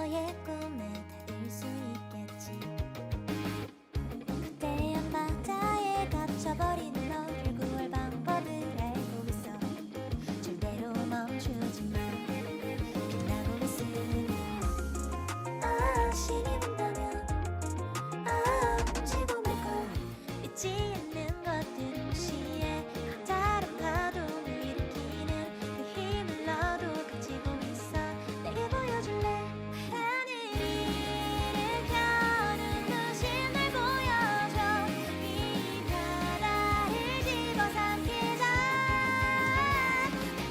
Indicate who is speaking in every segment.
Speaker 1: 너의 꿈에 닿을 수 있겠지. 그때의 바다에 갇혀버린 너 결국 올 방법을 알고 있어. 절대로 멈추지 마. 빛나고 있으니 신이 분다면 멈추고 말걸. 잊지 않는 것들 무시해. 다른 파도를 일으키는 그 힘을 너도 가지고 있어. 내게 보여줄래? 하늘이 일으켜는 듯이 날 보여줘. 이 바다를 집어삼키자.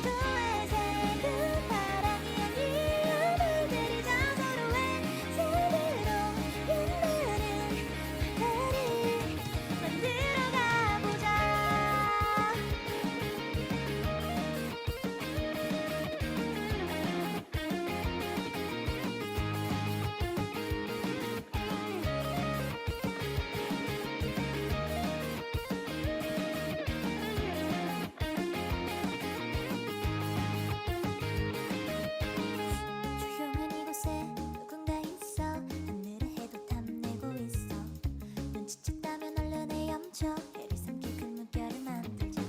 Speaker 1: 파도에 새그 바람이 아니야. 물들이자. 서로의 새대로 빛나는 바다를 만들어 가보자. 조용한 이곳에 누군가 있어. 하늘의 해도 탐내고 있어. 눈치챘다면 얼른 헤엄쳐. 해를 삼킬 큰 물결을 만들자.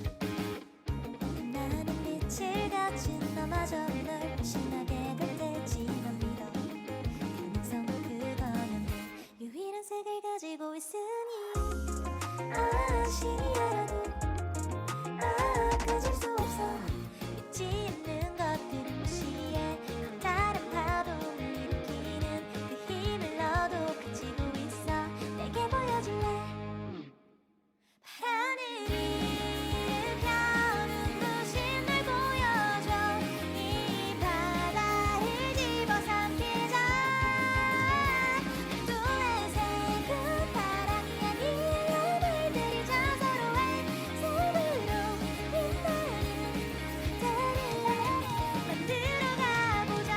Speaker 1: 빛나는 빛을 가진 너마저 널 무심하게 될 때지만 믿어. 가능성은 그거면 돼. 유일한 색을 가지고 있으니 신이 알아도 가질 수 없어. 잊지 않는 것들을 무시해. 다른 파도를 일으키는 그 힘을 너도 가지고 있어. 내게 보여줄래? 하늘이 일으켜는 듯이 날 보여줘. 이 바다를 집어삼키자. 파도에 새그 바람이 아니야. 물들이자. 서로의 새로 빛나는 바다를 만들어 가보자.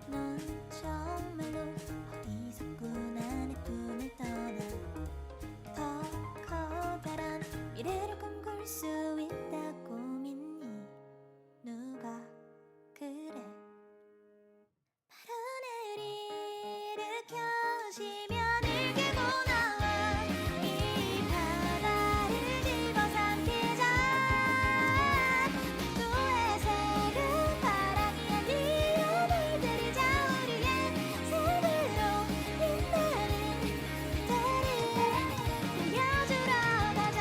Speaker 1: 넌 정말로 어디서구나 내 꿈을 떠나. 더 커다란 미래를 꿈꿀 수 있다고 믿니? 누가 그래? 바람을 일으켜시면 일깨고 나와. 이 바다를 집어삼키자. 파도에 새그 바람이 아니야. 물들이자. 우리의 새로 빛나는 바다를 보여주러 가자.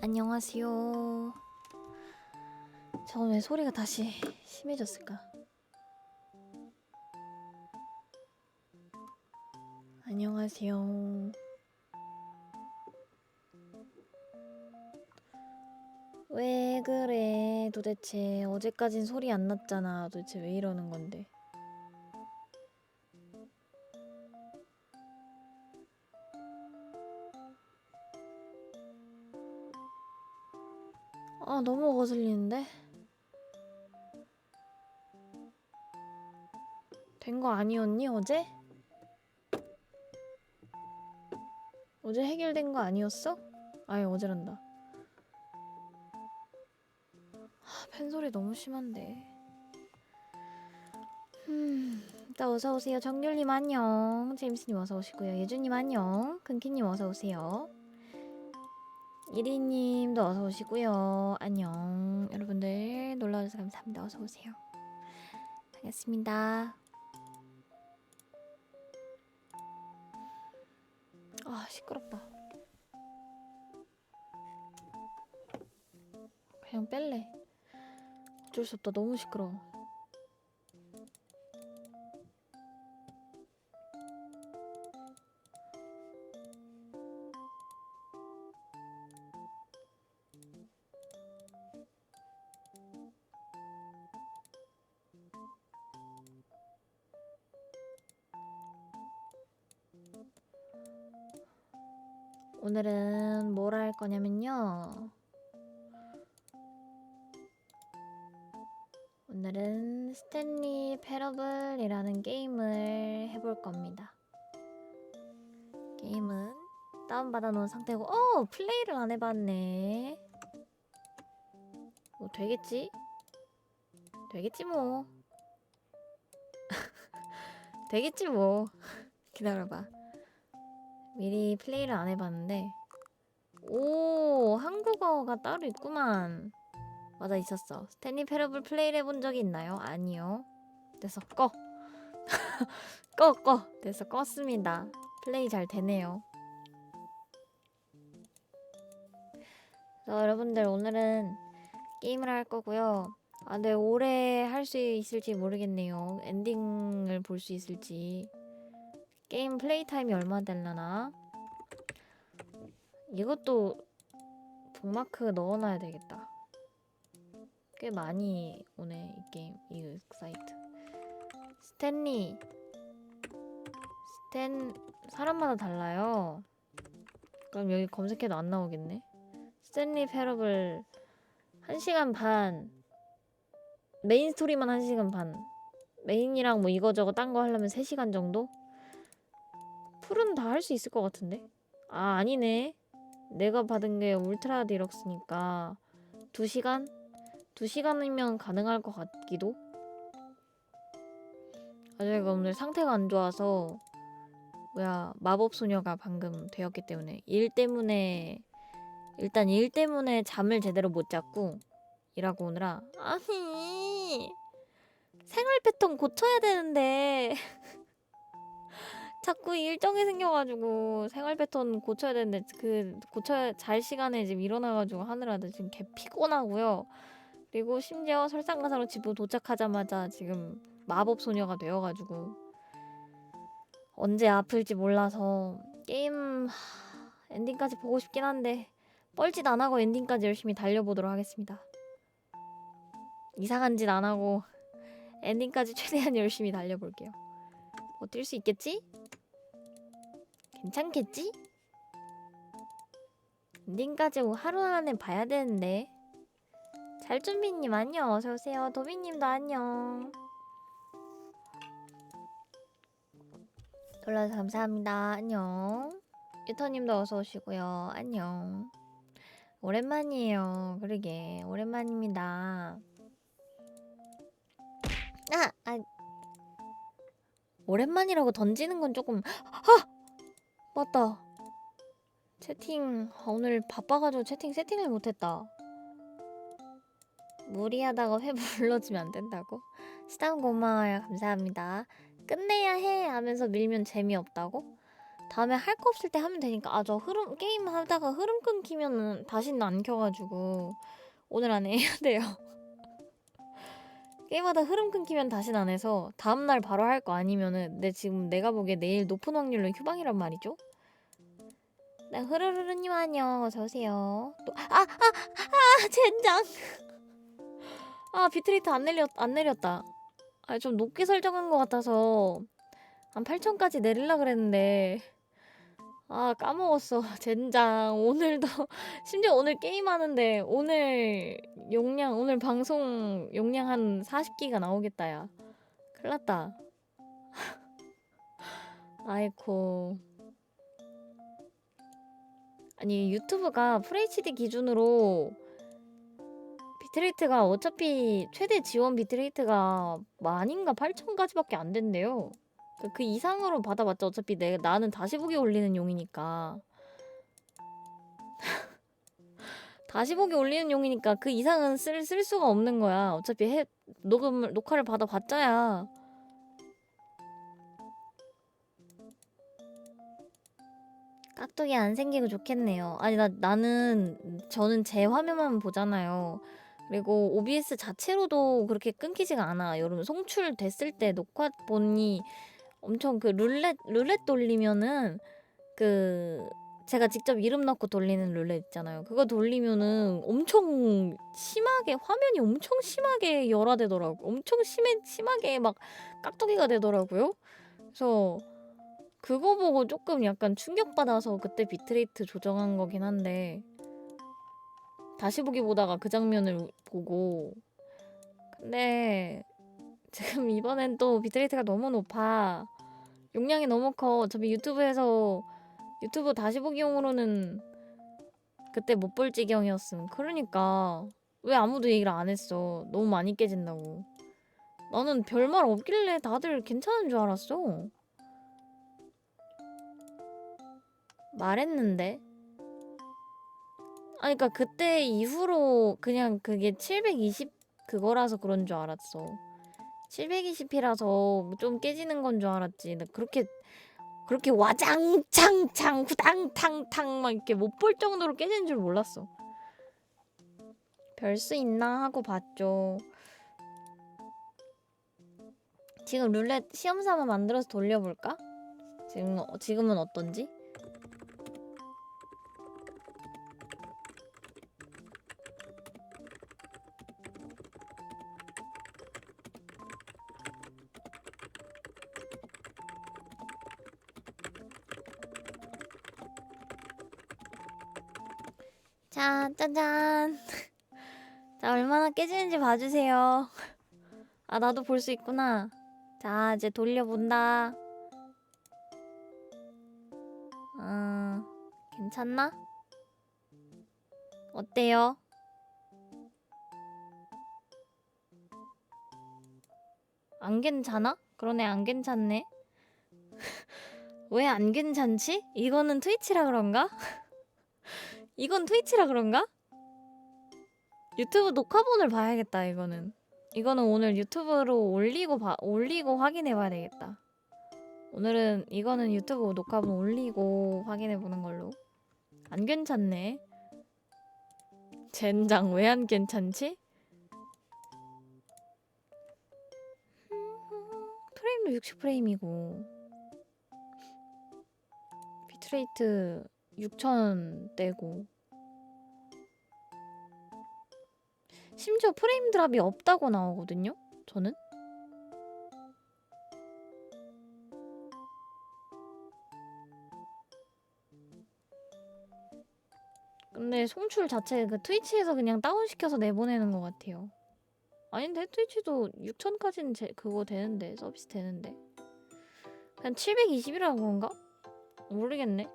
Speaker 1: 안녕하세요. 저는 왜 소리가 다시 심해졌을까? 안녕하세요. 왜 그래? 도대체 어제까진 소리 안 났잖아. 도대체 왜 이러는 건데? 너무 거슬리는데? 된 거 아니었니, 어제? 어제 해결된 거 아니었어? 아예 어제란다. 팬소리 너무 심한데.
Speaker 2: 자, 어서오세요. 정률님 안녕. 제임스님 어서오시고요. 예주님 안녕. 근키님 어서오세요. 이리님도 어서오시고요. 안녕. 여러분들 놀러와주셔서 감사합니다. 어서오세요. 반갑습니다. 아, 시끄럽다. 그냥 뺄래. 어쩔 수 없다. 너무 시끄러워. 오늘은 뭘 할 거냐면요. 오늘은 스탠리 패러블이라는 게임을 해볼 겁니다. 게임은 다운받아 놓은 상태고, 플레이를 안 해봤네. 뭐 되겠지? 되겠지 뭐. 되겠지 뭐. 기다려봐. 미리 플레이를 안 해봤는데, 오, 한국어가 따로 있구만. 맞아, 있었어. 스탠리 패러블 플레이를 해본 적이 있나요? 아니요. 됐어, 꺼. 꺼. 됐어, 껐습니다. 플레이 잘 되네요. 여러분들 오늘은 게임을 할 거고요. 아, 네, 오래 할 수 있을지 모르겠네요. 엔딩을 볼 수 있을지. 게임 플레이 타임이 얼마 될라나? 이것도 북마크 넣어놔야 되겠다. 꽤 많이 오네, 이 게임, 이 사이트. 스탠리. 사람마다 달라요. 그럼 여기 검색해도 안 나오겠네. 스탠리 패러블 1시간 반. 메인 스토리만 1시간 반. 메인이랑 뭐 이거저거 딴 거 하려면 3시간 정도? 풀은 다 할 수 있을 것 같은데? 아, 아니네. 내가 받은 게 울트라 디럭스니까 2시간? 2시간이면 가능할 것 같기도? 아, 제가 오늘 상태가 안 좋아서 마법 소녀가 방금 되었기 때문에 일 때문에 잠을 제대로 못 잤고 일하고 오느라 아니 생활 패턴 고쳐야 되는데 자꾸 일정이 생겨가지고 생활 패턴 고쳐야 되는데 고쳐야 잘 시간에 지금 일어나가지고 하느라 지금 개 피곤하고요. 그리고 심지어 설상가상으로 집으로 도착하자마자 지금 마법 소녀가 되어가지고 언제 아플지 몰라서 게임 엔딩까지 보고 싶긴 한데 뻘짓 안 하고 엔딩까지 열심히 달려보도록 하겠습니다. 이상한 짓 안 하고 엔딩까지 최대한 열심히 달려볼게요. 뛸 수 있겠지? 괜찮겠지? 엔딩까지 하루 안에 봐야 되는데. 잘준비님 안녕. 어서오세요. 도비님도 안녕. 놀러와서 감사합니다. 안녕. 유터님도 어서오시고요. 안녕. 오랜만이에요. 그러게 오랜만입니다. 오랜만이라고 던지는 건 조금 맞다. 채팅 오늘 바빠가지고 채팅 세팅을 못했다. 무리하다가 회 불러주면 안 된다고? 스담 고마워요. 감사합니다. 끝내야 해 하면서 밀면 재미없다고? 다음에 할 거 없을 때 하면 되니까. 저 게임 하다가 흐름 끊기면은 다시는 안 켜가지고 오늘 안에 해야 돼요. 게임하다 흐름 끊기면 다시는 안 해서 다음날 바로 할 거 아니면은 지금 내가 보기에 내일 높은 확률로 휴방이란 말이죠? 네, 흐르르르님 안녕. 어서오세요. 젠장! 비트레이트 안 내렸다. 좀 높게 설정한 것 같아서 한 8000까지 내리려 그랬는데 까먹었어. 젠장. 오늘도 심지어 오늘 게임하는데 오늘 방송 용량 한 40기가 나오겠다. 야 큰일났다. 아이고. 아니 유튜브가 FHD 기준으로 비트레이트가 어차피 최대 지원 비트레이트가 만인가 8천까지밖에 안 된대요. 그 이상으로 받아봤자 어차피 나는 다시 보기 올리는 용이니까. 다시 보기 올리는 용이니까 그 이상은 쓸 수가 없는 거야. 어차피 녹화를 받아봤자야. 깍두기 안 생기고 좋겠네요. 아니 저는 제 화면만 보잖아요. 그리고 OBS 자체로도 그렇게 끊기지가 않아. 여러분 송출 됐을 때 녹화본이 엄청 그 룰렛 돌리면은 그 제가 직접 이름 넣고 돌리는 룰렛 있잖아요. 그거 돌리면은 엄청 심하게 화면이 엄청 심하게 열화되더라고. 엄청 심하게 막 깍두기가 되더라고요. 그래서 그거 보고 조금 약간 충격받아서 그때 비트레이트 조정한 거긴 한데 다시 보기 보다가 그 장면을 보고 근데 지금 이번엔 또 비트레이트가 너무 높아. 용량이 너무 커. 어차피 유튜브 다시 보기용으로는 그때 못 볼 지경이었음. 그러니까 왜 아무도 얘기를 안 했어. 너무 많이 깨진다고. 나는 별말 없길래 다들 괜찮은 줄 알았어. 말했는데. 아니 그니까 그때 이후로 그냥 그게 720 그거라서 그런 줄 알았어. 720이라서 좀 깨지는 건 줄 알았지. 나 그렇게 와장창창 후당탕탕 막 이렇게 못 볼 정도로 깨지는 줄 몰랐어. 별 수 있나 하고 봤죠. 지금 룰렛 시험 삼아 만들어서 돌려볼까? 지금은 어떤지? 자, 짜잔. 자, 얼마나 깨지는지 봐주세요. 아, 나도 볼 수 있구나. 자, 이제 돌려본다. 괜찮나? 어때요? 안 괜찮아? 그러네, 안 괜찮네. 왜 안 괜찮지? 이거는 트위치라 그런가? 이건 트위치라 그런가? 유튜브 녹화본을 봐야겠다, 이거는. 이거는 오늘 유튜브로 올리고 확인해봐야 되겠다. 이거는 유튜브 녹화본 올리고 확인해보는 걸로. 안 괜찮네. 젠장 왜 안 괜찮지? 프레임도 60프레임이고 비트레이트 6000대고 심지어 프레임 드랍이 없다고 나오거든요? 저는? 근데 송출 자체 그 트위치에서 그냥 다운시켜서 내보내는 것 같아요. 아닌데? 트위치도 6000까지는 그거 되는데 서비스 되는데 그냥 720이라 그런가? 모르겠네.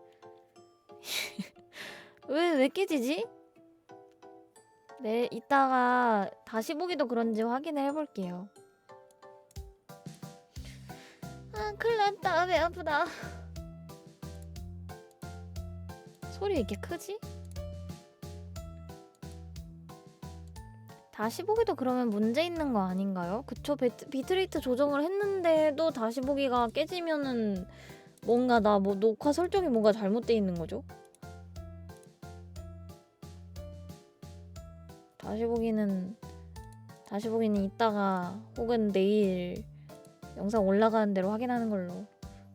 Speaker 2: 왜 깨지지? 네, 이따가 다시 보기도 그런지 확인을 해볼게요. 아, 큰일났다. 배 아프다. 소리 왜 이렇게 크지? 다시 보기도 그러면 문제 있는 거 아닌가요? 그쵸? 비트레이트 조정을 했는데도 다시 보기가 깨지면은 뭔가 녹화 설정이 뭔가 잘못돼 있는 거죠? 다시 보기는 이따가 혹은 내일 영상 올라가는 대로 확인하는 걸로.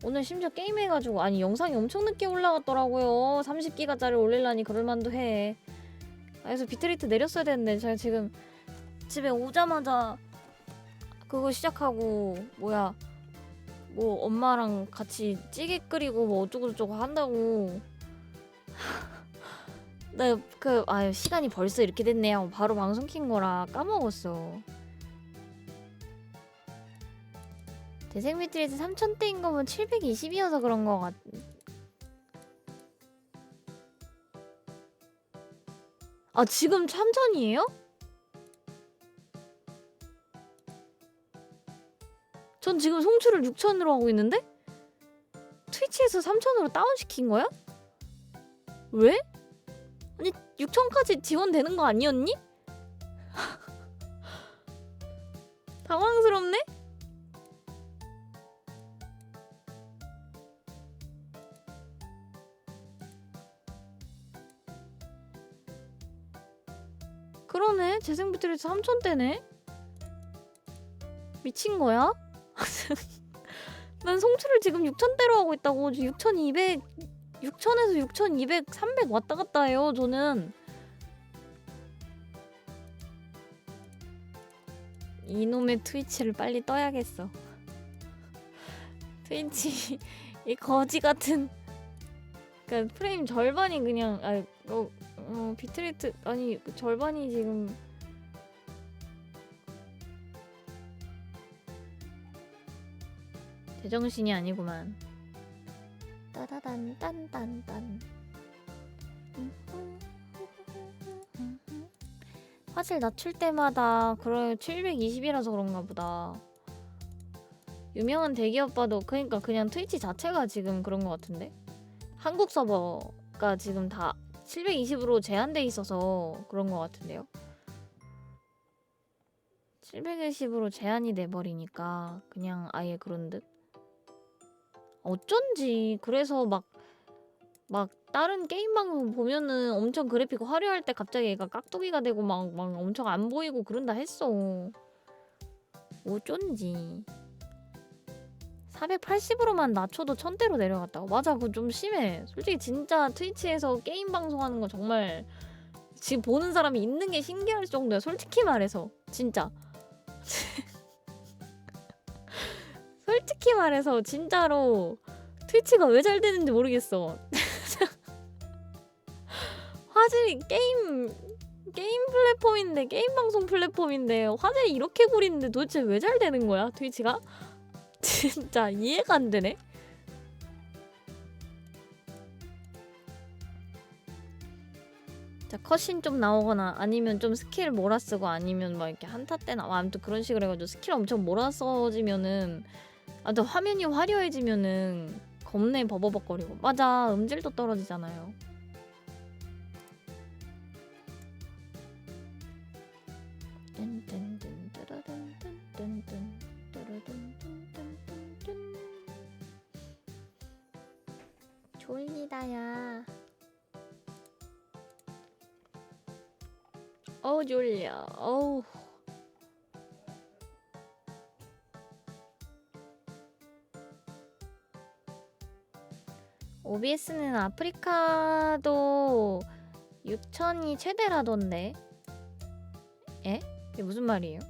Speaker 2: 오늘 심지어 게임해가지고 영상이 엄청 늦게 올라갔더라고요. 30기가짜리 올리려니 그럴만도 해. 그래서 비트레이트 내렸어야 되는데 제가 지금 집에 오자마자 그거 시작하고 뭐 엄마랑 같이 찌개 끓이고 뭐 어쩌고저쩌고 한다고. 시간이 벌써 이렇게 됐네요. 바로 방송 킨 거라 까먹었어. 대생 비트레이트 3000대인 거면 720이어서 그런 거 같... 아, 지금 3000이에요? 전 지금 송출을 6천으로 하고 있는데? 트위치에서 3천으로 다운시킨 거야? 왜? 아니 6천까지 지원되는 거 아니었니? 당황스럽네? 그러네. 재생 비트레이트 3,000대네. 미친 거야? 난 송출을 지금 6,000대로 하고 있다고. 6,200, 6,000에서 6,200, 300 왔다 갔다 해요. 저는. 이놈의 트위치를 빨리 떠야겠어. 트위치 이 거지 같은. 그러니까 프레임 절반이 그냥 비트레이트 아니 절반이 지금 제정신이 아니구만. 따다단 딴딴딴. 화질 낮출 때마다 그래 720이라서 그런가 보다. 유명한 대기업 봐도 그러니까 그냥 트위치 자체가 지금 그런 것 같은데. 한국 서버가 지금 다 720으로 제한돼 있어서 그런 것 같은데요. 720으로 제한이 돼버리니까 그냥 아예 그런 듯. 어쩐지 그래서 막 다른 게임 방송 보면은 엄청 그래픽 화려할 때 갑자기 얘가 깍두기가 되고 막 엄청 안 보이고 그런다 했어. 어쩐지. 480으로만 낮춰도 1000대로 내려갔다고. 맞아, 그거 좀 심해. 솔직히 진짜 트위치에서 게임 방송하는 거 정말 지금 보는 사람이 있는 게 신기할 정도야. 솔직히 말해서 진짜. 솔직히 말해서 진짜로 트위치가 왜 잘 되는지 모르겠어. 화질이 게임 플랫폼인데, 게임 방송 플랫폼인데 화질이 이렇게 구린데 도대체 왜 잘 되는 거야 트위치가? 진짜 이해가 안 되네. 자, 컷신 좀 나오거나 아니면 좀 스킬 몰아쓰고 아니면 막 이렇게 한타 때나 아무튼 그런 식으로 해가지고 스킬 엄청 몰아써지면은 아무튼 화면이 화려해지면은 겁내 버버벅거리고. 맞아, 음질도 떨어지잖아요. 졸리다야. 어우 졸려. 어우. OBS는 아프리카도 6,000이 최대라던데. 에? 이게 무슨 말이에요?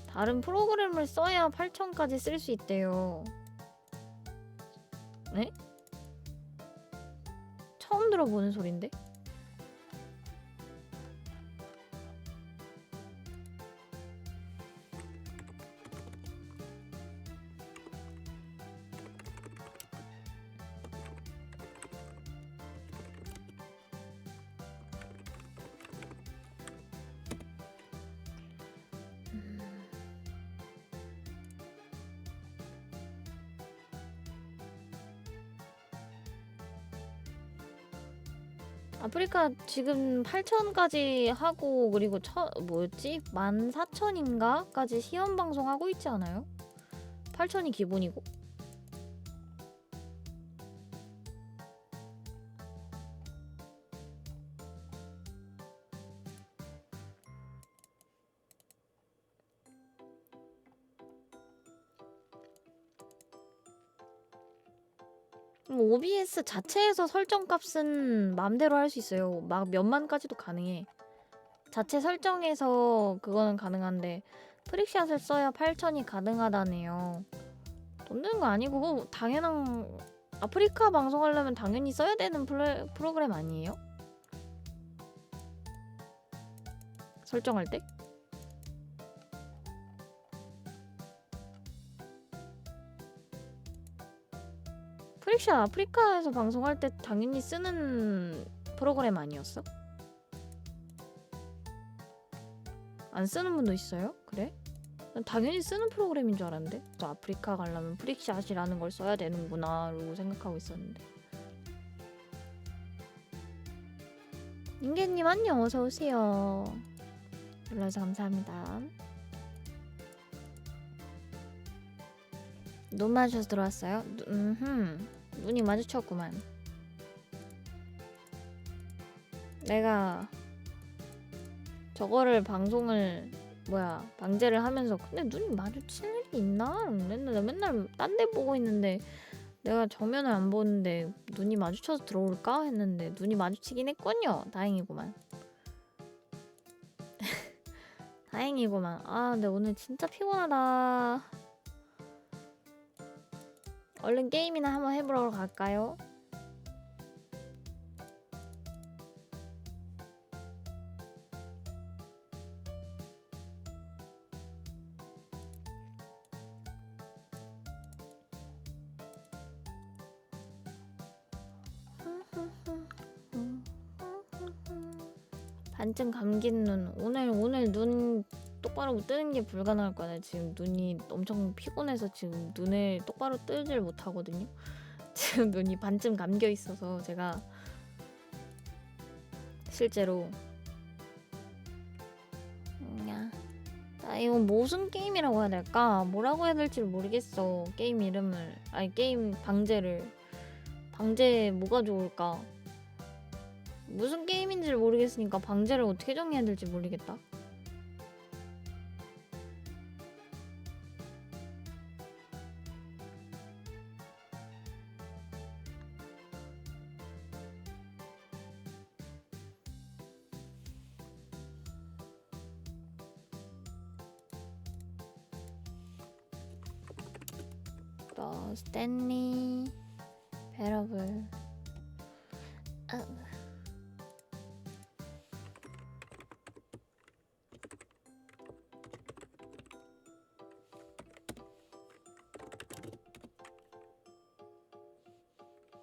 Speaker 2: 다른 프로그램을 써야 8,000까지 쓸 수 있대요. 네? 처음 들어보는 소린데? 아프리카 지금 8,000까지 하고 그리고 뭐였지? 14,000인가까지 시험 방송 하고 있지 않아요? 8,000이 기본이고. OBS 자체에서 설정값은 마음대로 할 수 있어요. 막 몇만까지도 가능해. 자체 설정에서 그거는 가능한데 프릭샷을 써야 8,000이 가능하다네요. 돈 드는 거 아니고 당연한. 아프리카 방송하려면 당연히 써야 되는 프로그램 아니에요? 설정할 때? 프릭샤 아프리카에서 방송할 때 당연히 쓰는 프로그램 아니었어? 안 쓰는 분도 있어요? 그래? 난 당연히 쓰는 프로그램인 줄 알았는데 또 아프리카 가려면 프릭샷이라는 걸 써야 되는구나 라고 생각하고 있었는데. 인계님 안녕, 어서오세요. 눌러서 감사합니다. 눈 마주쳐서 들어왔어요? 눈이 마주쳤구만. 내가 저거를 방송을 방제를 하면서 근데 눈이 마주칠 일이 있나? 맨날 딴 데 보고 있는데 내가 정면을 안 보는데 눈이 마주쳐서 들어올까? 했는데 눈이 마주치긴 했군요. 다행이구만. 다행이구만. 아 근데 오늘 진짜 피곤하다. 얼른 게임이나 한번 해보러 갈까요? 반쯤 감긴 눈. 오늘 눈 똑바로 뜨는 게 불가능할 거야. 지금 눈이 엄청 피곤해서 지금 눈을 똑바로 뜨질 못하거든요. 지금 눈이 반쯤 감겨 있어서 제가 실제로 나 이거 무슨 게임이라고 해야 될까? 뭐라고 해야 될지 모르겠어. 게임 이름을 게임 방제 뭐가 좋을까? 무슨 게임인지를 모르겠으니까 방제를 어떻게 정해야 될지 모르겠다. 스탠리 베러블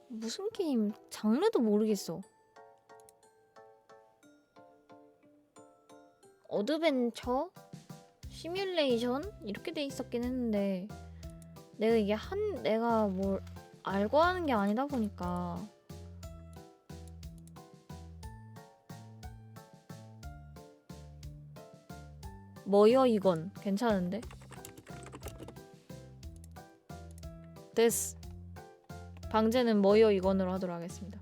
Speaker 2: 무슨 게임 장르도 모르겠어. 어드벤처? 시뮬레이션? 이렇게 돼 있었긴 했는데 내가 뭘 알고 하는 게 아니다 보니까 뭐여 이건 괜찮은데? 됐어. 방제는 뭐여 이건으로 하도록 하겠습니다.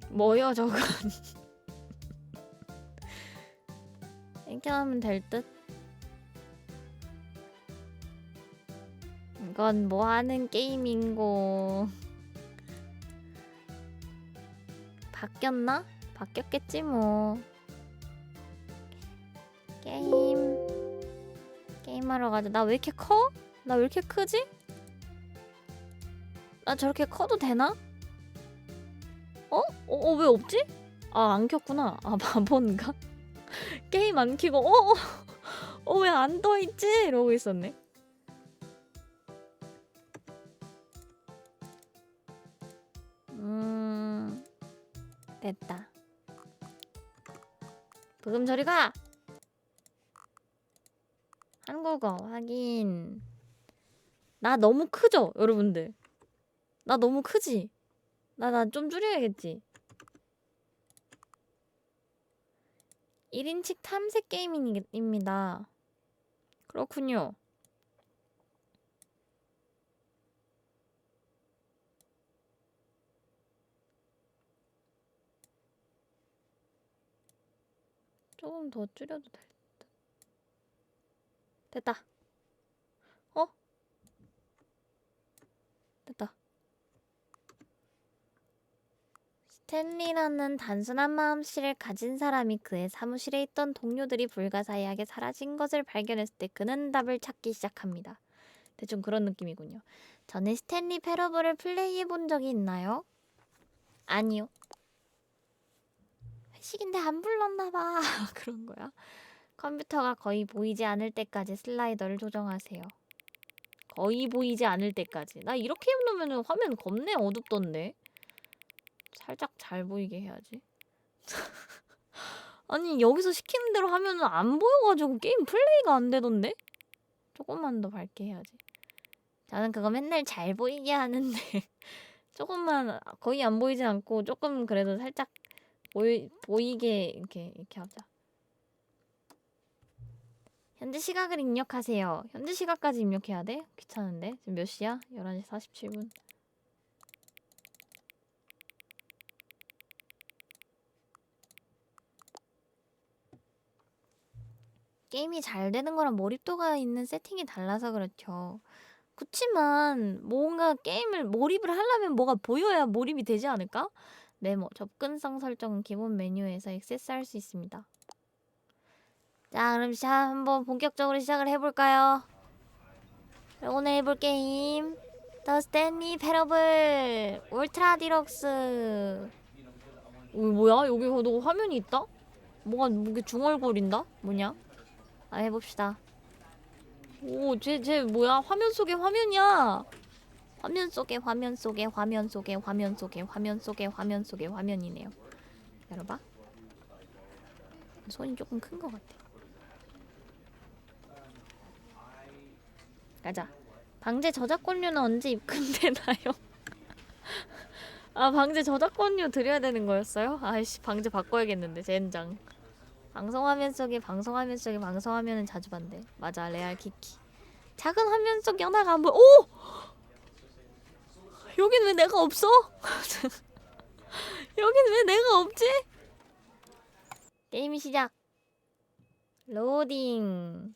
Speaker 2: 뭐여 저건. 이렇게 하면 될 듯? 이건 뭐 하는 게임인고. 바뀌었나? 바뀌었겠지 뭐. 게임하러 가자. 나 왜 이렇게 커? 나 왜 이렇게 크지? 나 저렇게 커도 되나? 왜 없지? 안 켰구나. 바본가? 게임 안 켜고 왜 안 떠있지? 이러고 있었네. 됐다. 부금 저리 가! 한국어 확인. 나 너무 크죠? 여러분들. 나 너무 크지? 나 좀 줄여야겠지? 1인칭 탐색 게임입니다. 그렇군요. 조금 더 줄여도 될 듯. 됐다. 됐다. 스탠리라는 단순한 마음씨를 가진 사람이 그의 사무실에 있던 동료들이 불가사의하게 사라진 것을 발견했을 때 그는 답을 찾기 시작합니다. 대충 그런 느낌이군요. 전에 스탠리 패러블을 플레이해본 적이 있나요? 아니요. 회식인데 안 불렀나봐. 그런 거야. 컴퓨터가 거의 보이지 않을 때까지 슬라이더를 조정하세요. 거의 보이지 않을 때까지. 나 이렇게 해놓으면 화면 겁내 어둡던데. 살짝 잘 보이게 해야지. 아니 여기서 시키는 대로 하면은 안 보여가지고 게임 플레이가 안 되던데? 조금만 더 밝게 해야지. 저는 그거 맨날 잘 보이게 하는데 조금만 거의 안 보이진 않고 조금 그래도 살짝 보이게 이렇게 하자. 현재 시각을 입력하세요. 현재 시각까지 입력해야 돼? 귀찮은데? 지금 몇 시야? 11시 47분. 게임이 잘 되는 거랑 몰입도가 있는 세팅이 달라서 그렇죠. 그치만 뭔가 게임을 몰입을 하려면 뭐가 보여야 몰입이 되지 않을까? 메모, 접근성 설정은 기본 메뉴에서 액세스할 수 있습니다. 자, 그럼 한번 본격적으로 시작을 해볼까요? 오늘 해볼 게임 더 스탠리 패러블 울트라 디럭스. 뭐야? 여기 너 화면이 있다? 뭐가 중얼거린다? 뭐냐? 아, 해봅시다. 오, 쟤 뭐야? 화면 속에 화면이야. 화면 속에 화면 속에 화면 속에 화면 속에 화면 속에 화면 속에 화면이네요. 열어봐. 손이 조금 큰 것 같아. 가자. 방제 저작권료는 언제 입금되나요? 아, 방제 저작권료 드려야 되는 거였어요? 아이씨, 방제 바꿔야겠는데. 젠장. 방송화면 속에 방송화면은 자주 반대. 맞아, 레알 키키. 작은 화면 속 연화가 안 보여. 오! 여긴 왜 내가 없어? 여긴 왜 내가 없지? 게임이 시작. 로딩.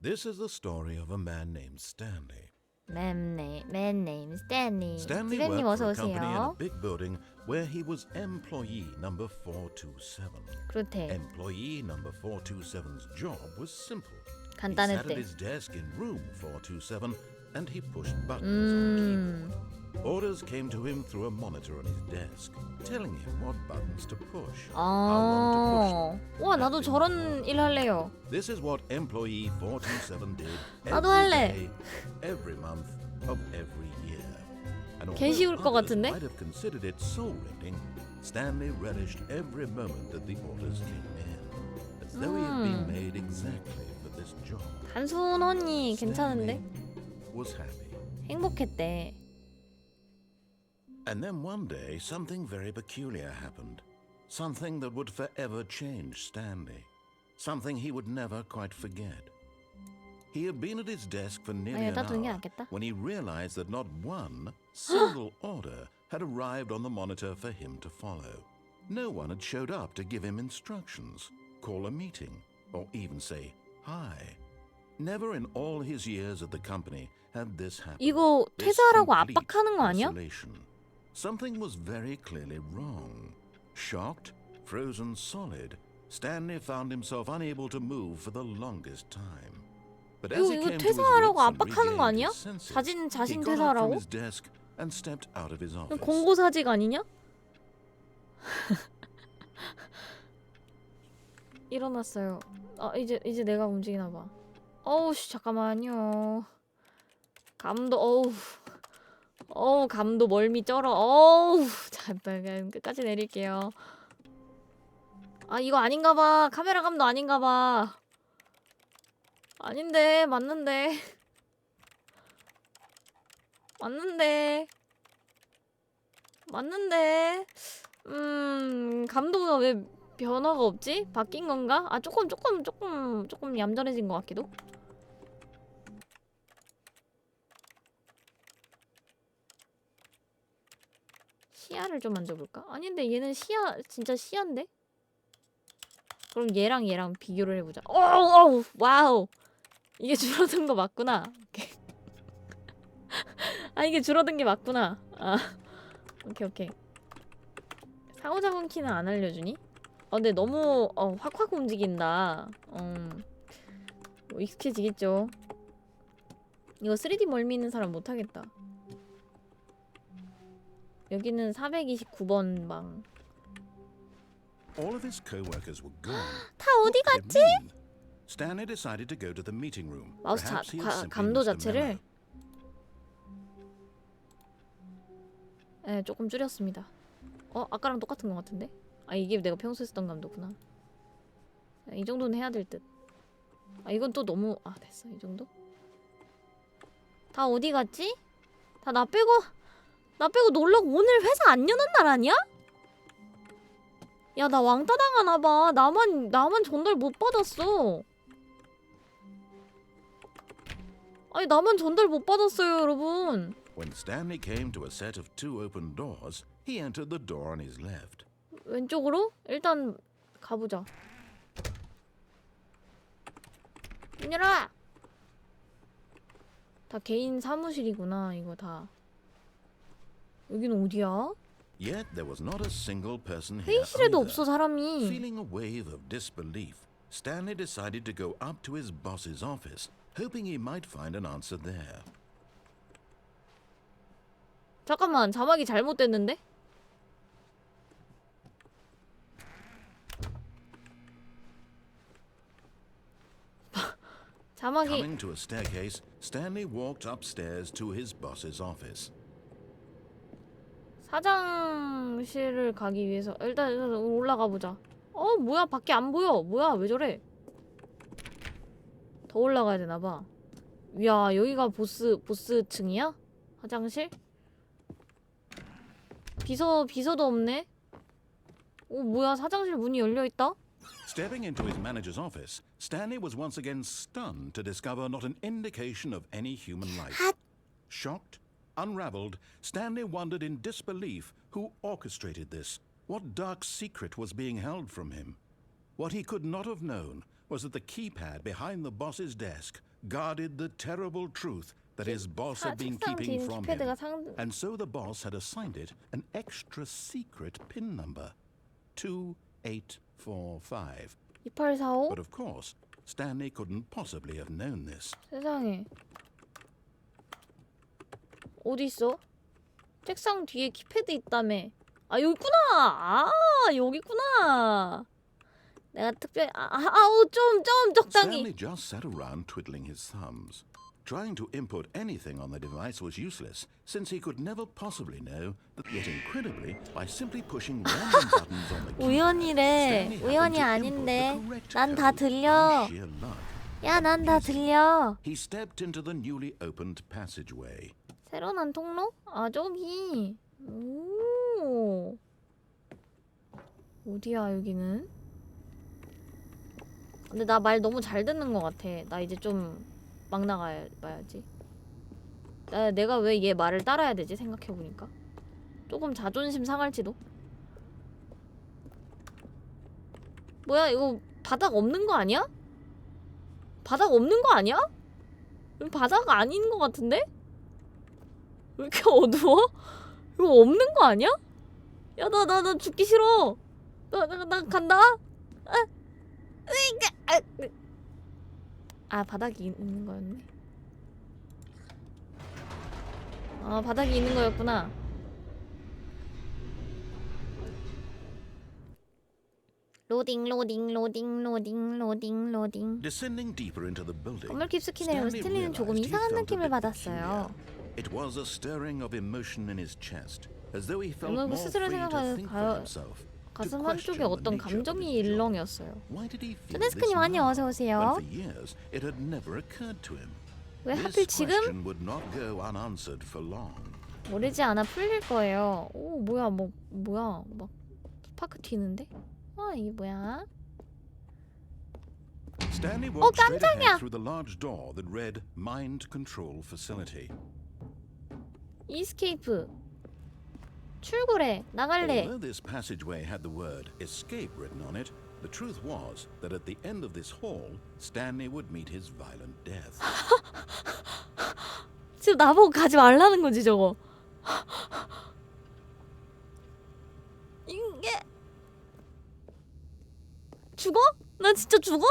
Speaker 3: This is the story of a man named Stanley.
Speaker 2: Man name Stanley.
Speaker 3: Stanley
Speaker 2: 디렉님
Speaker 3: worked
Speaker 2: 어서
Speaker 3: for a company in a
Speaker 2: 오세요.
Speaker 3: big building where he was employee number 427.
Speaker 2: 그렇대.
Speaker 3: Employee number 427's job was simple. He sat at
Speaker 2: 간단했대.
Speaker 3: his desk in room 427 and he pushed buttons on a keyboard. Orders came to him through a monitor on his desk, telling him what buttons to push, how long to push them.
Speaker 2: 와, 나도 저런 일 할래요.
Speaker 3: This is what employee 427 did
Speaker 2: 나도
Speaker 3: every
Speaker 2: 할래.
Speaker 3: day, every month of every year. And
Speaker 2: 개 쉬울 것
Speaker 3: although others
Speaker 2: 같은데?
Speaker 3: might have considered it soul-rending, Stanley relished every moment that the orders came in, as though he had been made exactly for this job.
Speaker 2: 단순하니 괜찮은데?
Speaker 3: Stanley was happy.
Speaker 2: 행복했대.
Speaker 3: And then one day, something very peculiar happened. Something that would forever change Stanley. Something he would never quite forget. He had been at his desk for nearly an
Speaker 2: 여기다 두는 게
Speaker 3: hour
Speaker 2: 낫겠다.
Speaker 3: when he realized that not one single order had arrived on the monitor for him to follow. No one had showed up to give him instructions, call a meeting, or even say hi. Never in all his years at the company had this happened.
Speaker 2: 이거
Speaker 3: This
Speaker 2: 퇴사하라고
Speaker 3: complete
Speaker 2: 압박하는 거 아니야?
Speaker 3: isolation. Something was very clearly wrong. Shocked, frozen solid, Stanley found himself unable to move for the longest time. But as he
Speaker 2: 이거
Speaker 3: came to his
Speaker 2: 퇴사하라고
Speaker 3: wits and
Speaker 2: 압박하는 거
Speaker 3: regained
Speaker 2: 아니야?
Speaker 3: his senses,
Speaker 2: 자신
Speaker 3: he got up
Speaker 2: 퇴사하라고?
Speaker 3: from his desk and stepped out of his office.
Speaker 2: 공고사직 아니냐? 일어났어요. 아, 이제 내가 움직이나 봐. 어우 씨, 잠깐만요. 감도 감도 멀미 쩔어. 잠깐 끝까지 내릴게요. 아, 이거 아닌가 봐. 카메라 감도 아닌가 봐. 아닌데, 맞는데. 감도가 왜 변화가 없지? 바뀐 건가? 아, 조금 얌전해진 것 같기도. 시야를 좀 만져볼까? 아닌데 얘는 진짜 시야인데? 그럼 얘랑 비교를 해보자. 와우. 이게 줄어든 거 맞구나. 아, 이게 줄어든 게 맞구나. 아, 오케이. 상호작용 키는 안 알려주니? 근데 너무 확 움직인다. 뭐 익숙해지겠죠. 이거 3D 멀미 있는 사람 못하겠다. 여기는 429번 방.
Speaker 3: All of his co-workers were gone.
Speaker 2: 다 어디
Speaker 3: What could it
Speaker 2: 갔지?
Speaker 3: mean? Stanley decided to go to the meeting room.
Speaker 2: 마우스
Speaker 3: Perhaps he had simply
Speaker 2: 감도
Speaker 3: missed a
Speaker 2: 자체를
Speaker 3: memo.
Speaker 2: 네, 조금 줄였습니다. 아까랑 똑같은 것 같은데? 아, 이게 내가 평소에 쓰던 감도구나. 이 정도는 해야 될 듯. 아, 이건 또 너무... 아, 됐어. 이 정도? 다 어디 갔지? 다 나 빼고 놀라고 오늘 회사 안 여는 날 아니야? 야, 나 왕따 당하나봐. 나만 전달 못 받았어. 아니, 나만 전달 못 받았어요, 여러분.
Speaker 3: When Stanley came to a set of 2 open doors, he entered the door on his left.
Speaker 2: 왼쪽으로? 일단 가보자. 문 열어! 다 개인 사무실이구나, 이거 다. 여기는 어디야?
Speaker 3: Yet there was not a single person here
Speaker 2: 회의실에도
Speaker 3: either.
Speaker 2: 없어, 사람이.
Speaker 3: Feeling a wave of disbelief, Stanley decided to go up to his boss's office, hoping he might find an answer there.
Speaker 2: 잠깐만, 자막이 잘못됐는데? 자막이...
Speaker 3: Coming to a staircase, Stanley walked upstairs to his boss's office.
Speaker 2: 사장실을 가기 위해서 일단 올라가 보자. 뭐야, 밖에 안 보여. 뭐야, 왜 저래? 더 올라가야 되나 봐. 야, 여기가 보스층이야? 화장실? 비서도 없네. 뭐야, 사장실 문이 열려 있다?
Speaker 3: Stepping into his manager's office, Stanley was once again stunned to discover not an indication of any human life. Shocked, unraveled, Stanley wondered in disbelief who orchestrated this. What dark secret was being held from him? What he could not have known was that the keypad behind the boss's desk guarded the terrible truth that his boss had been keeping from him. And so the boss had assigned it an extra secret PIN number. 2845.
Speaker 2: 2845?
Speaker 3: But of course, Stanley couldn't possibly have known this.
Speaker 2: 세상에. 어디 있어? 책상 뒤에 키패드 있다며. 아, 여기 있구나. 여기 있구나. 내가 특별히 좀 적당히.
Speaker 3: Stanley just sat around twiddling his thumbs. Trying to input anything on the device was useless, since he could never possibly know that, yet incredibly, by simply pushing random buttons on the keypad,
Speaker 2: 우연이래.
Speaker 3: Stanley
Speaker 2: 우연이
Speaker 3: happened to input
Speaker 2: 아닌데.
Speaker 3: the correct
Speaker 2: 난 다
Speaker 3: code
Speaker 2: 들려.
Speaker 3: by sheer luck.
Speaker 2: 야, 난 다 들려.
Speaker 3: He stepped into the newly opened passageway.
Speaker 2: 새로 난 통로? 아, 저기. 오. 어디야, 여기는? 근데 나 말 너무 잘 듣는 것 같아. 나 이제 좀 막 나가봐야지. 내가 왜 얘 말을 따라야 되지? 생각해보니까. 조금 자존심 상할지도. 뭐야, 이거 바닥 없는 거 아니야? 바닥 없는 거 아니야? 여기 바닥 아닌 것 같은데? 왜 이렇게 어두워? 이거 없는 거 아니야? 야, 나 죽기 싫어. 나 간다. 바닥이 있는 거였네. 바닥이 있는 거였구나. 로딩.
Speaker 3: Descending deeper into the building,
Speaker 2: 건물 깊숙이 내려온 스탠리는 조금 이상한 느낌을 받았어요.
Speaker 3: It was a stirring of emotion in his chest, as though he felt more
Speaker 2: 스스로
Speaker 3: free to
Speaker 2: 생각하는
Speaker 3: think for himself.
Speaker 2: 가슴 한쪽에 어떤 감정이 일렁였어요.
Speaker 3: Why did he feel
Speaker 2: 데스크님
Speaker 3: this
Speaker 2: 안녕,
Speaker 3: now,
Speaker 2: 어서 오세요.
Speaker 3: when for years it had never occurred to him?
Speaker 2: 왜
Speaker 3: This
Speaker 2: 하필 지금?
Speaker 3: question would not go unanswered for long.
Speaker 2: 모르지 않아 풀릴 거예요. 뭐야, 뭐야, 막 스파크 튀는데? 이게 뭐야?
Speaker 3: Stanley walked straight
Speaker 2: 깜짝이야.
Speaker 3: ahead through the large door that read Mind Control Facility.
Speaker 2: 이스케이프. 출구래. 나갈래.
Speaker 3: Although this passageway had the word escape written on it, the truth was that at the end of this hall, Stanley would meet his violent death.
Speaker 2: 지금 나보고 가지 말라는 거지, 저거. 이게 죽어? 나 진짜 죽어?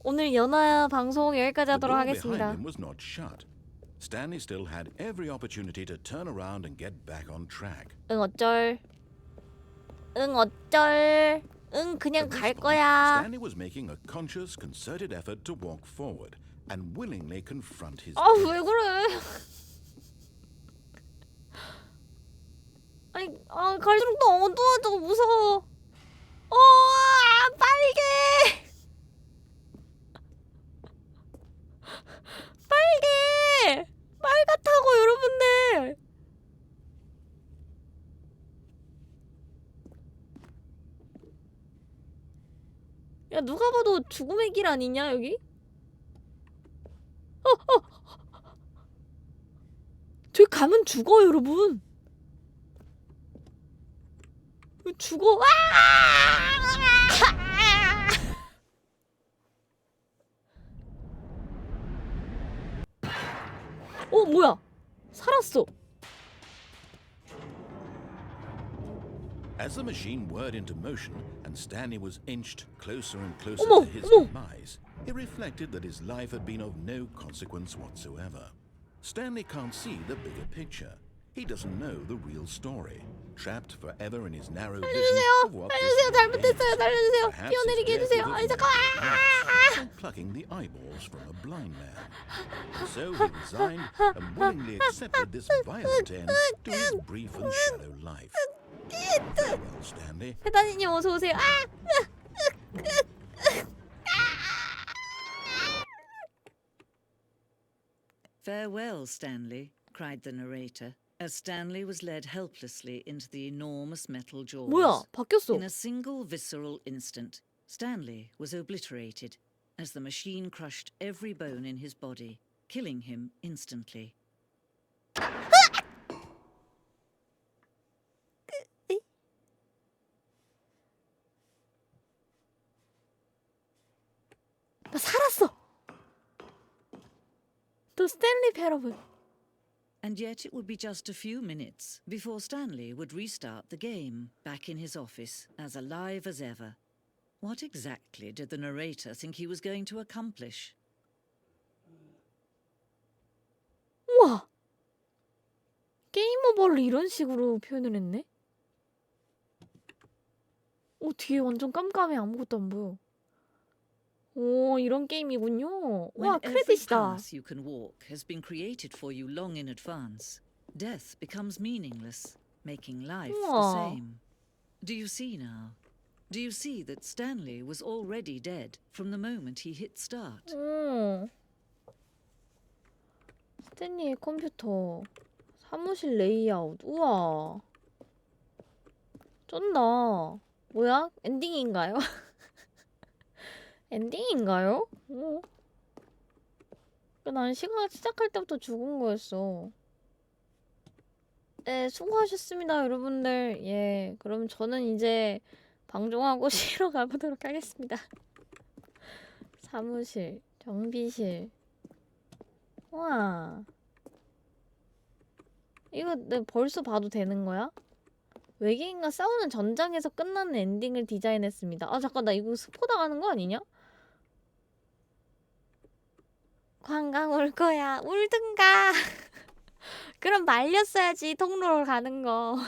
Speaker 2: 오늘 연하 방송 여기까지
Speaker 3: The
Speaker 2: 하도록
Speaker 3: door behind
Speaker 2: 하겠습니다.
Speaker 3: him was not shut. Stanley still had every opportunity to turn around and get back on track.
Speaker 2: 어쩔. 응 어쩔. 응 그냥
Speaker 3: At this
Speaker 2: 갈
Speaker 3: point,
Speaker 2: 거야.
Speaker 3: Stanley was making a conscious, concerted effort to walk forward and willingly confront his
Speaker 2: 아
Speaker 3: death.
Speaker 2: 왜 그래? 아니 갈수록 더 어두워져 무서워. 빨개. 빨개. 빨갛다고 여러분들. 야 누가 봐도 죽음의 길 아니냐 여기? 저기 가면 죽어 여러분. 죽어. 뭐야? 살았어.
Speaker 3: As the machine whirred into motion and Stanley was inched closer and closer
Speaker 2: 어머,
Speaker 3: to his
Speaker 2: 어머.
Speaker 3: demise, he reflected that his life had been of no consequence whatsoever. Stanley can't see the bigger picture. He doesn't know the real story, trapped forever in his narrow vision of what this
Speaker 2: 살려주세요.
Speaker 3: world
Speaker 2: 잘못했어요.
Speaker 3: is.
Speaker 2: 살려주세요.
Speaker 3: Perhaps
Speaker 2: 뛰어내리게
Speaker 3: his death
Speaker 2: 해주세요.
Speaker 3: was
Speaker 2: 아니
Speaker 3: as
Speaker 2: 잠깐만.
Speaker 3: much as plucking the eyeballs from a blind man. So he resigned and willingly accepted this violent end to his brief and shallow life. Farewell, Stanley.
Speaker 2: 페다니님 어서 오세요.
Speaker 4: Farewell, Stanley, cried the narrator, as Stanley was led helplessly into the enormous metal jaws.
Speaker 2: 뭐야? 바뀌었어.
Speaker 4: In a single visceral instant, Stanley was obliterated as the machine crushed every bone in his body, killing him instantly.
Speaker 2: 나 살았어. 또 스탠리 패러블.
Speaker 4: And yet it would be just a few minutes before Stanley would restart the game, back in his office, as alive as ever. What exactly did the narrator think he was going to accomplish?
Speaker 2: 우와. 게임 오버를 이런 식으로 표현을 했네. 뒤에 완전 깜깜해. 아무것도 안 보여. 이런 게임이군요.
Speaker 4: When
Speaker 2: 와,
Speaker 4: every
Speaker 2: 크레딧이다.
Speaker 4: path you can walk has been created for you long in advance, death becomes meaningless, making life the
Speaker 2: 우와.
Speaker 4: same. Do you see now? Do you see that Stanley was already dead from the moment he hit start?
Speaker 2: 스탠리의 컴퓨터. 사무실 레이아웃. 우와. 쩐다. 뭐야? 엔딩인가요? 엔딩인가요? 난 시작할 때부터 죽은 거였어. 네, 수고하셨습니다, 여러분들. 예, 그럼 저는 이제 방종하고 쉬러 가보도록 하겠습니다. 사무실, 정비실. 와. 이거 내 벌써 봐도 되는 거야? 외계인과 싸우는 전장에서 끝나는 엔딩을 디자인했습니다. 잠깐, 나 이거 스포 당하는 거 아니냐? 관광 올 거야. 울든가. 그럼 말렸어야지, 통로로 가는 거.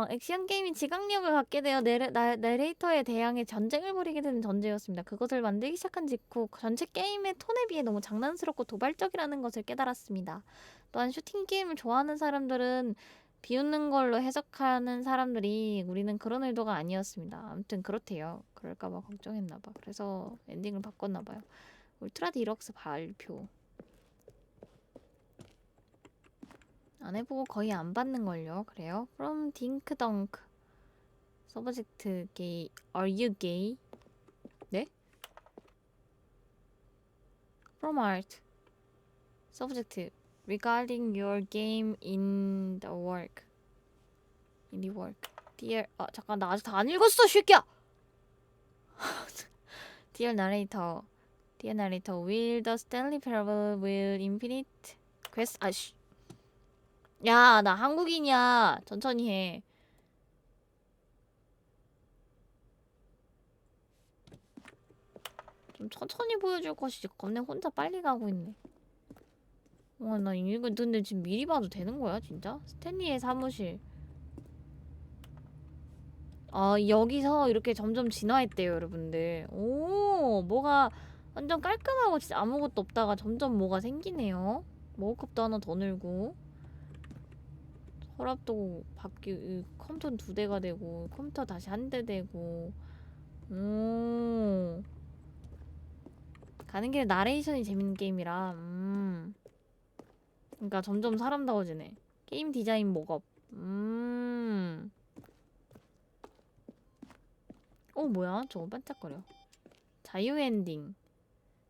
Speaker 2: 액션 게임이 지각력을 갖게 되어 내레이터에 대항해 전쟁을 벌이게 되는 전제였습니다. 그것을 만들기 시작한 직후 전체 게임의 톤에 비해 너무 장난스럽고 도발적이라는 것을 깨달았습니다. 또한 슈팅 게임을 좋아하는 사람들은 비웃는 걸로 해석하는 사람들이 우리는 그런 의도가 아니었습니다. 아무튼 그렇대요. 그럴까봐 걱정했나봐. 그래서 엔딩을 바꿨나봐요. 울트라 디럭스 발표. 안 해보고 거의 안 받는걸요. 그래요? From 딩크덩크 서브젝트 게이. Are you gay? 네? From art 서브젝트 Regarding your game in the work. In the work. Dear 잠깐, 나 아직 다 안 읽었어, 쉐끼야! Dear narrator. Dear narrator, will the Stanley Parable will infinite quest... 아씨. 야, 나 한국인이야. 천천히 해. 좀 천천히 보여줄 것이지. 겁내 혼자 빨리 가고 있네. 나 이거 근데 지금 미리 봐도 되는 거야 진짜? 스탠리의 사무실. 아 여기서 이렇게 점점 진화했대요 여러분들. 오 뭐가 완전 깔끔하고 진짜 아무것도 없다가 점점 뭐가 생기네요. 머그컵도 하나 더 늘고 서랍도 바뀌고 컴퓨터 2대가 되고 컴퓨터 다시 1대 되고. 오 가는 길에 나레이션이 재밌는 게임이라. 그러니까 점점 사람다워지네. 게임 디자인 목업. 뭐야? 저거 반짝거려. 자유 엔딩.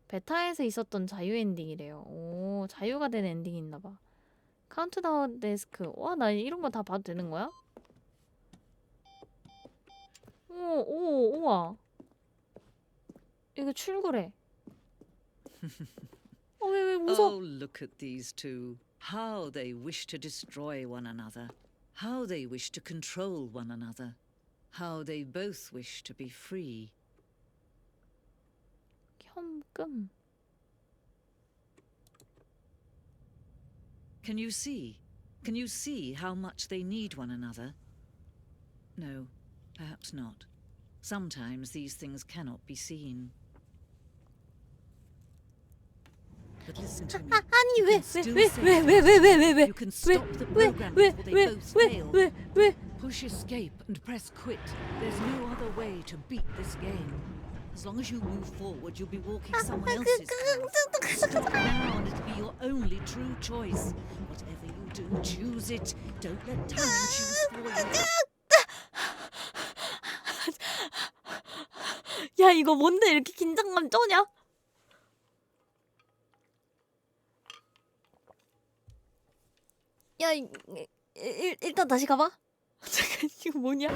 Speaker 2: 베타에서 있었던 자유 엔딩이래요. 오, 자유가 된 엔딩이 있나봐. 카운트다운 데스크. 와, 나 이런 거 다 봐도 되는 거야? 우와. 이거 출구래. 왜 웃어?
Speaker 4: Oh, look at these two. How they wish to destroy one another. How they wish to control one another. How they both wish to be free.
Speaker 2: 현금.
Speaker 4: Can you see? Can you see how much they need one another? No, perhaps not. Sometimes these things cannot be seen. But listen to me.
Speaker 2: 아니
Speaker 4: You
Speaker 2: 왜
Speaker 4: can still save
Speaker 2: 왜
Speaker 4: You can stop the program before they both fail.
Speaker 2: 왜
Speaker 4: Push escape and press quit. There's no other way to beat this game. As long as you move forward, you'll be walking someone else's path. Stop now and it'll be your only true choice. Whatever you do, choose it. Don't let time choose for you.
Speaker 2: 야 이거 뭔데 이렇게 긴장감 쩌냐? 야 일단 다시 가봐. 잠깐 이거 뭐냐?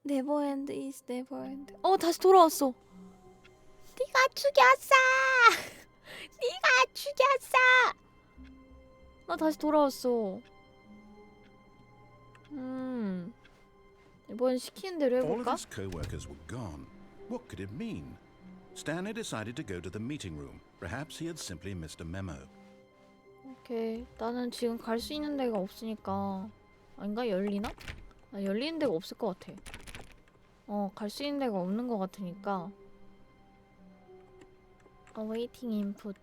Speaker 2: 네버엔드 is 네버엔드. 다시 돌아왔어. 네가 죽였어. 네가 죽였어. 나 다시 돌아왔어. 이번 시키는 대로
Speaker 3: All of
Speaker 2: 해볼까?
Speaker 3: his co-workers were gone. What could it mean? Stanley decided to go to the meeting room. Perhaps he had simply missed a memo.
Speaker 2: 오케이. 나는 지금 갈 수 있는 데가 없으니까. 아닌가? 열리나? 열리는 데가 없을 것 같아. 갈 수 있는 데가 없는 것 같으니까. Awaiting input.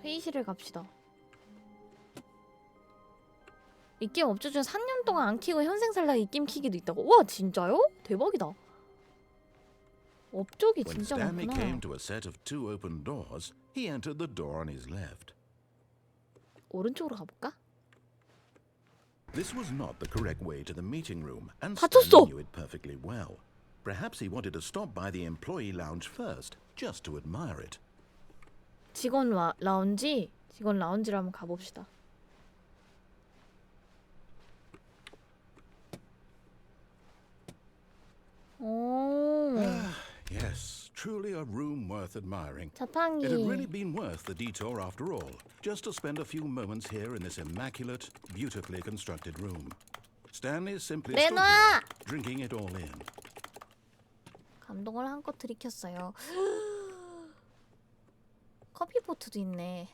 Speaker 2: 회의실에 갑시다. 이 게임 업주 중 3년 동안 안 키고 현생 살다가 이 게임 키기도 있다고? 와 진짜요? 대박이다. 업적이
Speaker 3: When
Speaker 2: 진짜
Speaker 3: Stanley
Speaker 2: 많구나.
Speaker 3: came to a set of 2 open doors, he entered the door on his left.
Speaker 2: 오른쪽으로 가볼까?
Speaker 3: This was not the correct way to the meeting room, and
Speaker 2: 다쳤어!
Speaker 3: Stanley knew it perfectly well. Perhaps he wanted to stop by the employee lounge first, just to admire it.
Speaker 2: 직원 라운지? 직원 라운지로 한번 가봅시다. 오.
Speaker 3: Yes, truly a room worth admiring.
Speaker 2: 자판기.
Speaker 3: It had really been worth the detour after all, just to spend a few moments here in this immaculate, beautifully constructed room. Stanley simply stood
Speaker 2: 내놔!
Speaker 3: here, drinking it all in.
Speaker 2: 감동을 한껏 들이켰어요. 커피포트도 있네.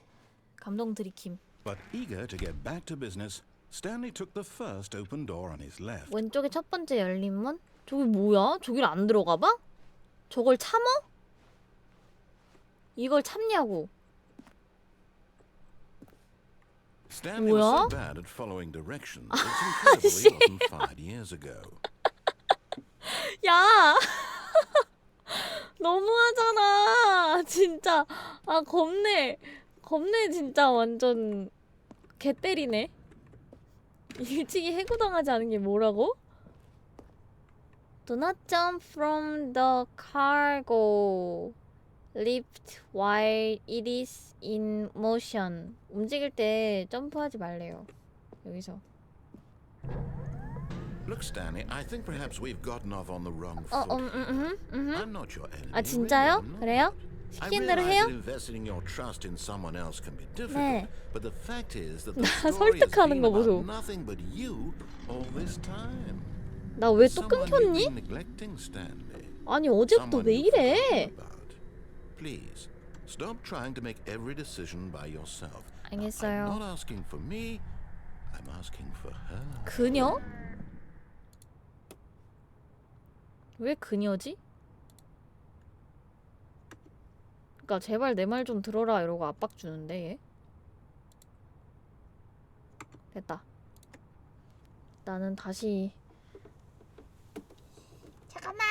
Speaker 2: 감동 들이킴.
Speaker 3: But eager to get back to business, Stanley took the first open door on his left.
Speaker 2: 왼쪽에 첫 번째 열린 문? 저기 뭐야? 저길 안 들어가 봐? 저걸 참어? 이걸 참냐고.
Speaker 3: Stanley was
Speaker 2: 뭐야?
Speaker 3: so bad at following directions, it's incredible he wasn't fired years ago.
Speaker 2: 야! 너무하잖아. 진짜. 겁내. 겁내 진짜 완전 개 때리네. 일찍이 해고당하지 않은 게 뭐라고? Do not jump from the cargo lift while it is in motion. 움직일 때 점프하지 말래요. 여기서.
Speaker 3: Look, Stanley, I think perhaps we've gotten off on the wrong foot. I'm not your enemy.
Speaker 2: 아 진짜요?
Speaker 3: really, I'm not.
Speaker 2: 그래요?
Speaker 3: I
Speaker 2: 시키는 대로
Speaker 3: realize
Speaker 2: 해요?
Speaker 3: that investing your trust in someone else can be difficult,
Speaker 2: 네.
Speaker 3: but the fact is that the
Speaker 2: 나
Speaker 3: story has
Speaker 2: 설득하는
Speaker 3: been
Speaker 2: 거
Speaker 3: about
Speaker 2: 보소.
Speaker 3: nothing but you all this time.
Speaker 2: 나 왜 또
Speaker 3: Someone you've
Speaker 2: 끊겼니?
Speaker 3: been neglecting, Stanley.
Speaker 2: 아니 어제부터
Speaker 3: Someone
Speaker 2: 왜
Speaker 3: you've forgotten
Speaker 2: 이래?
Speaker 3: about. Please, stop trying to make every decision by yourself. I'm
Speaker 2: 알겠어요.
Speaker 3: not asking for me. I'm asking for her.
Speaker 2: 그녀? 왜 그녀지? 그니까 제발 내 말 좀 들어라 이러고 압박 주는데 얘. 됐다. 나는 다시
Speaker 1: 잠깐만.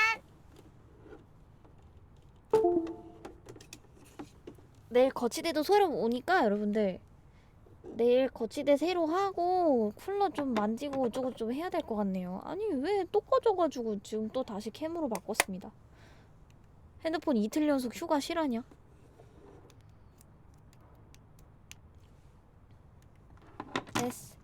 Speaker 2: 내일 거치대도 새로 오니까 여러분들 내일 거치대 새로 하고 쿨러 좀 만지고 어쩌고 좀 해야 될 것 같네요. 아니 왜 또 꺼져가지고 지금 또 다시 캠으로 바꿨습니다. 핸드폰 이틀 연속 휴가 실하냐? 됐어.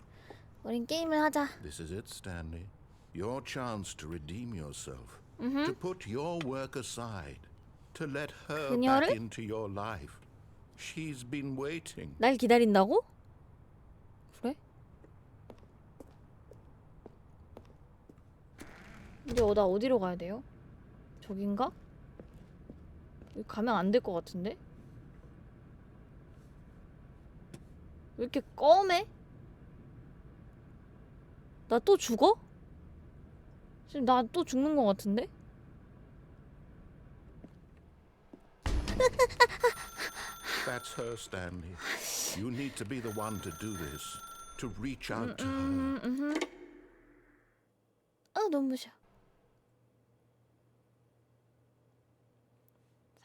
Speaker 2: 우린 게임을 하자.
Speaker 3: This is it, Stanley. Your chance to redeem yourself. To
Speaker 2: 음.
Speaker 3: put your work aside. To let her
Speaker 2: 그녀를?
Speaker 3: back into your life. She's been waiting.
Speaker 2: 날 기다린다고? 그래? 이제 나 어디로 가야 돼요? 저긴가? 여기 가면 안 될 것 같은데? 왜 이렇게 껌해? 나 또 죽어? 지금 나 또 죽는 것 같은데?
Speaker 3: That's her, Stanley. You need to be the one to do this. To reach out to her.
Speaker 2: 눈부셔.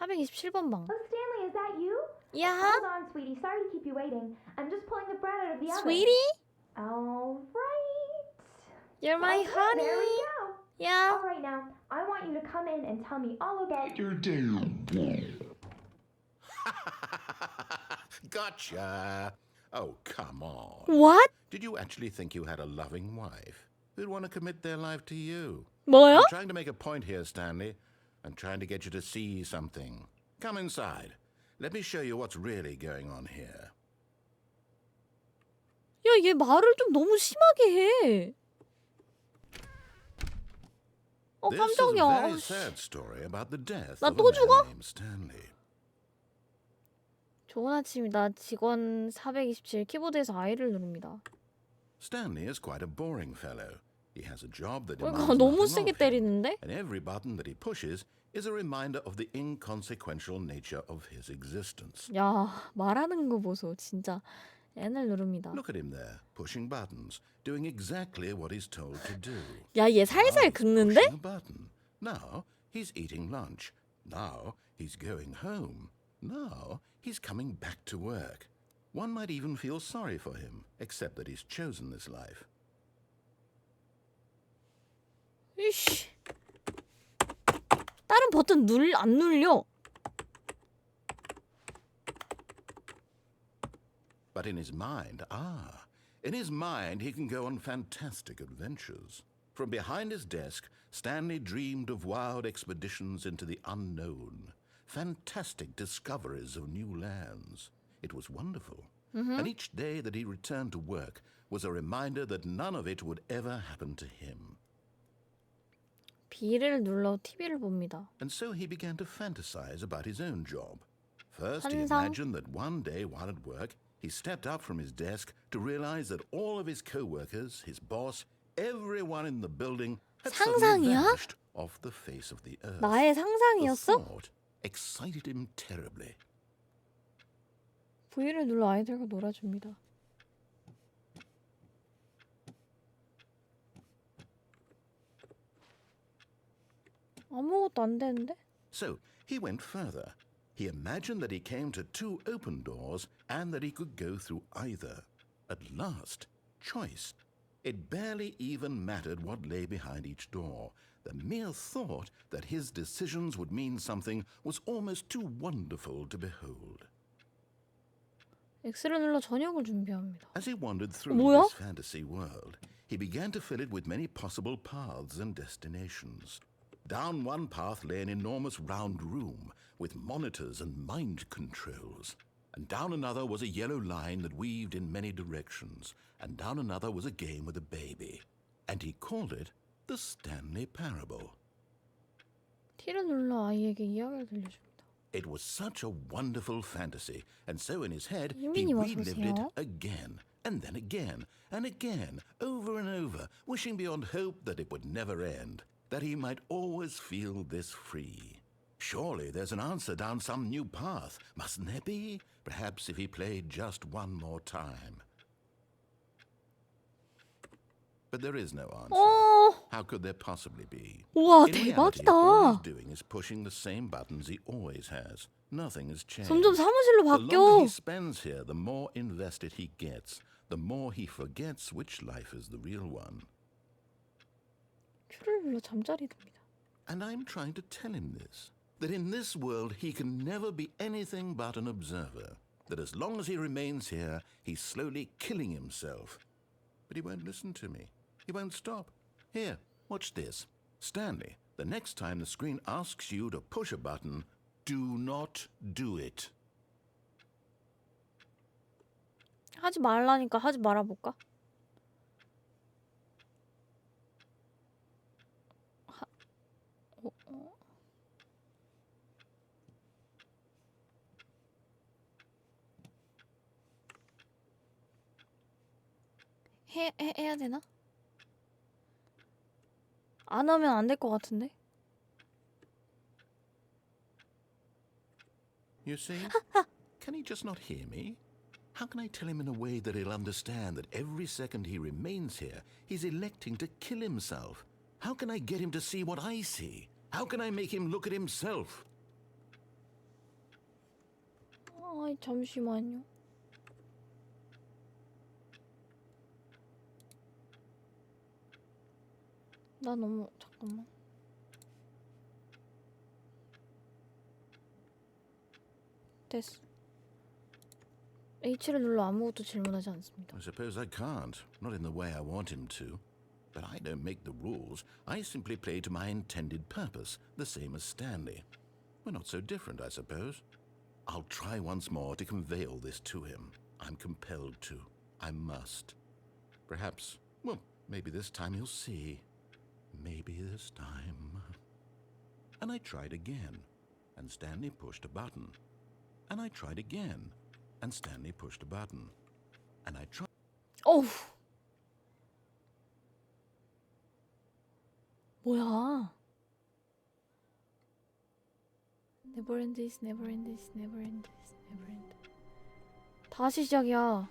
Speaker 2: 427번 방.
Speaker 1: Oh, Stanley, is that you?
Speaker 2: 야,
Speaker 1: Hold on, sweetie. Sorry to keep you waiting. I'm just pulling the bread out of the oven.
Speaker 2: sweetie?
Speaker 1: All right.
Speaker 2: You're my
Speaker 1: Okay,
Speaker 2: honey.
Speaker 1: There we go.
Speaker 2: 야.
Speaker 1: All right, now I want you to come in and tell me all about your
Speaker 3: Gotcha. Oh, come on.
Speaker 2: What?
Speaker 3: Did you actually think you had a loving wife who'd want to commit their life to you?
Speaker 2: 뭐야?
Speaker 3: I'm trying to make a point here, Stanley. I'm trying to get you to see something. Come inside. Let me show you what's really going on here.
Speaker 2: 야, 얘 말을 좀 너무 심하게 해.
Speaker 3: This is a
Speaker 2: 깜짝이야.
Speaker 3: very sad story about the death
Speaker 2: 나
Speaker 3: of
Speaker 2: 또
Speaker 3: a
Speaker 2: 죽어?
Speaker 3: man named Stanley.
Speaker 2: 좋은 아침이다. 직원 427 키보드에서 I를 누릅니다.
Speaker 3: Stanley is quite a boring fellow. He has a job that
Speaker 2: 그러니까
Speaker 3: demands
Speaker 2: 너무
Speaker 3: nothing
Speaker 2: 세게
Speaker 3: of him,
Speaker 2: 때리는데?
Speaker 3: and every button that he pushes is a reminder of the inconsequential nature of his existence.
Speaker 2: 야, 말하는 거 보소. 진짜 N을 누릅니다.
Speaker 3: Look at him there, pushing buttons, doing exactly what he's told to do.
Speaker 2: 야, 얘 살살
Speaker 3: Now he's
Speaker 2: 긁는데?
Speaker 3: pushing a button. Now he's eating lunch. Now he's going home. Now he's coming back to work. One might even feel sorry for him, except that he's chosen this life.
Speaker 2: 이씨. 다른 버튼 안 눌려.
Speaker 3: But in his mind, he can go on fantastic adventures. From behind his desk, Stanley dreamed of wild expeditions into the unknown, fantastic discoveries of new lands. It was wonderful. And each day that he returned to work was a reminder that none of it would ever happen to him.
Speaker 2: B를 눌러 TV를 봅니다.
Speaker 3: And so he began to fantasize about his own job. First, he
Speaker 2: 환상.
Speaker 3: imagined that one day while at work, he stepped up from his desk to realize that all of his co-workers, his boss, everyone in the building had suddenly
Speaker 2: 상상이야?
Speaker 3: vanished off the face of the earth.
Speaker 2: 나의
Speaker 3: The
Speaker 2: 상상이었어?
Speaker 3: thought excited him terribly.
Speaker 2: V를 눌러 아이들과 놀아줍니다. 아무것도 안 되는데?
Speaker 3: So he went further. He imagined that he came to two open doors and that he could go through either. At last, choice. It barely even mattered what lay behind each door. The mere thought that his decisions would mean something was almost too wonderful to behold.
Speaker 2: X를 눌러 저녁을 준비합니다.
Speaker 3: As he wandered through
Speaker 2: 뭐야?
Speaker 3: this fantasy world, he began to fill it with many possible paths and destinations. Down one path lay an enormous round room with monitors and mind controls. And down another was a yellow line that weaved in many directions. And down another was a game with a baby. And he called it the Stanley Parable.
Speaker 2: T를 눌러 아이에게 이야기를 들려줍니다.
Speaker 3: It was such a wonderful fantasy, and so in his head he
Speaker 2: 유민이 와서
Speaker 3: relived it
Speaker 2: 오세요.
Speaker 3: again, and then again, and again, over and over, wishing beyond hope that it would never end, that he might always feel this free. Surely there's an answer down some new path, mustn't there be? Perhaps if he played just one more time. But there is no answer.
Speaker 2: 어,
Speaker 3: How could there possibly be?
Speaker 2: 우와
Speaker 3: In reality, all he's
Speaker 2: 대박이다.
Speaker 3: doing is pushing the same buttons he always has. Nothing has changed.
Speaker 2: 점점 사무실로
Speaker 3: The longer
Speaker 2: 바뀌어.
Speaker 3: he spends here, the more invested he gets. The more he forgets which life is the real one.
Speaker 2: Q를 눌러 잠자리 듭니다.
Speaker 3: And I'm trying to tell him this. That in this world he can never be anything but an observer. That as long as he remains here, he's slowly killing himself. But he won't listen to me. He won't stop. Here, watch this. Stanley, the next time the screen asks you to push a button, do not do it.
Speaker 2: 하지 말라니까 하지 말아볼까? 해야 되나? 안 하면 안 될 것 같은데?
Speaker 3: You see? Can he just not hear me? How can I tell him in a way that he'll understand that every second he remains here, he's electing to kill himself? How can I get him to see what I see? How can I make him look at himself?
Speaker 2: 아이 잠시만요. 나 너무 잠깐만. 됐어. H를 눌러 아무것도 질문하지 않습니다.
Speaker 3: I suppose I can't, not in the way I want him to. But I don't make the rules. I simply play to my intended purpose, the same as Stanley. We're not so different, I suppose. I'll try once more to convey all this to him. I'm compelled to. I must. Perhaps, well, maybe this time he'll see. Maybe this time. And I tried again, and Stanley pushed a button. And I tried again, and Stanley pushed a button. And I tried.
Speaker 2: 어우. 뭐야? Never end this, never end this, never end this, never end. 다시 시작이야.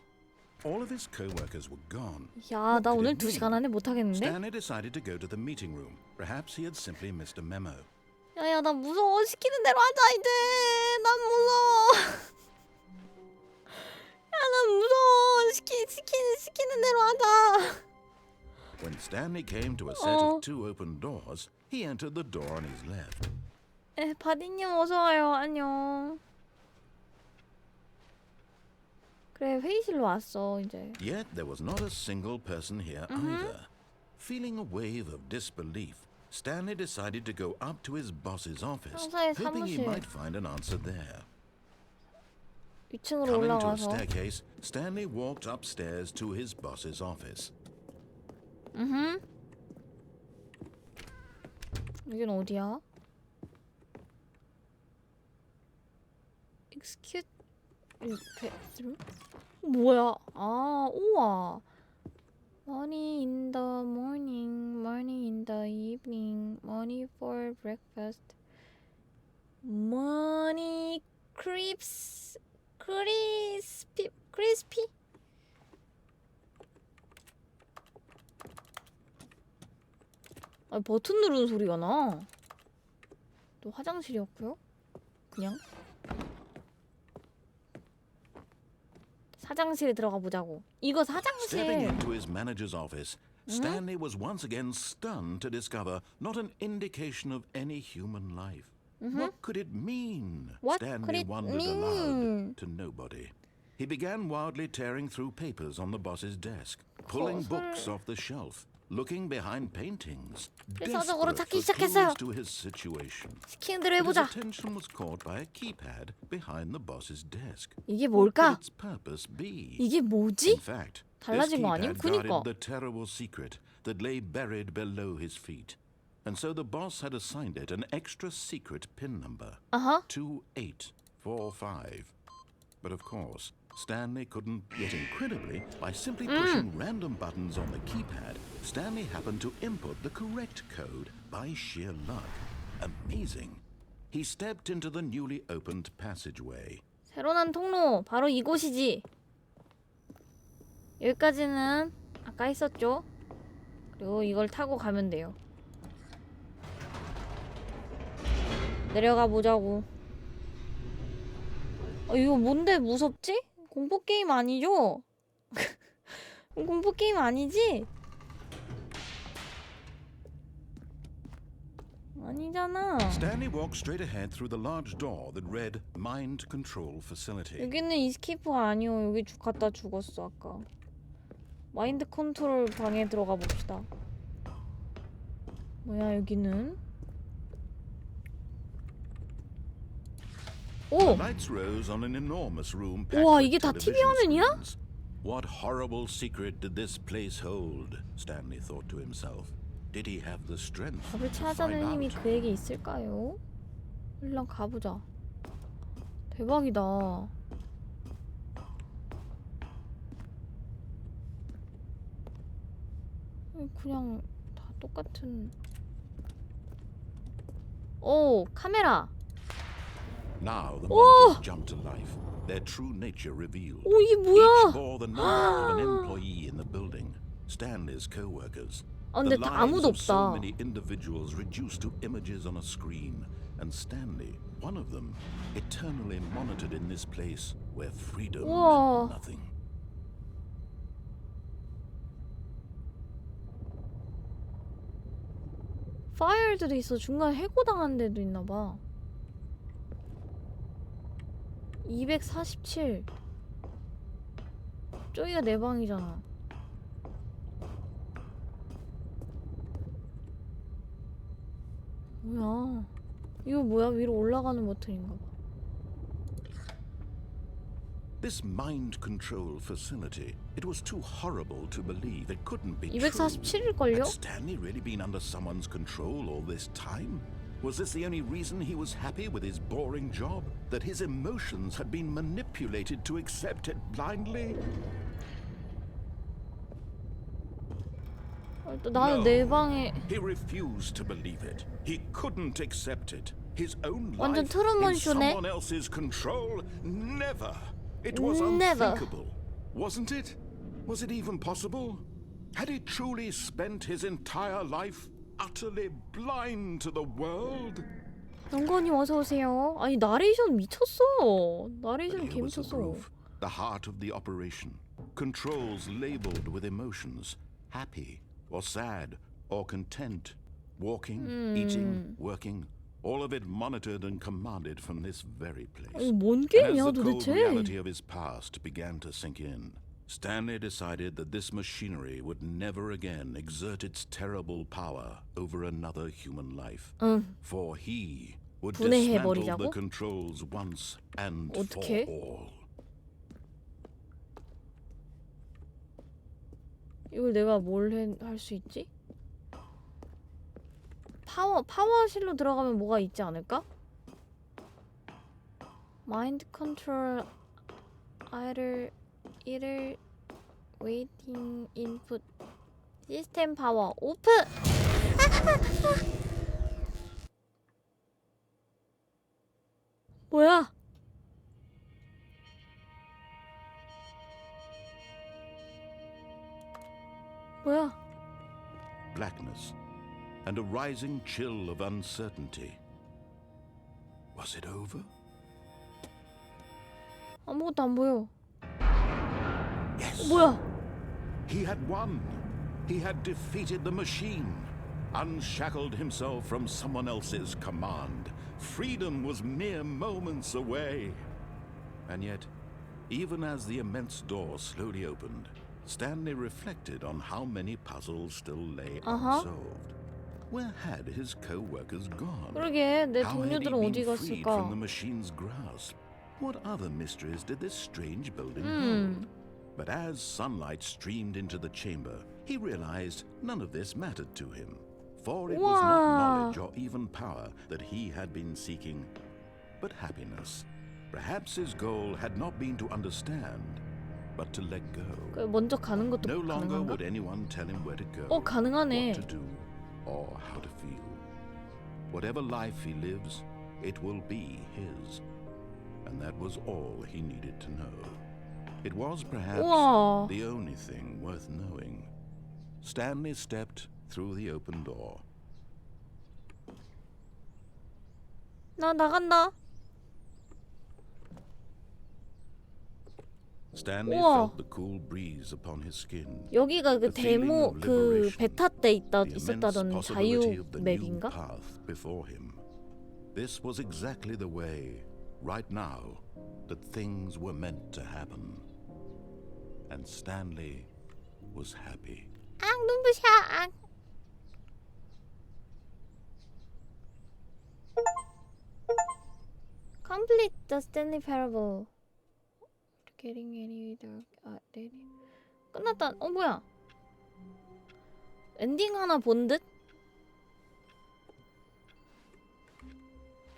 Speaker 3: All of his co-workers were gone.
Speaker 2: 야, 나 오늘 2시간 안에 못 하겠는데?
Speaker 3: Stanley decided to go to the meeting room. Perhaps he had simply missed a memo.
Speaker 2: 야야, 나 무서워. 시키는 대로 하자 이제. 난 무서워. 야, 난 무서워. 시키는 대로 하자.
Speaker 3: When Stanley came to a set of two open doors, he entered the door on his left.
Speaker 2: 바디님 어서 와요. 안녕. 그래, 회의실로 왔어 이제.
Speaker 3: Yet there was not a single person here either. Feeling a wave of disbelief, Stanley decided to go up to his boss's office,
Speaker 2: 상사의
Speaker 3: hoping he
Speaker 2: 사무실.
Speaker 3: might find an answer there.
Speaker 2: 2층으로
Speaker 3: Coming to a
Speaker 2: 올라가서.
Speaker 3: staircase, Stanley walked upstairs to his boss's office.
Speaker 2: 여긴 어디야? Excuse bathroom? 뭐야? 아, 우와. Money in the morning, money in the evening, money for breakfast. Money crispy. 아, 버튼 누르는 소리가 나. 또 화장실이었고요. 그냥 사장실에 들어가 보자고. 이거
Speaker 3: Stepping
Speaker 2: 사장실.
Speaker 3: into his manager's office, Stanley was once again stunned to discover not an indication of any human life. What could it mean?
Speaker 2: What could
Speaker 3: Stanley
Speaker 2: it
Speaker 3: wondered
Speaker 2: mean?
Speaker 3: aloud to nobody. He began wildly tearing through papers on the boss's desk, pulling books off the shelf, looking behind paintings,
Speaker 2: 필사적으로
Speaker 3: desperate
Speaker 2: 찾기
Speaker 3: for
Speaker 2: 시작했어요.
Speaker 3: clues to his situation.
Speaker 2: 시키는 대로
Speaker 3: His
Speaker 2: 해보자.
Speaker 3: attention was caught by a keypad behind the boss's desk.
Speaker 2: 이게
Speaker 3: What
Speaker 2: 뭘까?
Speaker 3: could its purpose be?
Speaker 2: 이게
Speaker 3: In
Speaker 2: 뭐지?
Speaker 3: fact, this
Speaker 2: 달라진 거 아님?
Speaker 3: keypad
Speaker 2: 그니까.
Speaker 3: guarded the terrible secret that lay buried below his feet. And so the boss had assigned it an extra secret pin number.
Speaker 2: 아하.
Speaker 3: 2845. But of course, Stanley couldn't, yet incredibly, by simply pushing random buttons on the keypad, Stanley happened to input the correct code by sheer luck. Amazing. He stepped into the newly opened passageway.
Speaker 2: 새로 난 통로 바로 이곳이지. 여기까지는 아까 했었죠. 그리고 이걸 타고 가면 돼요. 내려가 보자고. 이거 뭔데 무섭지? 공포게임 아니죠? 공포게임 아니지? 아니잖아.
Speaker 3: Stanley walked straight ahead through the large door that read Mind Control Facility.
Speaker 2: 여기는 이스케이프가 아니요. 여기 갔다 죽었어 아까. 마인드 컨트롤 방에 들어가 봅시다. 뭐야 여기는? 오!
Speaker 3: Lights rose on an enormous room
Speaker 2: 우와,
Speaker 3: packed
Speaker 2: 이게
Speaker 3: with
Speaker 2: 다 TV
Speaker 3: television
Speaker 2: 화면이야?
Speaker 3: screens. What horrible secret did this place hold? Stanley thought to himself. Did he have the strength
Speaker 2: 답을
Speaker 3: to find
Speaker 2: 찾아내는 힘이
Speaker 3: out?
Speaker 2: 그에게 있을까요? 일단 가보자. 대박이다. 그냥 다 똑같은. 오, 카메라.
Speaker 3: Now the monitors jumped to life, their true nature revealed.
Speaker 2: 오, 이게
Speaker 3: Each
Speaker 2: 뭐야?
Speaker 3: bore the number of an employee in the building, Stanley's co-workers.
Speaker 2: 아,
Speaker 3: The
Speaker 2: 근데 다
Speaker 3: lives
Speaker 2: 아무도
Speaker 3: of so
Speaker 2: 없다.
Speaker 3: many individuals reduced to images on a screen, and Stanley, one of them, eternally monitored in this place where freedom
Speaker 2: 우와.
Speaker 3: meant nothing.
Speaker 2: 파일들도 있어. 중간에 해고당한 데도 있나봐. 247. 저기가 내 방이잖아. 뭐야? 이거 뭐야? 위로 올라가는 버튼인가 봐.
Speaker 3: This mind control facility, it was too horrible to believe it couldn't be true.
Speaker 2: 247일걸요?
Speaker 3: Had Stanley really been under someone's control all this time? Was this the only reason he was happy with his boring job? That his emotions had been manipulated to accept it blindly?
Speaker 2: 나는
Speaker 3: No.
Speaker 2: 내 방에
Speaker 3: He refused to believe it. He couldn't accept it. His own
Speaker 2: 완전
Speaker 3: life
Speaker 2: 트루먼
Speaker 3: in
Speaker 2: 쇼네.
Speaker 3: someone else's control? Never. It was
Speaker 2: Never.
Speaker 3: unthinkable. Wasn't it? Was it even possible? Had he truly spent his entire life utterly blind to the world?
Speaker 2: 영건님 어서 오세요. 아니 나레이션 미쳤어. 나레이션
Speaker 3: Here was the
Speaker 2: 개미쳤어.
Speaker 3: proof, the heart of the operation. Controls labeled with emotions. Happy or sad or content. Walking, eating, working. All of it monitored and commanded from this very place.
Speaker 2: 이거 뭔
Speaker 3: And as
Speaker 2: 게임이야
Speaker 3: the cold
Speaker 2: 도대체?
Speaker 3: reality of his past began to sink in, Stanley decided that this machinery would never again exert its terrible power over another human life.
Speaker 2: 응.
Speaker 3: For he would
Speaker 2: 분해해버리자고?
Speaker 3: dismantle the controls once and
Speaker 2: 어떡해?
Speaker 3: for all.
Speaker 2: 이걸 내가 뭘 할 수 있지? 파워실로 들어가면 뭐가 있지 않을까? 마인드 컨트롤 이를 웨이팅 인풋 시스템 파워 오픈! 뭐야? 뭐야?
Speaker 3: Blackness and a rising chill of uncertainty. Was it over?
Speaker 2: 아무것도 안 보여.
Speaker 3: Yes.
Speaker 2: 뭐야?
Speaker 3: He had won. He had defeated the machine, unshackled himself from someone else's command. Freedom was mere moments away. And yet, even as the immense door slowly opened, Stanley reflected on how many puzzles still lay
Speaker 2: Uh-huh.
Speaker 3: unsolved. Where had his co-workers gone?
Speaker 2: 그러게 내
Speaker 3: How had he
Speaker 2: 동료들은 어디
Speaker 3: been freed from the
Speaker 2: 갔을까?
Speaker 3: machine's grasp? What other mysteries did this strange building
Speaker 2: 음.
Speaker 3: hold? But as sunlight streamed into the chamber, he realized none of this mattered to him. For it was not
Speaker 2: Wow.
Speaker 3: knowledge or even power that he had been seeking, but happiness. Perhaps his goal had not been to understand, but to let go.
Speaker 2: 먼저 가는 것도
Speaker 3: No longer
Speaker 2: 가능한가?
Speaker 3: would anyone tell him where to go,
Speaker 2: 가능하네.
Speaker 3: what to do, or how to feel. Whatever life he lives, it will be his. And that was all he needed to know. It was perhaps
Speaker 2: 우와.
Speaker 3: the only thing worth knowing. Stanley stepped through the open door.
Speaker 2: 나 나간다.
Speaker 3: Stanley
Speaker 2: 우와.
Speaker 3: felt the cool breeze upon his skin.
Speaker 2: 여기가 그
Speaker 3: The feeling
Speaker 2: 데모
Speaker 3: of
Speaker 2: 그
Speaker 3: liberation,
Speaker 2: 베타 때
Speaker 3: the immense
Speaker 2: 있었다던
Speaker 3: possibility
Speaker 2: 자유
Speaker 3: of the new
Speaker 2: 맵인가?
Speaker 3: path before him. This was exactly the way, right now, that things were meant to happen. And Stanley was happy.
Speaker 2: 눈부셔. Complete the Stanley Parable. Getting any dark. 끝났다. 뭐야? 엔딩 하나 본 듯?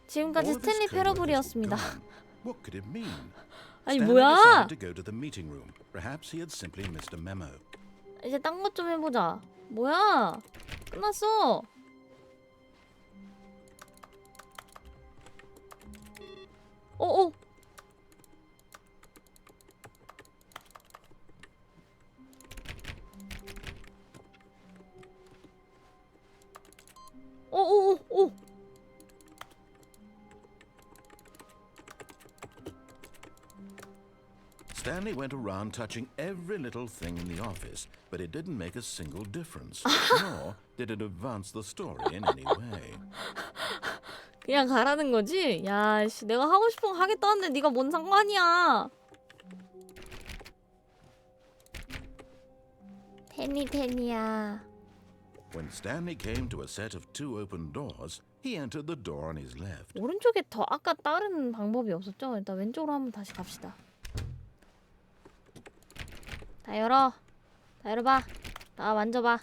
Speaker 2: 지금까지
Speaker 3: All of his
Speaker 2: 스탠리
Speaker 3: co-workers were
Speaker 2: 패러블이었습니다.
Speaker 3: gone. What could it mean?
Speaker 2: 아니
Speaker 3: Stanley
Speaker 2: 뭐야?
Speaker 3: decided to go to the meeting room. Perhaps he had simply missed a memo.
Speaker 2: 이제 딴 것 좀 해보자. 뭐야? 끝났어. 어. 오.
Speaker 3: Stanley went around touching every little thing in the office, but it didn't make a single difference, nor did it advance the story in any way.
Speaker 2: 그냥 가라는 거지? 야, 씨, 내가 하고 싶은 거 하겠다는데 네가 뭔 상관이야? 테니야.
Speaker 3: When Stanley came to a set of two open doors, he entered the door on his left.
Speaker 2: 오른쪽에 더 아까 다른 방법이 없었죠? 일단 왼쪽으로 한번 다시 갑시다. 다 열어. 다 열어봐. 다 만져봐.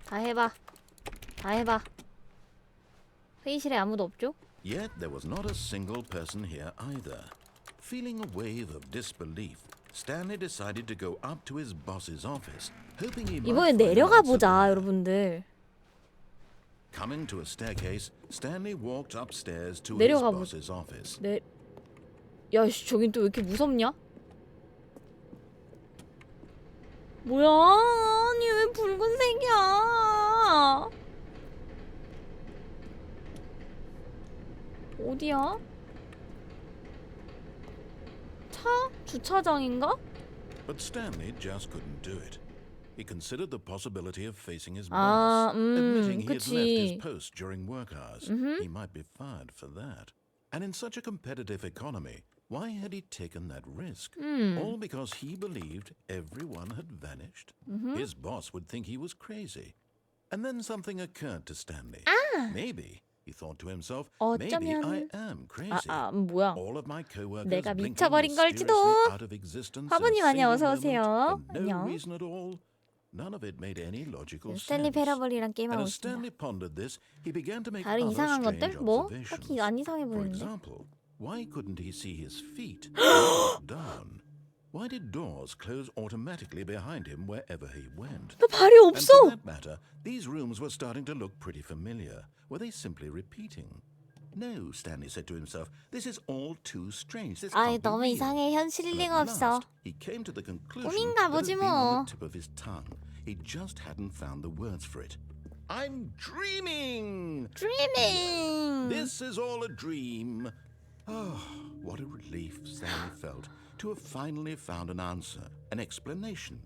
Speaker 2: 다 해봐. 회의실에 아무도 없죠?
Speaker 3: Yet there was not a single person here either. Feeling a wave of disbelief, Stanley decided to go up to his boss's office, hoping he might
Speaker 2: 이번에
Speaker 3: find an
Speaker 2: 내려가
Speaker 3: answer
Speaker 2: 보자,
Speaker 3: there.
Speaker 2: 여러분들.
Speaker 3: Coming to a staircase, Stanley walked upstairs to his
Speaker 2: 내려가 보-
Speaker 3: boss's office.
Speaker 2: 야, 씨, 저긴 또 왜 이렇게 무섭냐? 뭐야? 아니 왜 붉은색이야? 어디야? 주차장인가?
Speaker 3: But Stanley just couldn't do it. He considered the possibility of facing his
Speaker 2: 아,
Speaker 3: boss, admitting he had left his
Speaker 2: 그치.
Speaker 3: post during work hours. He might be fired for that. And in such a competitive economy, why had he taken that risk? All because he believed everyone had vanished? His boss would think he was crazy. And then something occurred to Stanley. Maybe, he thought to himself, maybe I
Speaker 2: 어쩌면
Speaker 3: am crazy.
Speaker 2: 뭐야?
Speaker 3: All of my coworkers
Speaker 2: 내가
Speaker 3: blinking
Speaker 2: 미쳐버린 걸지도.
Speaker 3: mysteriously out of existence in a
Speaker 2: 화분님
Speaker 3: single
Speaker 2: 어서
Speaker 3: moment
Speaker 2: 오세요.
Speaker 3: for no
Speaker 2: 안녕.
Speaker 3: reason at all. None of it made any logical
Speaker 2: 스탠리
Speaker 3: sense.
Speaker 2: 패러블이랑
Speaker 3: And
Speaker 2: 게임하고
Speaker 3: as
Speaker 2: 있습니다.
Speaker 3: Stanley pondered this, he began to make
Speaker 2: 다른
Speaker 3: other
Speaker 2: 이상한
Speaker 3: strange
Speaker 2: 것들? 뭐?
Speaker 3: observations.
Speaker 2: 딱히 안 이상해
Speaker 3: For
Speaker 2: 보이는데.
Speaker 3: example, why couldn't he see his feet down? Why did doors close automatically behind him wherever he went?
Speaker 2: 나 발이
Speaker 3: And for
Speaker 2: 없어.
Speaker 3: that matter, these rooms were starting to look pretty familiar. Were they simply repeating? No, Stanley said to himself, this is all too strange. This
Speaker 2: 아이
Speaker 3: can't be
Speaker 2: 너무
Speaker 3: real.
Speaker 2: 이상해. 현실일
Speaker 3: And at
Speaker 2: 리가 없어.
Speaker 3: last, he came to the conclusion
Speaker 2: 꿈인가
Speaker 3: that it
Speaker 2: 보지
Speaker 3: had been on
Speaker 2: 뭐.
Speaker 3: the tip of his tongue. He just hadn't found the words for it. I'm dreaming!
Speaker 2: Dreaming.
Speaker 3: This is all a dream. Oh, what a relief Stanley felt to have finally found an answer, an explanation.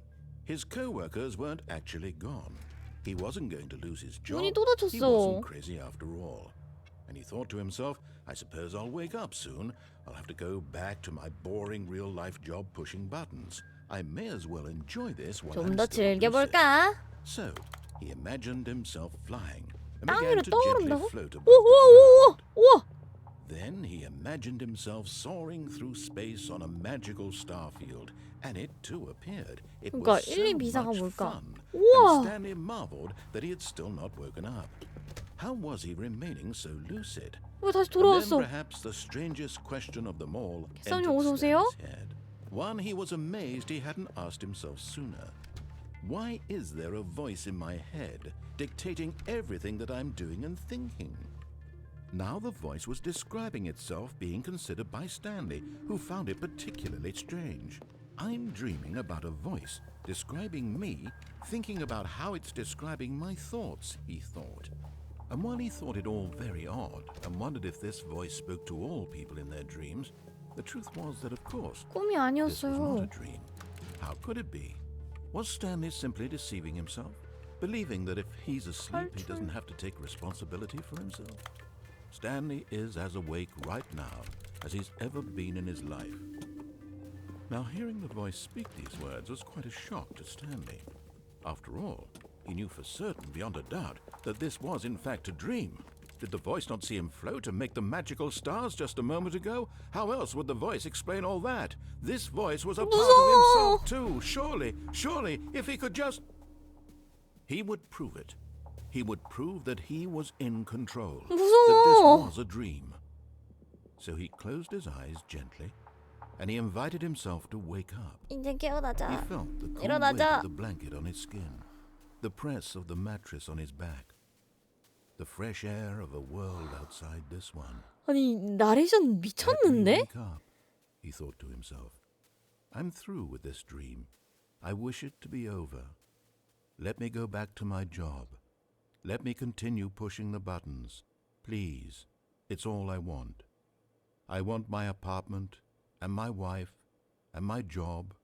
Speaker 3: His co-workers weren't actually gone. He wasn't going to lose his job.
Speaker 2: 눈이 또
Speaker 3: He
Speaker 2: 다쳤어.
Speaker 3: wasn't crazy after all. And he thought to himself, I suppose I'll wake up soon. I'll have to go back to my boring real-life job pushing buttons. I may as well enjoy this while
Speaker 2: 좀
Speaker 3: I'm
Speaker 2: 더
Speaker 3: still lucid.
Speaker 2: 즐겨볼까?
Speaker 3: So he imagined himself flying and
Speaker 2: 땅
Speaker 3: began
Speaker 2: 위로
Speaker 3: to gently
Speaker 2: 떠오른다고?
Speaker 3: float above the
Speaker 2: 우와
Speaker 3: ground.
Speaker 2: 우와.
Speaker 3: Then he imagined himself soaring through space on a magical starfield, and it too appeared. It
Speaker 2: 그러니까
Speaker 3: was
Speaker 2: 1, 2,
Speaker 3: so
Speaker 2: 비사가
Speaker 3: much
Speaker 2: 뭘까?
Speaker 3: fun,
Speaker 2: 우와.
Speaker 3: and Stanley marveled that he had still not woken up. How was he remaining so lucid?
Speaker 2: 왜 다시
Speaker 3: And then
Speaker 2: 돌아왔어?
Speaker 3: perhaps the strangest question of them all
Speaker 2: 개싸님
Speaker 3: entered
Speaker 2: 어서 오세요?
Speaker 3: Stanley's head. One he was amazed he hadn't asked himself sooner. Why is there a voice in my head dictating everything that I'm doing and thinking? Now the voice was describing itself being considered by Stanley, who found it particularly strange. I'm dreaming about a voice describing me, thinking about how it's describing my thoughts, he thought. And while he thought it all very odd and wondered if this voice spoke to all people in their dreams, the truth was that, of course,
Speaker 2: 꿈이
Speaker 3: this was not a
Speaker 2: 아니었어요.
Speaker 3: dream. How could it be? Was Stanley simply deceiving himself, believing that if he's asleep, he doesn't have to take responsibility for himself? Stanley is as awake right now as he's ever been in his life. Now, hearing the voice speak these words was quite a shock to Stanley. After all, he knew for certain, beyond a doubt, that this was in fact a dream. Did the voice not see him float and make the magical stars just a moment ago? How else would the voice explain all that? This voice was a part of himself too. Surely, if he could just... He would prove it. He would prove that he was in control. That this
Speaker 2: 무서워.
Speaker 3: was a dream. So he closed his eyes gently, and he invited himself to wake up.
Speaker 2: 이제
Speaker 3: He
Speaker 2: 깨어나자.
Speaker 3: felt the cool weight
Speaker 2: 일어나자.
Speaker 3: of the blanket on his skin, the press of the mattress on his back, the fresh air of a world outside this one.
Speaker 2: 아니 나레이션
Speaker 3: Let me
Speaker 2: 미쳤는데?
Speaker 3: wake up, he thought to himself. I'm through with this dream. I wish it to be over. Let me go back to my job. Let me continue pushing the buttons. Please, it's all I want. I want my apartment and my wife and my job.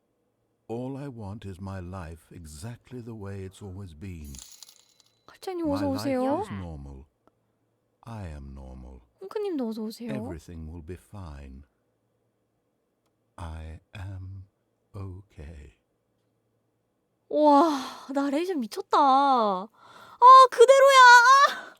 Speaker 3: All I want is my life exactly the way it's always been.
Speaker 2: 칼장님
Speaker 3: My
Speaker 2: 어서
Speaker 3: life
Speaker 2: 오세요.
Speaker 3: is normal. I am normal.
Speaker 2: 홍크님도 어서 오세요.
Speaker 3: Everything will be fine. I am okay.
Speaker 2: 와 나레이션 미쳤다. 아 그대로야.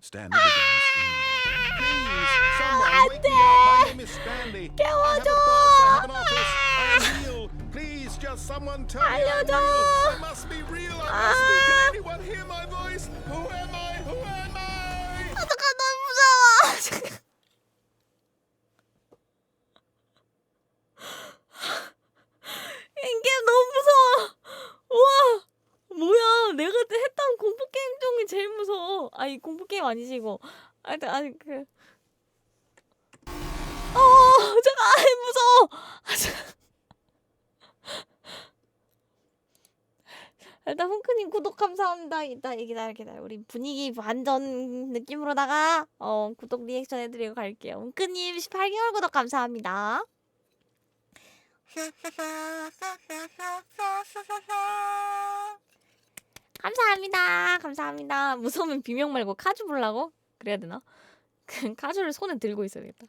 Speaker 3: Stanley began screaming. Please, someone wake me up. My name is Stanley. I have a pulse. I have an office. I am real. Please, just someone tell me I'm real. I must be real. I must be. Can anyone hear my voice? Who am I? Who am I?
Speaker 2: 잠깐 너무 무서워. 이게 너무 무서워. 우와 뭐야 내가 했던 공포 게임 중에 제일 무서워. 아니 공포 게임 아니지 이거. 아니 그. 잠깐 아니 무서워. 일단 홍크님 구독 감사합니다. 이따 기다려. 우리 분위기 반전 느낌으로다가 구독 리액션 해드리고 갈게요. 홍크님 18개월 구독 감사합니다. 감사합니다. 무서우면 비명 말고 카주 보려고? 그래야 되나? 카주를 손에 들고 있어야 되겠다.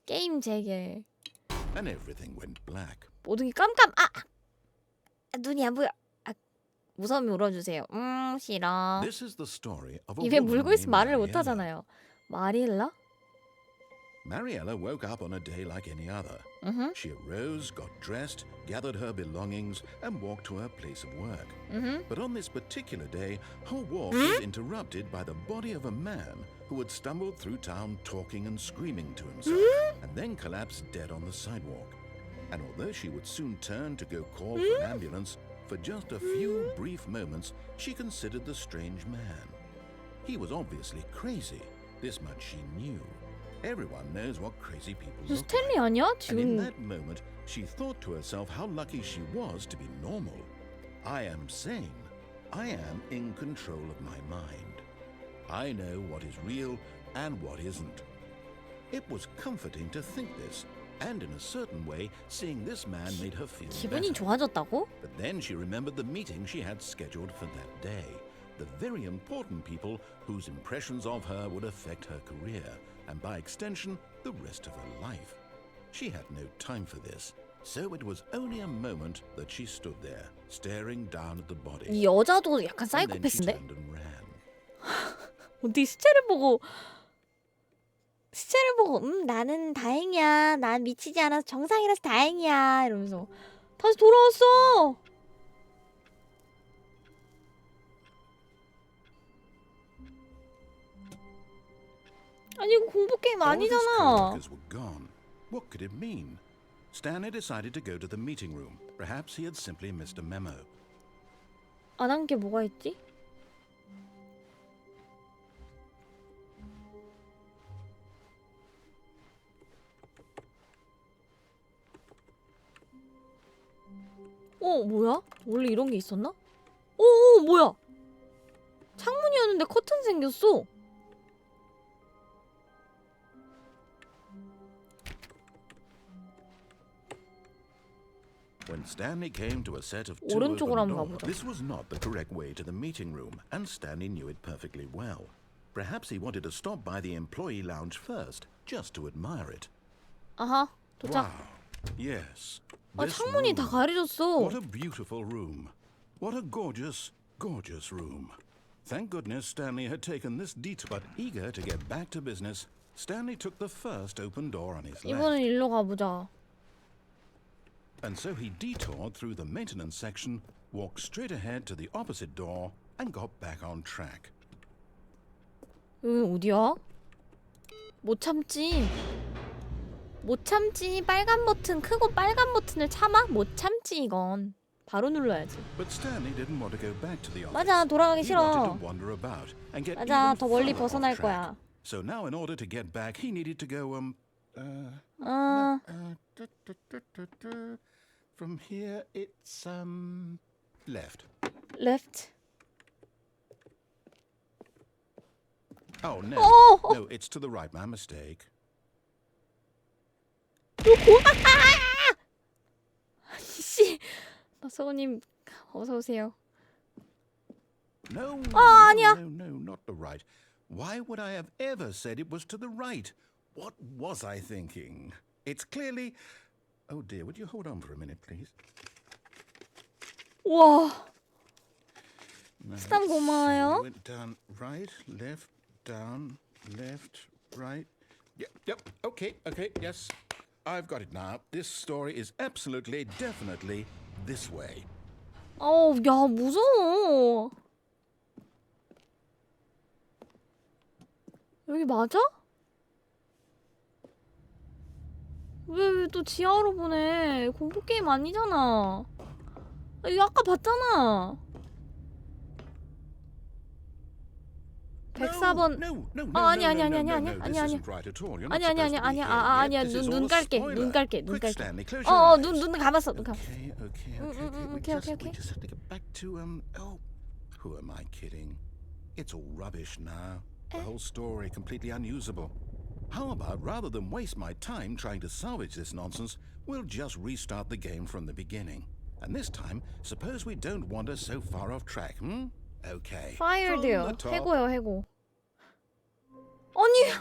Speaker 2: 게임 재개.
Speaker 3: And everything went black.
Speaker 2: 모든 게 깜깜. 눈이 안 보여. 무서우면 울어주세요. 싫어.
Speaker 3: This is the story of a
Speaker 2: 입에
Speaker 3: woman
Speaker 2: 물고 있으면
Speaker 3: named
Speaker 2: 말을 못
Speaker 3: Mariella.
Speaker 2: 하잖아요. 마리엘라?
Speaker 3: Mariella woke up on a day like any other. She arose, got dressed, gathered her belongings, and walked to her place of work. But on this particular day, her walk was interrupted by the body of a man who had stumbled through town talking and screaming to himself, and then collapsed dead on the sidewalk. And although she would soon turn to go call for an ambulance, for just a few brief moments, she considered the strange man. He was obviously crazy. This much she knew. Everyone knows what crazy people
Speaker 2: 저
Speaker 3: look
Speaker 2: 스탠리
Speaker 3: like.
Speaker 2: 아니야?
Speaker 3: And in
Speaker 2: 지금
Speaker 3: that moment, she thought to herself how lucky she was to be normal. I am sane. I am in control of my mind. I know what is real and what isn't. It was comforting to think this, and in a certain way, seeing this man made her feel
Speaker 2: 기분이
Speaker 3: better.
Speaker 2: 좋아졌다고?
Speaker 3: But then she remembered the meeting she had scheduled for that day. The very important people whose impressions of her would affect her career, and by extension, the rest of her life. She had no time for this. So it was only a moment that she stood there, staring down at the body.
Speaker 2: 이 여자도 약간
Speaker 3: And then she
Speaker 2: 사이코패스인데?
Speaker 3: turned and ran.
Speaker 2: 어떻게 시체를 보고 나는 다행이야. 난 미치지 않아서 정상이라서 다행이야. 이러면서 다시 돌아왔어. 아니 이거 공포 게임
Speaker 3: All of his
Speaker 2: 아니잖아.
Speaker 3: co-workers were gone. What could it mean? Stanley decided to go to the meeting room. Perhaps he had simply missed a memo.
Speaker 2: 안 한 게 뭐가 있지? 뭐야? 원래 이런 게 있었나? 뭐야? 창문이었는데 커튼 생겼어.
Speaker 3: When Stanley came to a set of two
Speaker 2: 오른쪽으로
Speaker 3: open
Speaker 2: 한번
Speaker 3: doors,
Speaker 2: 가보자.
Speaker 3: this was not the correct way to the meeting room, and Stanley knew it perfectly well. Perhaps he wanted to stop by the employee lounge first, just to admire it.
Speaker 2: 아하, 도착.
Speaker 3: Wow. Yes.
Speaker 2: 아,
Speaker 3: This
Speaker 2: 창문이 다
Speaker 3: room.
Speaker 2: 가려졌어.
Speaker 3: What a beautiful room. What a gorgeous, gorgeous room. Thank goodness Stanley had taken this detour, but eager to get back to business, Stanley took the first open door on his left.
Speaker 2: 이번엔 일로 가보자.
Speaker 3: And so he detoured through the maintenance section, walked straight ahead to the opposite door, and got back on track.
Speaker 2: 여기 어디야? 못 참지. 못 참지. 빨간 버튼, 크고 빨간 버튼을 참아? 못 참지 이건. 바로 눌러야지.
Speaker 3: But Stanley didn't want to go back to the office.
Speaker 2: 맞아, 돌아가기
Speaker 3: He wanted
Speaker 2: 싫어.
Speaker 3: to wander about and get
Speaker 2: 맞아,
Speaker 3: even
Speaker 2: 더 멀리
Speaker 3: further off
Speaker 2: 벗어날
Speaker 3: track.
Speaker 2: 거야.
Speaker 3: So now in order to get back, he needed to go from here it's left.
Speaker 2: left.
Speaker 3: Oh no.
Speaker 2: Oh!
Speaker 3: No, it's to the right. My mistake.
Speaker 2: 씨. 박서우님 어서 오세요.
Speaker 3: No,
Speaker 2: 아니야.
Speaker 3: no, not the right. Why would I have ever said it was to the right? What was I thinking? It's clearly... Oh dear, would you hold on for a minute, please?
Speaker 2: 와,
Speaker 3: No,
Speaker 2: 수담
Speaker 3: let's
Speaker 2: 고마워요.
Speaker 3: see. Went down, right, left, down, left, right. Yep, okay, yes. I've got it now. This story is absolutely, definitely this way.
Speaker 2: 야 무서워. 여기 맞아? 왜 또 지하로 보내? 공포 게임 아니잖아. 이거 아까 봤잖아. 104번.
Speaker 3: No.
Speaker 2: 아니야.
Speaker 3: This isn't right at all. You're not supposed to be here
Speaker 2: 아니야.
Speaker 3: yet. This is all
Speaker 2: 눈
Speaker 3: a
Speaker 2: 깔게.
Speaker 3: spoiler.
Speaker 2: 눈 깔게.
Speaker 3: Quick, Stanley, close your eyes.
Speaker 2: 눈 감았어. 눈 감았어.
Speaker 3: Okay. We just have to get back to who am I kidding? It's all rubbish now. The whole story completely unusable. How about rather than waste my time trying to salvage this nonsense, we'll just restart the game from the beginning. And this time, suppose we don't wander so far off track, Okay.
Speaker 2: 파이어드요.
Speaker 3: From the top.
Speaker 2: 해고요, 해고. 아니.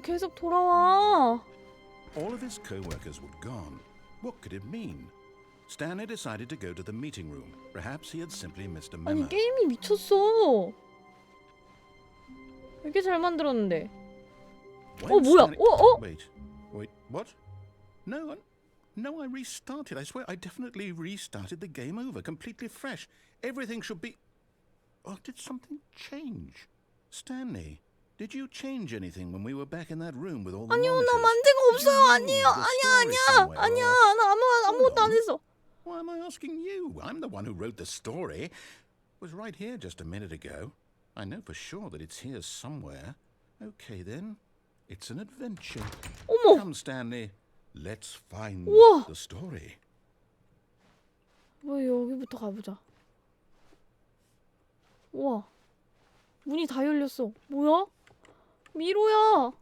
Speaker 2: 계속 돌아와.
Speaker 3: All of his co-workers were gone. What could it mean? Stanley decided to go to the meeting room. Perhaps he had simply missed a memo.
Speaker 2: 아니 게임이 미쳤어. 이렇게 잘 만들었는데.
Speaker 3: When
Speaker 2: 뭐야?
Speaker 3: Wait, what? No, I restarted. I swear, I definitely restarted the game over, completely fresh. Everything should be... Oh, did something change? Stanley, did you change anything when we were back in that room with all the
Speaker 2: 아니요, 나
Speaker 3: monitors?
Speaker 2: 만든 거 없어요.
Speaker 3: Did you
Speaker 2: 아니에요.
Speaker 3: move the story somewhere,
Speaker 2: 아니야.
Speaker 3: or-
Speaker 2: 나 아무것도 안 했어.
Speaker 3: Why am I asking you? I'm the one who wrote the story. It was right here just a minute ago. I know for sure that it's here somewhere. Okay, then. It's an adventure.
Speaker 2: 어머.
Speaker 3: Come, Stanley. Let's find
Speaker 2: 우와.
Speaker 3: the story.
Speaker 2: 왜 여기부터 가보자. 우와. 문이 다 열렸어. 뭐야? 미로야.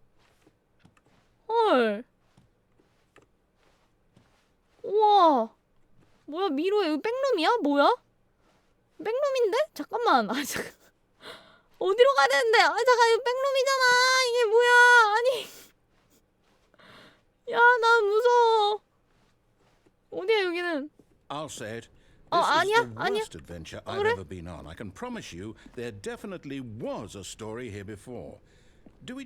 Speaker 2: 헐. 우와. 뭐야, 미로야. 여기 백룸이야? 뭐야? 백룸인데? 잠깐만. 잠깐. 어디로 가야 되는데? 아 잠깐 이거 백룸이잖아. 이게 뭐야? 아니. 야 나 무서워. 어디야 여기는?
Speaker 3: I'll say it.
Speaker 2: Oh,
Speaker 3: This is
Speaker 2: 아니야?
Speaker 3: the
Speaker 2: 아니야?
Speaker 3: worst adventure I've
Speaker 2: 그래?
Speaker 3: ever been on. I can promise you there definitely was a story here before. Do we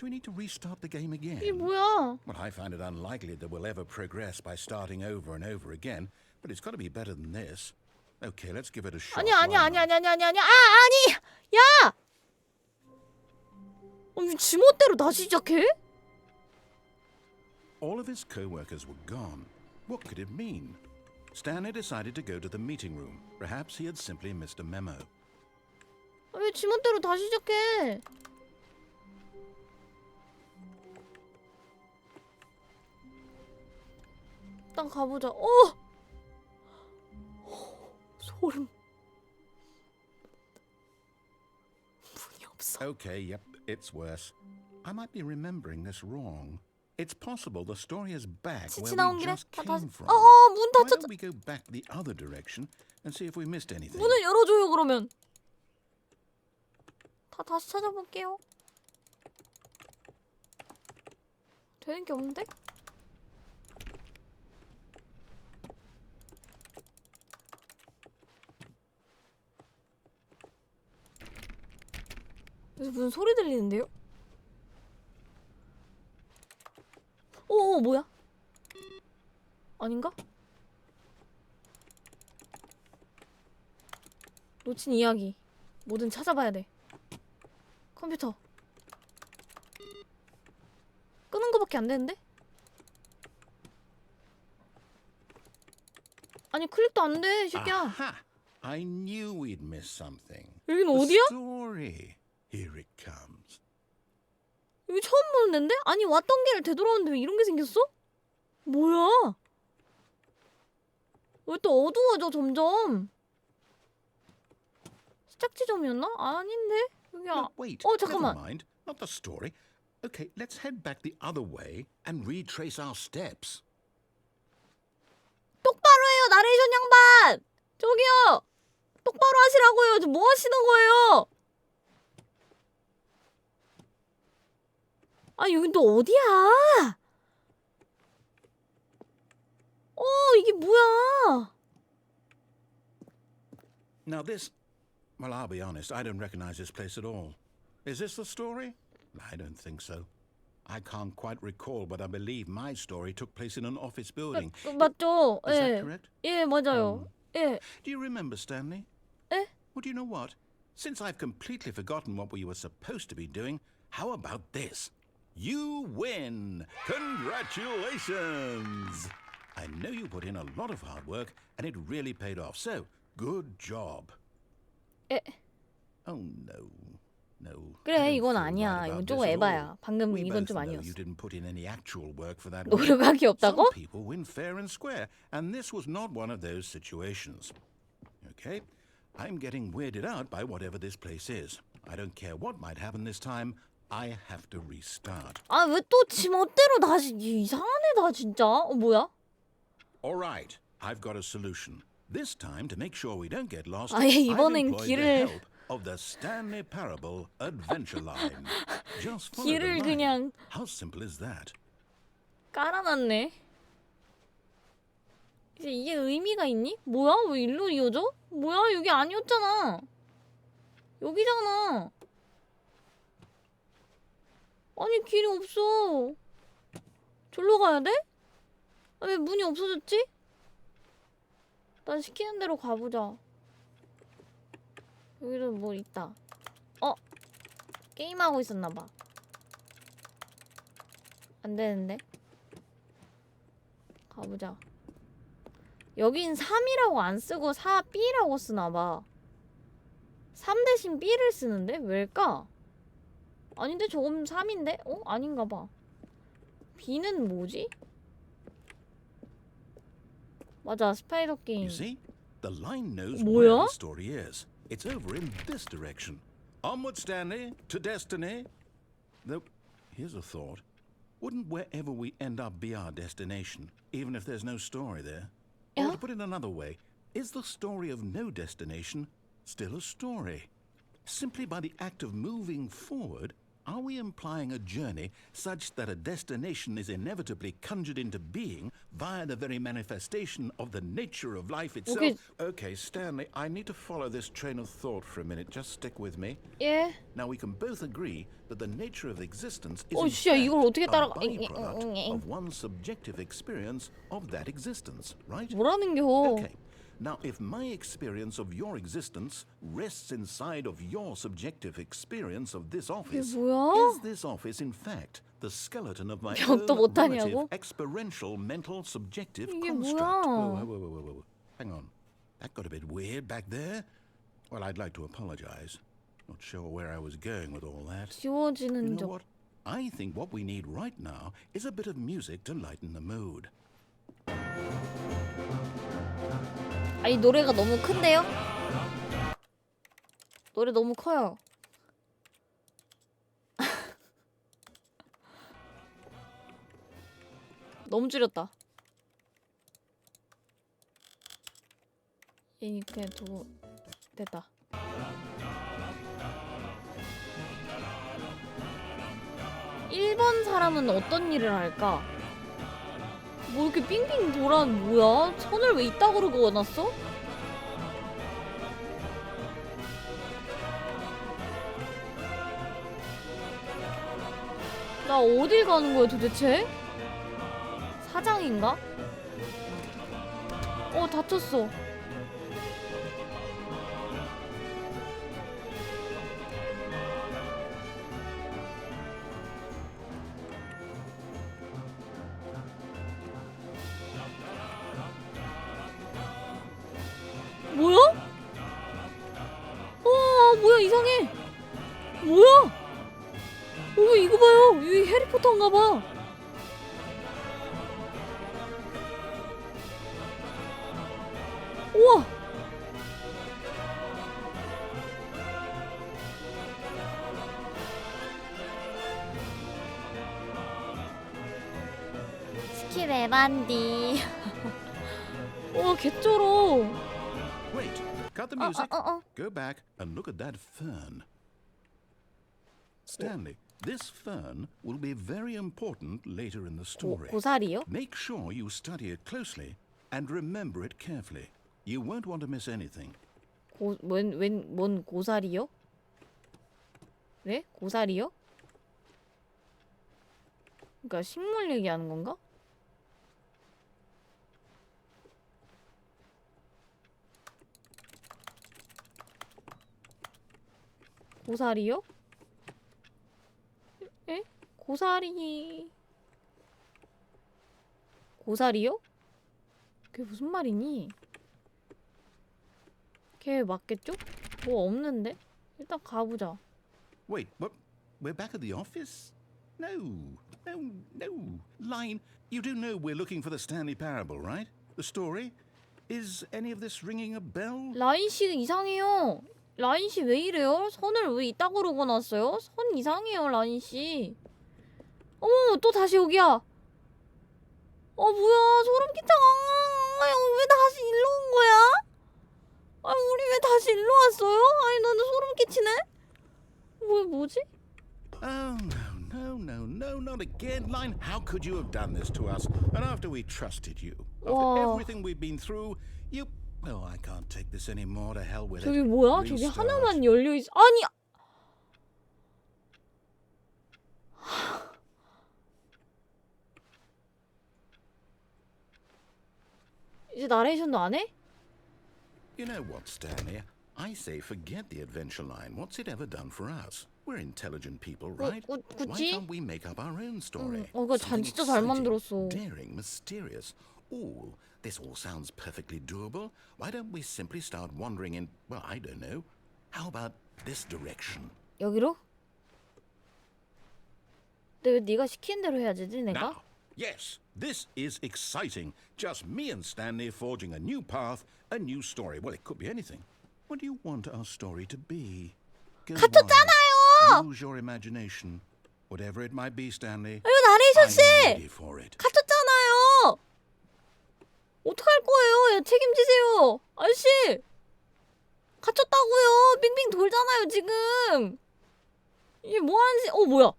Speaker 3: need to restart the game again?
Speaker 2: 이게 뭐야?
Speaker 3: Well, I find it unlikely that we'll ever progress by starting over and over again, but it's got to be better than this. Okay, let's give it a shot.
Speaker 2: 아니야
Speaker 3: Why
Speaker 2: 아니야
Speaker 3: not?
Speaker 2: 아니야 아니야 아니야 아니야. 아 아니. 야. 지멋대로 다시 시작해?
Speaker 3: All of his co-workers were gone. What could it mean? Stanley decided to go to the meeting room. Perhaps he had simply missed a memo.
Speaker 2: 왜 지멋대로 다시 시작해? 일단 가보자. 소름. 문이 없어.
Speaker 3: Okay, yep, it's worse. I might be remembering this wrong. It's possible the story is back where
Speaker 2: 지치 나온
Speaker 3: we
Speaker 2: 길에
Speaker 3: just
Speaker 2: 다
Speaker 3: came
Speaker 2: 다시.
Speaker 3: from.
Speaker 2: 문
Speaker 3: Why
Speaker 2: 닫혔.
Speaker 3: don't we go back the other direction and see if we missed anything?
Speaker 2: 문을 열어줘요 그러면. 다시 찾아볼게요. 되는 게 없는데? 여기서 무슨 소리 들리는데요? 뭐야? 아닌가? 놓친 이야기. 뭐든 찾아봐야 돼. 컴퓨터. 끄는 거밖에 안 되는데? 아니 클릭도 안 돼, 새끼야.
Speaker 3: Aha! I knew we'd miss something.
Speaker 2: 여긴
Speaker 3: The
Speaker 2: 어디야?
Speaker 3: story. Here it comes.
Speaker 2: 여기 처음 보는 데인데? 아니 왔던 길을 되돌아오는데 왜 이런 게 생겼어? 뭐야? 왜 또 어두워져 점점? 시작 지점이었나? 아닌데? 여기
Speaker 3: No, wait.
Speaker 2: 잠깐만.
Speaker 3: Never mind. Not the story. Okay, let's head back the other way and retrace our steps.
Speaker 2: 똑바로 해요 나레이션 양반! 저기요! 똑바로 하시라고요. 지금 뭐 하시는 거예요? 아 여긴 또 어디야? 이게 뭐야?
Speaker 3: Now well, I'll be honest, I don't recognize this place at all. Is this the story? I don't think so. I can't quite recall, but I believe my story took place in an office building.
Speaker 2: 맞죠?
Speaker 3: Is
Speaker 2: 예.
Speaker 3: that correct?
Speaker 2: 예, 맞아요. 예.
Speaker 3: Do you remember, Stanley?
Speaker 2: 예?
Speaker 3: Well, do you know what? Since I've completely forgotten what we were supposed to be doing, how about this? You win! Congratulations! I know you put in a lot of hard work, and it really paid off, so good job.
Speaker 2: 에.
Speaker 3: Oh, no. No.
Speaker 2: 그래,
Speaker 3: I don't
Speaker 2: 이건
Speaker 3: feel
Speaker 2: 아니야.
Speaker 3: right
Speaker 2: 이건
Speaker 3: about
Speaker 2: 조금
Speaker 3: this at
Speaker 2: 에바야.
Speaker 3: all.
Speaker 2: 방금
Speaker 3: We
Speaker 2: 이건
Speaker 3: both
Speaker 2: 좀
Speaker 3: know
Speaker 2: 아니었어.
Speaker 3: you didn't put in any actual work for that work.
Speaker 2: 노력하기 없다고?
Speaker 3: Some people win fair and square, and this was not one of those situations. Okay? I'm getting weirded out by whatever this place is. I don't care what might happen this time. I have to restart.
Speaker 2: 아, 왜 또 지멋대로 다시 이상한 애다 진짜. 뭐야?
Speaker 3: All right, I've got a solution. This time, to make sure we don't get lost,
Speaker 2: 아예
Speaker 3: I've
Speaker 2: 이번엔
Speaker 3: employed the
Speaker 2: 길을
Speaker 3: help of the Stanley Parable Adventure Line. Just follow the
Speaker 2: 길을
Speaker 3: line.
Speaker 2: 그냥
Speaker 3: How simple is that?
Speaker 2: 깔아놨네. 이제 이게 의미가 있니? 뭐야? 왜 일로 이어져? 뭐야? 여기 아니었잖아. 여기잖아. 아니 길이 없어. 절로 가야 돼? 아, 왜 문이 없어졌지? 난 시키는 대로 가보자. 여기도 뭐 있다. 게임하고 있었나봐. 안 되는데? 가보자. 여긴 3이라고 안 쓰고 4B라고 쓰나봐. 3 대신 B를 쓰는데? 왜일까? 아닌데 저건 3인데? 아닌가봐. B는 뭐지? 맞아, 스파이더 게임.
Speaker 3: You see, the line knows
Speaker 2: 뭐야?
Speaker 3: where the story is. It's over in this direction. Onward, Stanley, to destiny. Though, here's a thought. Wouldn't wherever we end up be our destination, even if there's no story there? Or
Speaker 2: Yeah?
Speaker 3: to put it another way, is the story of no destination still a story? Simply by the act of moving forward, are we implying a journey such that a destination is inevitably conjured into being via the very manifestation of the nature of life itself?
Speaker 2: Okay.
Speaker 3: Okay, Stanley, I need to follow this train of thought for a minute. Just stick with me.
Speaker 2: 예.
Speaker 3: Now we can both agree that the nature of existence is
Speaker 2: 어,
Speaker 3: in
Speaker 2: 진짜
Speaker 3: fact
Speaker 2: 이걸 어떻게
Speaker 3: a
Speaker 2: 따라가?
Speaker 3: byproduct of one's subjective experience of that existence, right?
Speaker 2: 뭐라는 겨?
Speaker 3: Okay. Now, if my experience of your existence rests inside of your subjective experience of this office,
Speaker 2: 뭐야?
Speaker 3: is this office in fact the skeleton of my
Speaker 2: 벽도
Speaker 3: own
Speaker 2: 못하냐고?
Speaker 3: relative experiential mental subjective
Speaker 2: 이게
Speaker 3: construct?
Speaker 2: 뭐야?
Speaker 3: Whoa. Hang on. That got a bit weird back there. Well, I'd like to apologize. Not sure where I was going with all that. You
Speaker 2: 지워지는
Speaker 3: know
Speaker 2: 적.
Speaker 3: what? I think what we need right now is a bit of music to lighten the mood.
Speaker 2: 아, 이 노래가 너무 큰데요? 노래 너무 커요. 너무 줄였다. 이 그냥 두고 됐다. (1번) 사람은 어떤 일을 할까? 뭐 이렇게 빙빙 돌아. 뭐야? 선을 왜 이따구로 그어놨어? 나 어딜 가는 거야 도대체? 사장인가? 다쳤어. 뭐야? 뭐야 이상해. 뭐야? 이거 봐요. 이거 해리포터인가 봐. 우와. 스킵 에반디. 개쩔어.
Speaker 3: Wait, cut the music. Go back and look at that fern. Stanley, this fern will be very important later in the story.
Speaker 2: 고사리요?
Speaker 3: Make sure you study it closely and remember it carefully. You won't want to miss anything.
Speaker 2: 뭔 고사리요? 네? 고사리요? 그러니까 식물 얘기하는 건가? 고사리요? 에? 고사리요? 그게 무슨 말이니? 걔 맞겠죠? 뭐 없는데? 일단 가보자.
Speaker 3: Wait, what? We're back at the office? No. Line, you do know we're looking for the Stanley Parable, right? The story? Is any of this ringing a bell?
Speaker 2: 라인 씨 이상해요. 라인 씨 왜 이래요? 선을 왜 이따구로 그어놨어요? 선 이상해요, 라인 씨. 어머, 또 다시 여기야. 뭐야, 소름 끼쳐. 왜 다시 일로 온 거야? 우리 왜 다시 일로 왔어요? 나는 소름 끼치네. 뭐지?
Speaker 3: Oh, no, not again. Line, how could you have done this to us? And after we trusted you, after everything we've been through, you... Oh, I can't take this anymore. To hell with it.
Speaker 2: 저기 뭐야? 저기
Speaker 3: Restart.
Speaker 2: 하나만 열려있어. 아니! 이제 나레이션도 안 해?
Speaker 3: You know what, Stanley? I say forget the adventure line. What's it ever done for us? We're intelligent people, right? Why
Speaker 2: 그치?
Speaker 3: can't we make up our own story?
Speaker 2: 그거 진짜 잘 만들었어.
Speaker 3: Daring, mysterious. Oh, this all sounds perfectly doable. Why don't we simply start wandering in, well, I don't know. How about this direction?
Speaker 2: 여기로? 근데 왜 네가 시키는 대로 해야지, 내가?
Speaker 3: Now, yes, this is exciting. Just me and Stanley forging a new path, a new story. Well, it could be anything. What do you want our story to be? Go
Speaker 2: 갇혔잖아요!
Speaker 3: Use your imagination. Whatever it might be, Stanley.
Speaker 2: 이거 나레이션 씨!
Speaker 3: I'm ready for it.
Speaker 2: 갇혔잖아요! 어떡할 거예요? 책임지세요! 아저씨! 갇혔다고요. 빙빙 돌잖아요 지금. 이게 뭐하는지. 뭐야.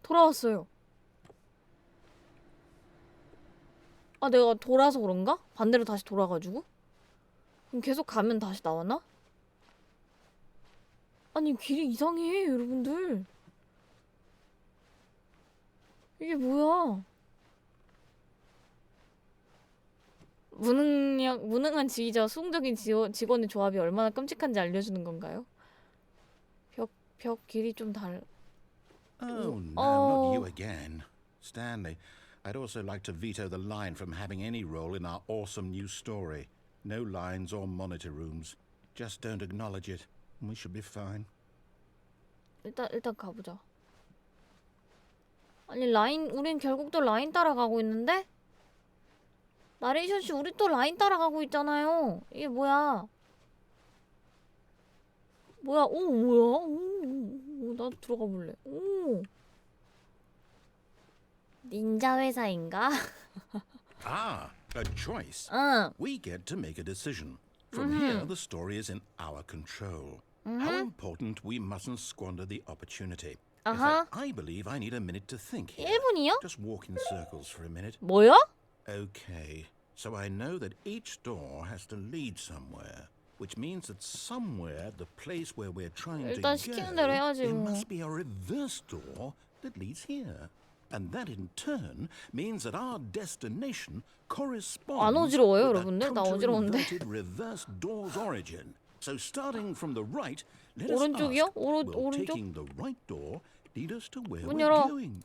Speaker 2: 돌아왔어요. 아, 내가 돌아서 그런가? 반대로 다시 돌아가지고? 그럼 계속 가면 다시 나왔나? 아니, 길이 이상해, 여러분들. 이게 뭐야? 무능한 지휘자와 수긍적인 직원의 조합이 얼마나 끔찍한지 알려주는 건가요? 벽 길이 좀
Speaker 3: Oh, no,
Speaker 2: Oh.
Speaker 3: not you again. Stanley, I'd also like to veto the line from having any role in our awesome new story. No lines or monitor rooms. Just don't acknowledge it, and we should be fine.
Speaker 2: 일단 가보자. 아니, 우린 결국 또 라인 따라가고 있는데? 나레이션 씨, 우리 또 라인 따라가고 있잖아요. 이게 뭐야? 뭐야? 나도 들어가 볼래. 닌자 회사인가?
Speaker 3: Ah, a choice.
Speaker 2: 응.
Speaker 3: We get to make a decision. From here, the story is in our control. How important we mustn't squander the opportunity. In fact, I believe I need a minute to think here.
Speaker 2: 1분이요?
Speaker 3: Just walk in circles for a minute.
Speaker 2: 뭐야?
Speaker 3: Okay, so I know that each door has to lead somewhere, which means that somewhere the place where we're trying to
Speaker 2: 일단
Speaker 3: go,
Speaker 2: 시키는 대로 해야지,
Speaker 3: there
Speaker 2: 뭐.
Speaker 3: must be a reverse door that leads here. And that in turn means that our destination corresponds
Speaker 2: 안 어지러워요,
Speaker 3: with
Speaker 2: 여러분들?
Speaker 3: the
Speaker 2: 나 어지러운데.
Speaker 3: counter-inverted reverse door's origin. So starting from the right, let us
Speaker 2: 오른쪽이요?
Speaker 3: ask, will
Speaker 2: 오른쪽?
Speaker 3: taking the right door lead us to where
Speaker 2: 문
Speaker 3: we're
Speaker 2: 열어.
Speaker 3: going?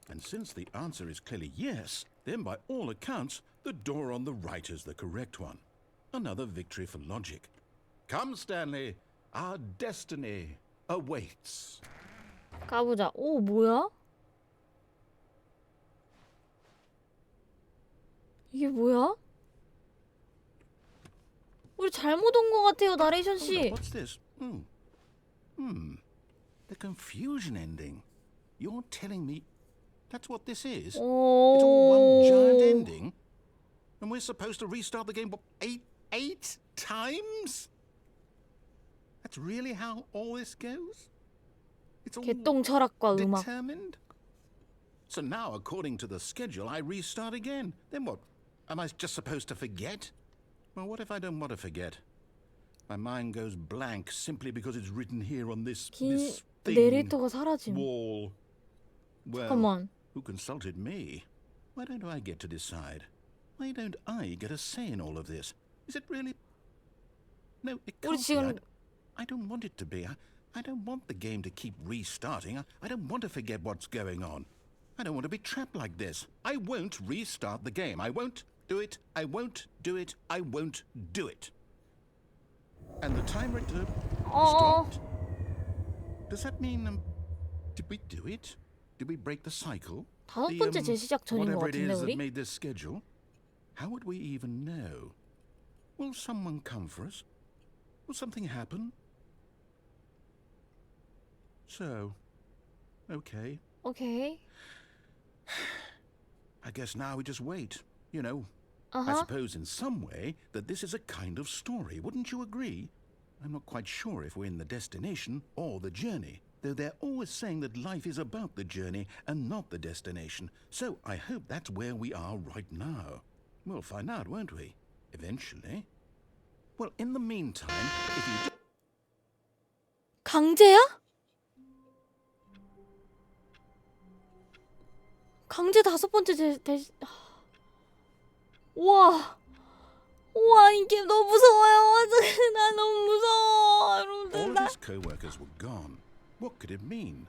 Speaker 3: And since the answer is clearly yes, then by all accounts, the door on the right is the correct one. Another victory for logic. Come, Stanley, our destiny awaits.
Speaker 2: 가보자. 뭐야? 이게 뭐야? 우리 잘못 온 것 같아요, 나레이션
Speaker 3: Hold
Speaker 2: 씨.
Speaker 3: up, what's this? The confusion ending. You're telling me that's what this is? It's all one giant ending? And we're supposed to restart the game, what, eight times? That's really how all this goes? It's all
Speaker 2: 개똥 철학과 음악.
Speaker 3: determined? So now, according to the schedule, I restart again. Then what? Am I just supposed to forget? Well, what if I don't want to forget? My mind goes blank simply because it's written here on this thing
Speaker 2: 내레이터가 사라짐.
Speaker 3: wall. Well,
Speaker 2: 잠깐만.
Speaker 3: who consulted me? Why don't I get to decide? Why don't I get a say in all of this? Is it really? No, it
Speaker 2: 우리
Speaker 3: can't
Speaker 2: 지금
Speaker 3: be. I don't want it to be. I don't want the game to keep restarting. I don't want to forget what's going on. I don't want to be trapped like this. I won't restart the game. I won't do it. I won't do it. I won't do it. And the timer stopped. Does that mean did we do it? Did we break the cycle?
Speaker 2: 다섯 번째 재시작 전인 것
Speaker 3: Whatever it
Speaker 2: 같은데
Speaker 3: is that
Speaker 2: 우리?
Speaker 3: made this schedule? How would we even know? Will someone come for us? Will something happen? So, okay.
Speaker 2: 오케이.
Speaker 3: I guess now we just wait. You know, I suppose in some way that this is a kind of story. Wouldn't you agree? I'm not quite sure if we're in the destination or the journey, though they're always saying that life is about the journey and not the destination. So I hope that's where we are right now. We'll find out, won't we? Eventually. Well, in the meantime, if you
Speaker 2: 강제야? 강제 다섯 번째 우와. 우와, 이 게임 너무 무서워요. 나 너무 무서워. 여러분들,
Speaker 3: all of his co-workers were gone, what could it mean?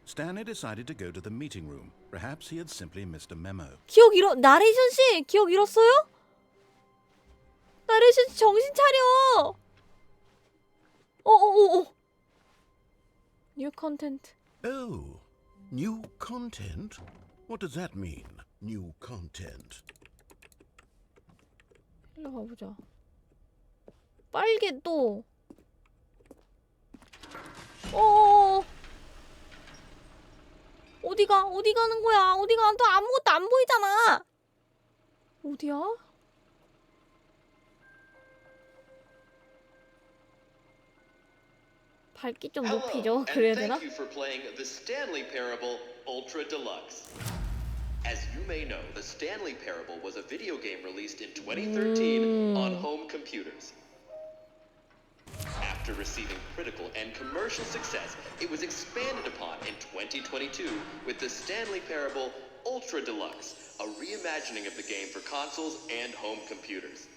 Speaker 3: Stanley decided to go to the meeting room. Perhaps he had simply missed a memo.
Speaker 2: 나레이션 씨, 기억 잃었어요? 나레이션 씨, 정신 차려. New content.
Speaker 3: Oh, new content? What does that mean, new content?
Speaker 2: 일로 가보자. 빨개 또. 어디 가는 거야? 또 아무것도 안 보이잖아. 어디야? 밝기 좀 높이죠. 그래야 되나?
Speaker 5: Thank you for playing the Stanley Parable Ultra Deluxe. As you may know, the Stanley Parable was a video game released in 2013 on home computers. After receiving critical and commercial success, it was expanded upon in 2022 with the Stanley Parable Ultra Deluxe, a reimagining of the game for consoles and home computers.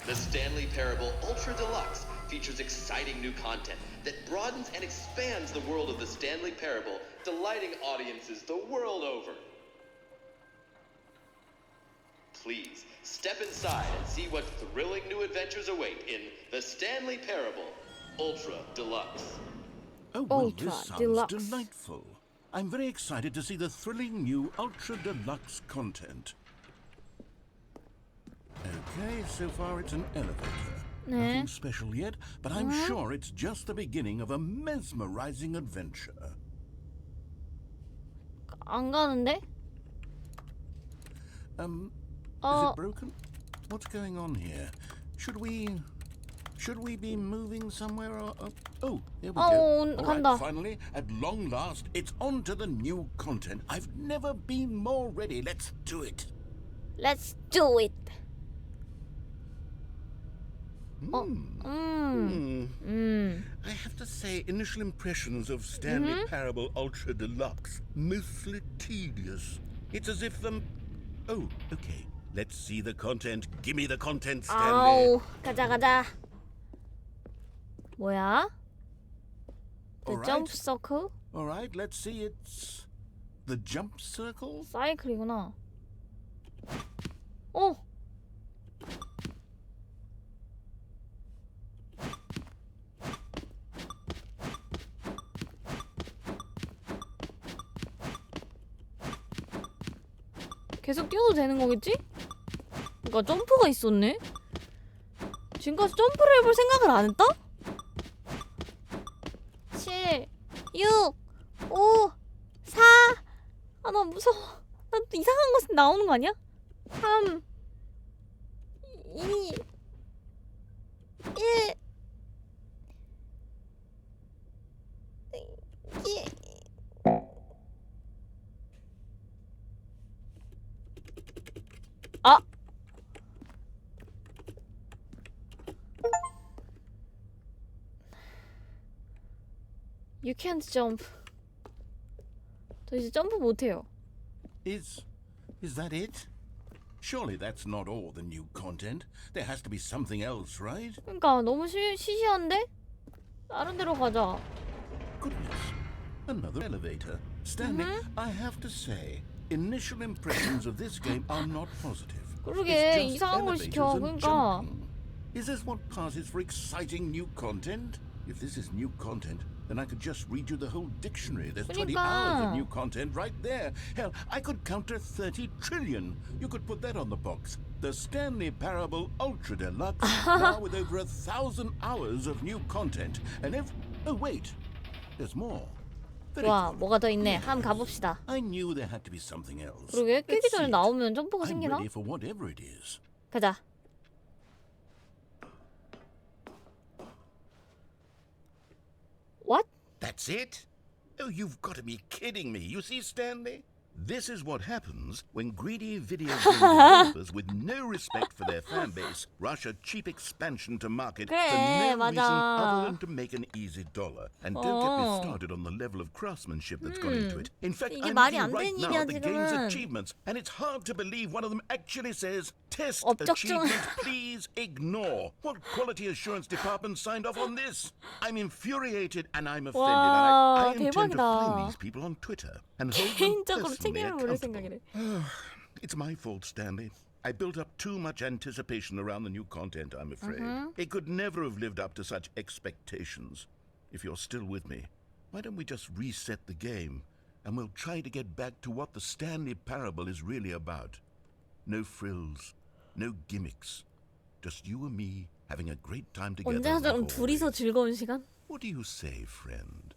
Speaker 5: The Stanley Parable Ultra Deluxe features exciting new content that broadens and expands the world of the Stanley Parable, delighting audiences the world over. Please step inside and see what thrilling new adventures await in the Stanley Parable Ultra Deluxe.
Speaker 3: Oh, well,
Speaker 2: Ultra
Speaker 3: this sounds
Speaker 2: Deluxe.
Speaker 3: delightful. I'm very excited to see the thrilling new Ultra Deluxe content. Okay, so far it's an elevator.
Speaker 2: 네.
Speaker 3: Nothing special yet, but I'm sure it's just the beginning of a mesmerizing adventure.
Speaker 2: 안 가는데?
Speaker 3: Is it broken? What's going on here? Should we be moving somewhere? Oh, here we go. All right,
Speaker 2: 간다.
Speaker 3: finally, at long last, it's on to the new content. I've never been more ready. Let's do it.
Speaker 2: Let's do it.
Speaker 3: I have to say, initial impressions of Stanley Parable Ultra Deluxe, mostly tedious. It's as if Oh, okay. Let's see the content. Give me the content, Stanley.
Speaker 2: 아우, 가자. 뭐야? The
Speaker 3: Alright.
Speaker 2: jump circle?
Speaker 3: All right, let's see. It's the jump circle.
Speaker 2: 사이클이구나. 어. 계속 뛰어도 되는 거겠지? 그러니까 점프가 있었네? 지금까지 점프를 해볼 생각을 안 했다? 7, 6, 5, 4. 아, 나 무서워. 나 또 이상한 것이 나오는 거 아니야? 3, 2, 1. 아! You can't jump. 저 이제 점프 못해요.
Speaker 3: Is that it? Surely that's not all the new content. There has to be something else, right?
Speaker 2: 그러니까 너무 시시한데? 다른 데로 가자.
Speaker 3: Goodness, another elevator. Stanley, I have to say, initial impressions of this game are not positive.
Speaker 2: 그러게,
Speaker 3: It's just
Speaker 2: 이상한 걸
Speaker 3: elevators
Speaker 2: 시켜,
Speaker 3: and
Speaker 2: 그러니까.
Speaker 3: jumping. Is this what passes for exciting new content? If this is new content, then I could just read you the whole dictionary. There's 20
Speaker 2: 그러니까.
Speaker 3: hours of new content right there. Hell, I could count to 30 trillion. You could put that on the box. The Stanley Parable Ultra Deluxe, now with over 1,000 hours of new content. And oh wait, there's more. Very
Speaker 2: 와,
Speaker 3: good.
Speaker 2: 뭐가 더 있네. 한번 가봅시다.
Speaker 3: I knew there had to be something else.
Speaker 2: 그러게,
Speaker 3: Let's
Speaker 2: 깨기 전에
Speaker 3: see it.
Speaker 2: 나오면 점프가
Speaker 3: I'm
Speaker 2: 생기나?
Speaker 3: ready for whatever it is.
Speaker 2: 가자. What?
Speaker 3: That's it? Oh, you've got to be kidding me. You see, Stanley? This is what happens when greedy video game developers with no respect for their fan base rush a cheap expansion to market
Speaker 2: 그래,
Speaker 3: for no
Speaker 2: 맞아.
Speaker 3: reason other than to make an easy dollar. And don't get me
Speaker 2: 어.
Speaker 3: started on the level of craftsmanship that's gone into it. In fact,
Speaker 2: 이게
Speaker 3: I'm
Speaker 2: 말이
Speaker 3: looking
Speaker 2: 안
Speaker 3: right
Speaker 2: 되는
Speaker 3: now
Speaker 2: 일이야,
Speaker 3: at the game's
Speaker 2: 지금은.
Speaker 3: achievements, and it's hard to believe one of them actually says, "Test
Speaker 2: 업적 중-
Speaker 3: achievement, please ignore." What quality assurance department signed off on this? I'm infuriated and I'm offended.
Speaker 2: 와,
Speaker 3: and I intend to find
Speaker 2: 대박이다.
Speaker 3: these people on Twitter and hold them
Speaker 2: 개인적으로
Speaker 3: personally
Speaker 2: 책임을 물을
Speaker 3: accountable.
Speaker 2: 생각이래.
Speaker 3: It's my fault, Stanley. I built up too much anticipation around the new content, I'm afraid. It could never have lived up to such expectations. If you're still with me, why don't we just reset the game and we'll try to get back to what the Stanley Parable is really about. No frills, no gimmicks. Just you and me having a great time together.
Speaker 2: 언제나처럼
Speaker 3: like
Speaker 2: 둘이서
Speaker 3: always.
Speaker 2: 즐거운 시간?
Speaker 3: What do you say, friend?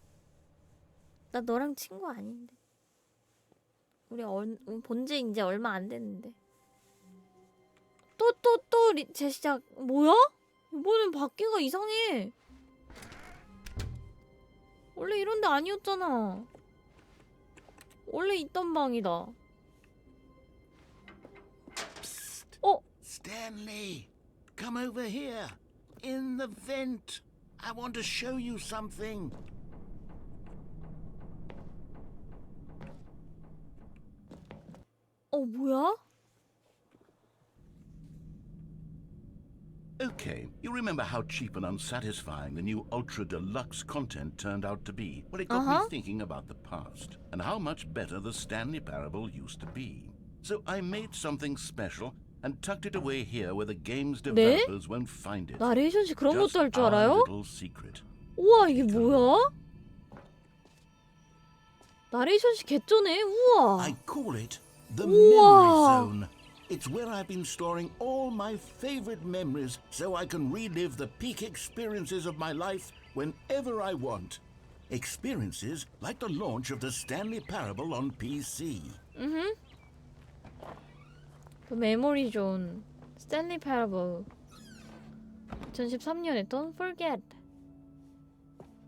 Speaker 2: 나 너랑 친구 아닌데. 우리 본지 이제 얼마 안 됐는데. 재시작. 뭐야? 이번엔 바퀴가 이상해. 원래 이런 데 아니었잖아. 원래 있던 방이다.
Speaker 3: Stanley, come over here. In the vent. I want to show you something.
Speaker 2: 뭐야?
Speaker 3: Okay, you remember how cheap and unsatisfying the new Ultra Deluxe content turned out to be? Well, it got me thinking about the past and how much better the Stanley Parable used to be. So I made something special and tucked it away here where the game's developers won't find it.
Speaker 2: 나레이션 씨 그런
Speaker 3: Just
Speaker 2: 것도 할 줄
Speaker 3: our
Speaker 2: 알아요?
Speaker 3: little secret.
Speaker 2: 우와, 이게 뭐야? 나레이션 씨 개쩌네. 우와.
Speaker 3: I call it the
Speaker 2: 우와.
Speaker 3: Memory Zone. It's where I've been storing all my favorite memories so I can relive the peak experiences of my life whenever I want. Experiences like the launch of the Stanley Parable on PC.
Speaker 2: 그 메모리 존 스탠리 패러블 2013년에 Don't Forget.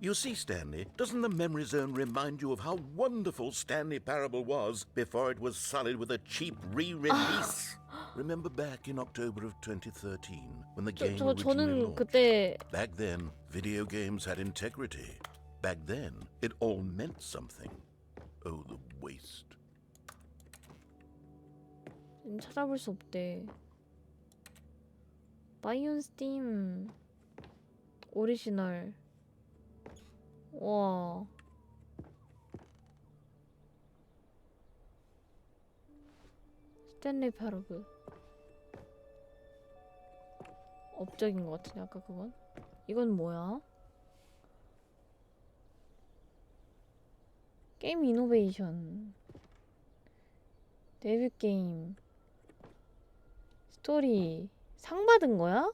Speaker 3: You see, Stanley, doesn't the Memory Zone remind you of how wonderful Stanley Parable was before it was sullied with a cheap re-release? Remember back in October of 2013 when the game originally
Speaker 2: 저는
Speaker 3: launched?
Speaker 2: 그때
Speaker 3: Back then, video games had integrity. Back then, it all meant something. Oh, the waste.
Speaker 2: 찾아볼 수 없대. 바이온 스팀 오리지널. 와. 스탠리 패러블. 업적인 것 같은데 아까 그건? 이건 뭐야? 게임 이노베이션. 데뷔 게임. 스토리. 상 받은 거야?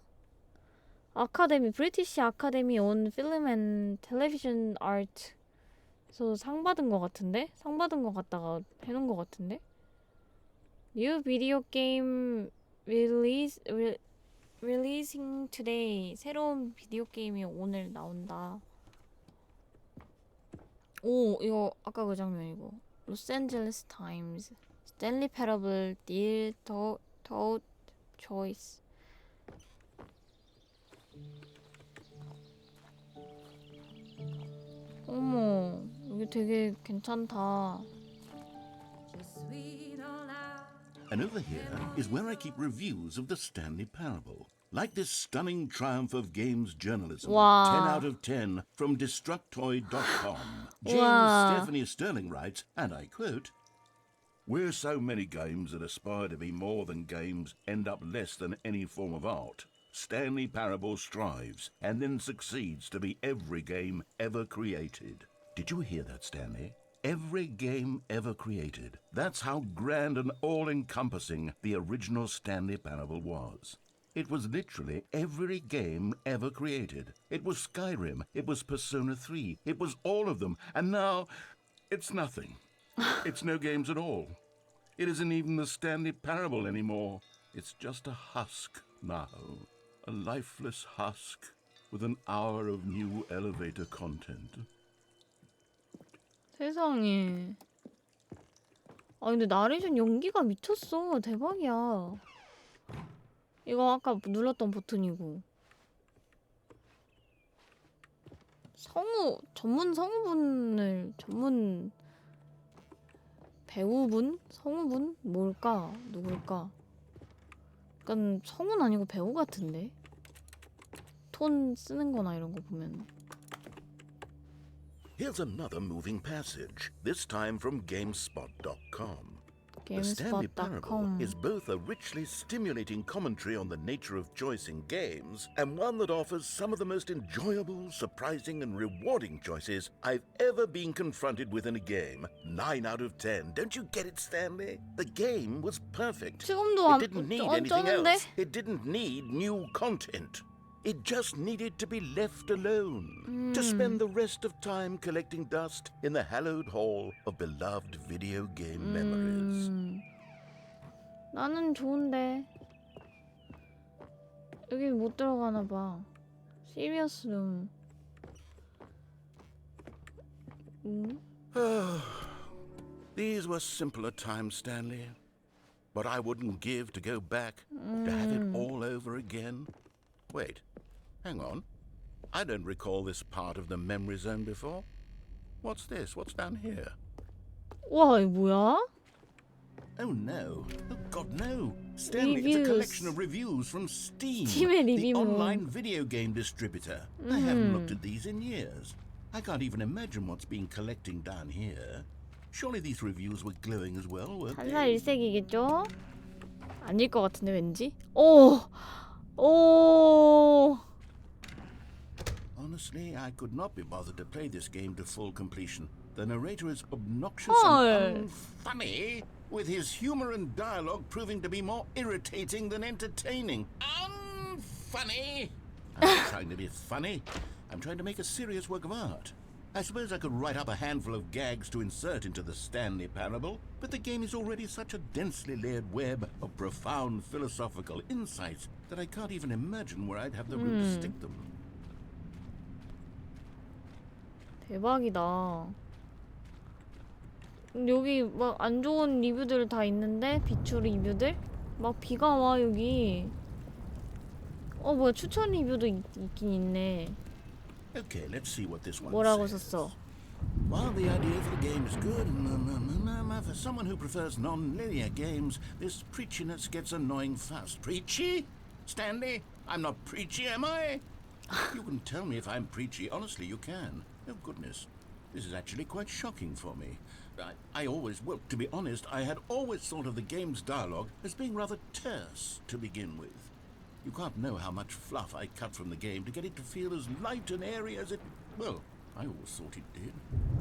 Speaker 2: 아카데미, 브리티시 아카데미 온 필름 앤 텔레비전 아트에서 상 받은 거 같은데? 상 받은 거 같다가 해놓은 거 같은데? New video game releasing today. 새로운 비디오 게임이 오늘 나온다. 오, 이거 아까 그 장면이고. 로스앤젤레스 타임즈. 스탠리 패러블 딜 더 초이스. 어머, 여기 되게 괜찮다.
Speaker 3: And over here is where I keep reviews of the Stanley Parable. Like this stunning triumph of games journalism.
Speaker 2: Wow.
Speaker 3: 10 out of 10 from Destructoid.com. James
Speaker 2: Wow.
Speaker 3: Stephanie Sterling writes, and I quote, "Where so many games that aspire to be more than games end up less than any form of art, Stanley Parable strives and then succeeds to be every game ever created." Did you hear that, Stanley? Every game ever created. That's how grand and all-encompassing the original Stanley Parable was. It was literally every game ever created. It was Skyrim, it was Persona 3, it was all of them, and now it's nothing. It's no games at all. It isn't even the Stanley Parable anymore. It's just a husk now. A lifeless husk with an hour of new elevator content.
Speaker 2: 세상에. 아 근데 나레이션 연기가 미쳤어. 대박이야. 이거 아까 눌렀던 버튼이고. 전문 배우분? 성우분? 뭘까? 누굴까? 약간 성우는 아니고 배우 같은데? 톤 쓰는 거나 이런 거 보면.
Speaker 3: Here's another moving passage, this time from GameSpot.com. The Stanley Parable is both a richly stimulating commentary on the nature of choice in games and one that offers some of the most enjoyable, surprising, and rewarding choices I've ever been confronted with in a game. 9 out of 10. Don't you get it, Stanley? The game was perfect.
Speaker 2: 지금도
Speaker 3: It didn't need anything else. It didn't need new content. It just needed to be left alone to spend the rest of time collecting dust in the hallowed hall of beloved video game memories.
Speaker 2: 나는 좋은데 여기 못 들어가나 봐. 시리어스 룸.
Speaker 3: These were simpler times, Stanley. But I wouldn't give to go back to have it all over again. Wait, hang on. I don't recall this part of the memory zone before. What's this? What's down here?
Speaker 2: 와, 이거 뭐야?
Speaker 3: Oh no. Oh God, no. Stanley, it's a collection of reviews from Steam,
Speaker 2: Steam의
Speaker 3: the
Speaker 2: 리뷰.
Speaker 3: online video game distributor. I haven't looked at these in years. I can't even imagine what's been collecting down here. Surely these reviews were glowing as well, weren't
Speaker 2: 한사
Speaker 3: they?
Speaker 2: 일색이겠죠? 아닐 것 같은데 왠지? 오! 오!
Speaker 3: Honestly, I could not be bothered to play this game to full completion. The narrator is obnoxious and unfunny, with his humor and dialogue proving to be more irritating than entertaining. Unfunny! I'm not trying to be funny. I'm trying to make a serious work of art. I suppose I could write up a handful of gags to insert into the Stanley Parable, but the game is already such a densely layered web of profound philosophical insights that I can't even imagine where I'd have the room to stick them.
Speaker 2: 대박이다. 여기 막 안 좋은 리뷰들 다 있는데? 비추 리뷰들? 막 비가 와 여기. 뭐야 추천 리뷰도 있긴 있네.
Speaker 3: Okay, let's see what this one
Speaker 2: 뭐라고
Speaker 3: says.
Speaker 2: 썼어?
Speaker 3: While the idea for the game is good, for someone who prefers non-linear games, this preachiness gets annoying fast. Preachy? Stanley? I'm not preachy, am I? You can tell me if I'm preachy. Honestly, you can. Oh, goodness. This is actually quite shocking for me. Well, to be honest, I had always thought of the game's dialogue as being rather terse to begin with. You can't know how much fluff I cut from the game to get it to feel as light and airy as it... Well, I always thought it did,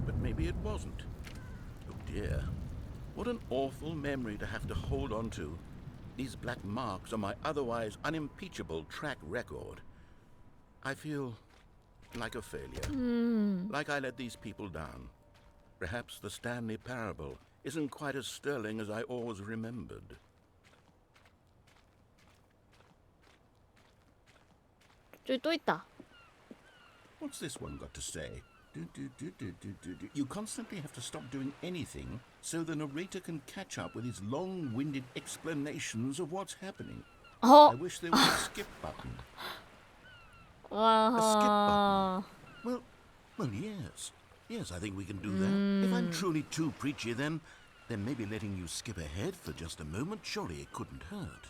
Speaker 3: but maybe it wasn't. Oh dear. What an awful memory to have to hold on to. These black marks on my otherwise unimpeachable track record. I feel like a failure. Like I let these people down. Perhaps the Stanley Parable isn't quite as sterling as I always remembered.
Speaker 2: 저기 또 있다.
Speaker 3: What's this one got to say? You constantly have to stop doing anything so the narrator can catch up with his long-winded explanations of what's happening. I wish there was a skip button. A skip button. Well, yes. Yes, I think we can do that. If I'm truly too preachy, then maybe letting you skip ahead for just a moment, surely it couldn't hurt.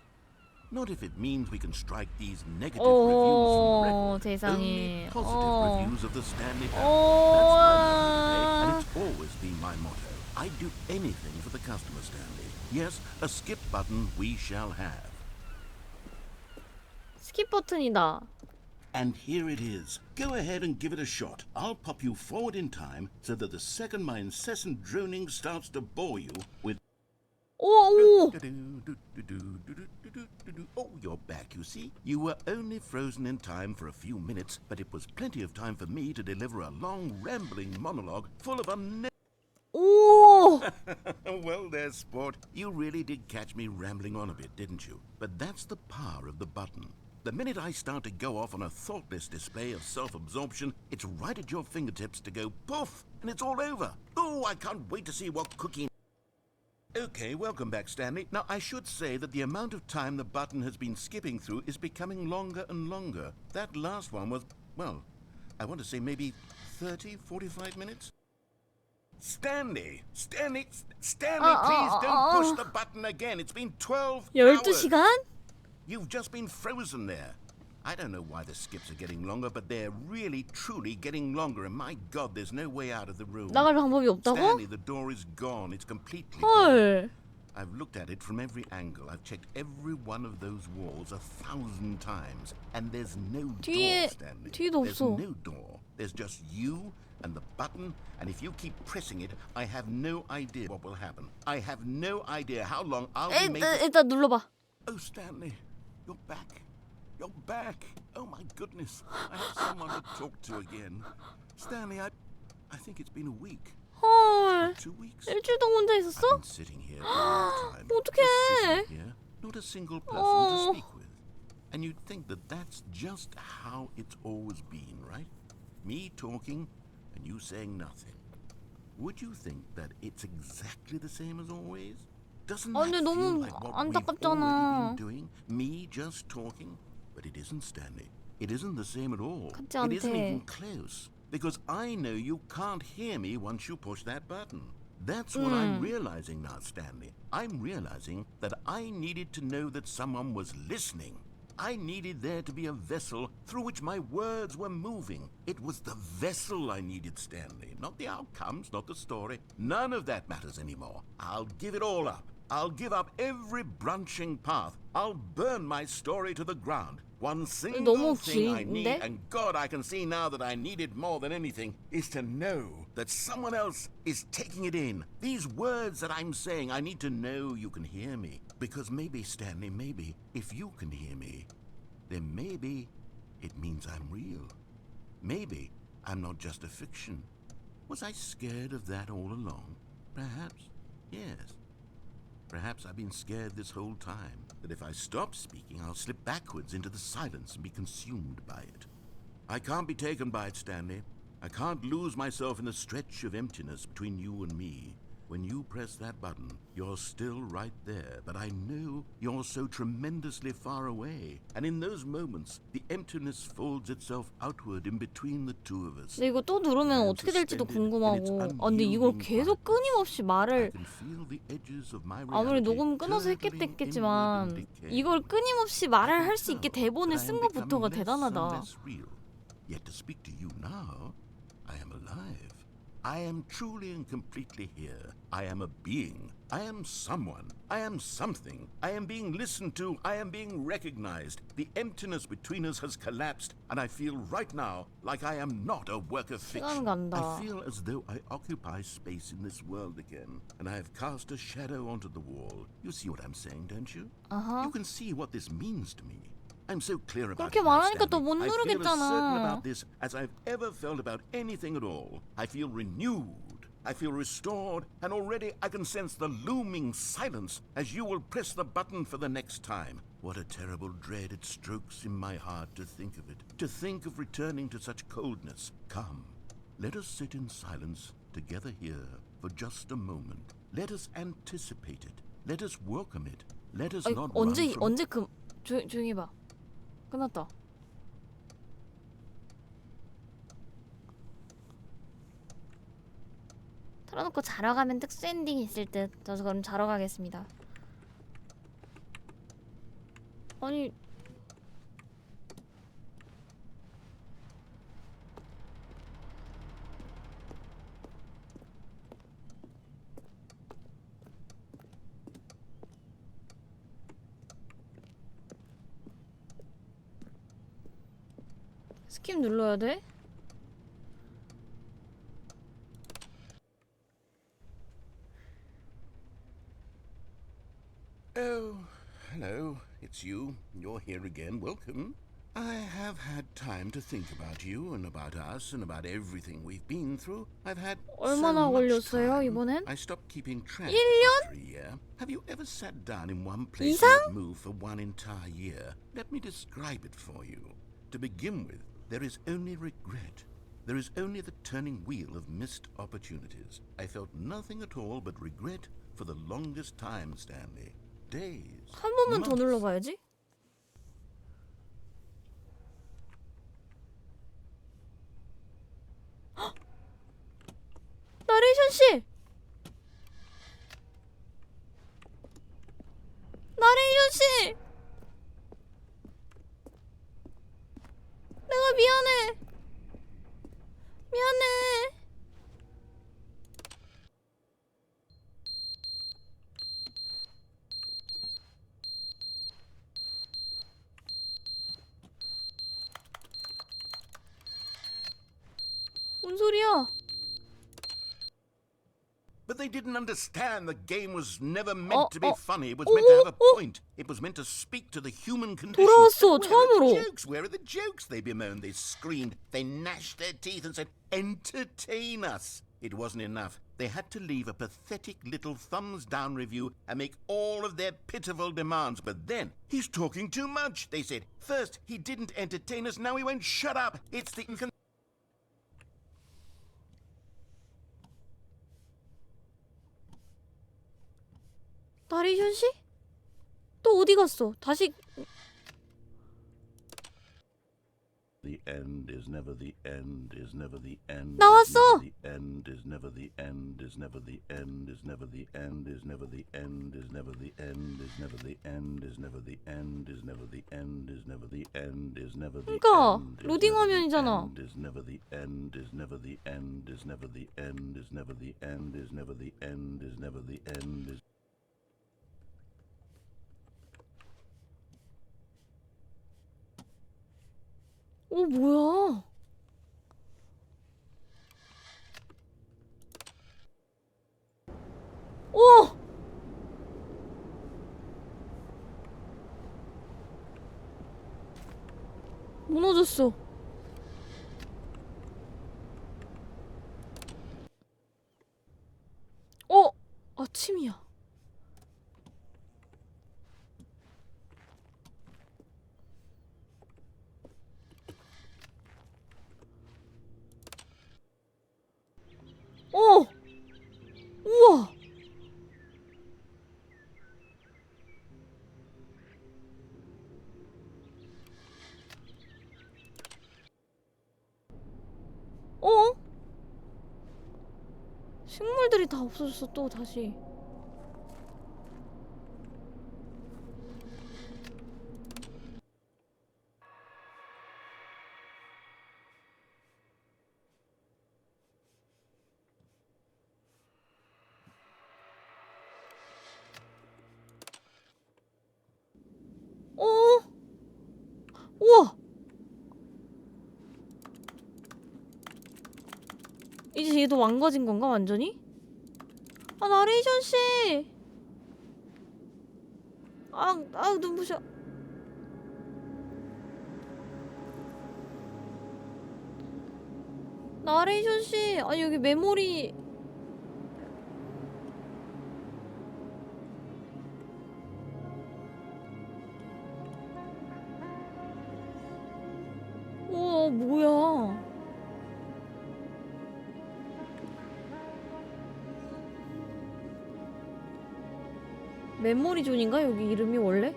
Speaker 3: Not if it means we can strike these negative reviews from record.
Speaker 2: 세상에.
Speaker 3: Only positive reviews of the Stanley Parable. That's my motto, and it's always been my motto. I'd do anything for the customer, Stanley. Yes, a skip button we shall have.
Speaker 2: 스킵 버튼이다.
Speaker 3: And here it is. Go ahead and give it a shot. I'll pop you forward in time so that the second my incessant droning starts to bore you with...
Speaker 2: 오!
Speaker 3: Oh, you're back, you see. You were only frozen in time for a few minutes, but it was plenty of time for me to deliver a long, rambling monologue full of
Speaker 2: 오!
Speaker 3: Well, there, sport. You really did catch me rambling on a bit, didn't you? But that's the power of the button. The minute I start to go off on a thoughtless display of self-absorption, it's right at your fingertips to go poof, and it's all over. Oh, I can't wait to see what cooking... Okay, welcome back, Stanley. Now, I should say that the amount of time the button has been skipping through is becoming longer and longer. That last one was, well, I want to say maybe 30, 45 minutes? Stanley, please don't push the button again. It's been 12 hours.
Speaker 2: 12시간?
Speaker 3: You've just been frozen there. I don't know why the skips are getting longer, but they're really, truly getting longer. And my God, there's no way out of the room.
Speaker 2: 나갈 방법이 없다고?
Speaker 3: Stanley, the door is gone. It's completely
Speaker 2: 헐.
Speaker 3: gone. I've looked at it from every angle. I've checked every one of those walls 1,000 times. And there's no door, Stanley.
Speaker 2: 뒤에도
Speaker 3: There's
Speaker 2: 없어.
Speaker 3: no door. There's just you and the button. And if you keep pressing it, I have no idea what will happen. I have no idea how long I'll be making...
Speaker 2: 일단 눌러봐.
Speaker 3: Oh, Stanley, you're back. you're back. Oh my goodness. I have someone to talk to again. Stanley, I think it's been a week.
Speaker 2: 헐.
Speaker 3: 2 weeks.
Speaker 2: 일주일 동안 혼자 있었어?
Speaker 3: I've been sitting here for a long time.
Speaker 2: 어떡해.
Speaker 3: Just sitting here, not a single person to speak with. And you'd think that that's just how it's always been, right? Me talking and you saying nothing. Would you think that it's exactly the same as always? Doesn't that
Speaker 2: 근데
Speaker 3: feel
Speaker 2: 너무
Speaker 3: like what we've
Speaker 2: 안타깝잖아.
Speaker 3: already been doing? Me just talking? But it isn't, Stanley. It isn't the same at all.
Speaker 2: 같지
Speaker 3: It isn't
Speaker 2: 않대.
Speaker 3: even close. Because I know you can't hear me once you push that button. That's what I'm realizing now, Stanley. I'm realizing that I needed to know that someone was listening. I needed there to be a vessel through which my words were moving. It was the vessel I needed, Stanley. Not the outcomes, not the story. None of that matters anymore. I'll give it all up. I'll give up every branching path. I'll burn my story to the ground. One single
Speaker 2: 너무
Speaker 3: thing I need,
Speaker 2: 긴데?
Speaker 3: and God, I can see now that I need it more than anything, is to know that someone else is taking it in. These words that I'm saying, I need to know you can hear me. Because maybe, Stanley, maybe, if you can hear me, then maybe it means I'm real. Maybe I'm not just a fiction. Was I scared of that all along? Perhaps, yes. Perhaps I've been scared this whole time, that if I stop speaking, I'll slip backwards into the silence and be consumed by it. I can't be taken by it, Stanley. I can't lose myself in the stretch of emptiness between you and me. When you press that button, you're still right there, but I know you're so tremendously far away. And in those moments, the emptiness folds itself outward in between the two of us.
Speaker 2: 근데 이거 또 누르면 어떻게 될지도 궁금하고. 근데 이걸 계속 끊임없이 말을 아무리 녹음 끊어서 했겠지만 이걸 끊임없이 말을 할 수 있게 대본을 쓴 것부터가 대단하다.
Speaker 3: Yet to speak to you now, I am alive. I am truly and completely here. I am a being. I am someone. I am something. I am being listened to. I am being recognized. The emptiness between us has collapsed, and I feel right now like I am not a work of fiction. I feel as though I occupy space in this world again, and I have cast a shadow onto the wall. You see what I'm saying, don't you? You can see what this means to me. I'm so clear about
Speaker 2: 그렇게
Speaker 3: it now,
Speaker 2: 말하니까 또
Speaker 3: Stanley.
Speaker 2: 못
Speaker 3: I feel as certain
Speaker 2: 누르겠잖아.
Speaker 3: about this as I've ever felt about anything at all. I feel renewed. I feel restored, and already I can sense the looming silence as you will press the button for the next time. What a terrible dread it strokes in my heart to think of it, to think of returning to such coldness. Come, let us sit in silence together here for just a moment. Let us anticipate it. Let us welcome it. Let us not run from
Speaker 2: 언제 조용히 봐. 끝났다. 틀어놓고 자러 가면 특수 엔딩이 있을 듯. 저도 그럼 자러 가겠습니다. 아니 스킵 눌러야 돼?
Speaker 3: Oh, hello. It's you. You're here again. Welcome. I have had time to think about you and about us and about everything we've been through. I've had
Speaker 2: 얼마나
Speaker 3: so much
Speaker 2: 걸렸어요,
Speaker 3: time.
Speaker 2: 이번엔?
Speaker 3: I stopped keeping track
Speaker 2: 1년?
Speaker 3: after a year. Have you ever sat down in one place
Speaker 2: 이상?
Speaker 3: and not moved for one entire year? Let me describe it for you. To begin with, there is only regret. There is only the turning wheel of missed opportunities. I felt nothing at all but regret for the longest time, Stanley. Days.
Speaker 2: 한 번만 더
Speaker 3: months.
Speaker 2: 눌러봐야지. 헉! 나레이션 씨! 나레이션 씨! 내가 미안해. 미안해. 뭔 소리야?
Speaker 3: But they didn't understand the game was never meant
Speaker 2: Oh,
Speaker 3: to be
Speaker 2: oh.
Speaker 3: funny. It was meant to have a
Speaker 2: Oh, oh.
Speaker 3: point. It was meant to speak to the human condition.
Speaker 2: 돌아왔어,
Speaker 3: Where are
Speaker 2: 처음으로.
Speaker 3: the jokes? Where are the jokes? They bemoaned, they screamed, they gnashed their teeth and said, entertain us. It wasn't enough. They had to leave a pathetic little thumbs-down review and make all of their pitiful demands. But then, he's talking too much, they said. First, he didn't entertain us, now he won't shut up. It's the...
Speaker 2: 나레이션 씨? 또 어디 갔어? 다시
Speaker 3: The end is never the end is never the end.
Speaker 2: 나왔어!
Speaker 3: The end is never the end is never the end is never the end is never the end is never the end is never the end is never the end is never the end is never the end is never the
Speaker 2: 그러니까
Speaker 3: end
Speaker 2: 로딩 화면이잖아.
Speaker 3: is never the end is never the end is never the end is never the end is never the end is never the end is
Speaker 2: 뭐야? 오! 무너졌어. 아침이야. 우와! 식물들이 다 없어졌어, 또 다시. 우와! 이제 얘도 망가진 건가, 완전히? 아, 나레이션 씨! 눈부셔. 나레이션 씨! 아니, 여기 메모리. 우와, 뭐야. 메모리 존인가? 여기 이름이 원래?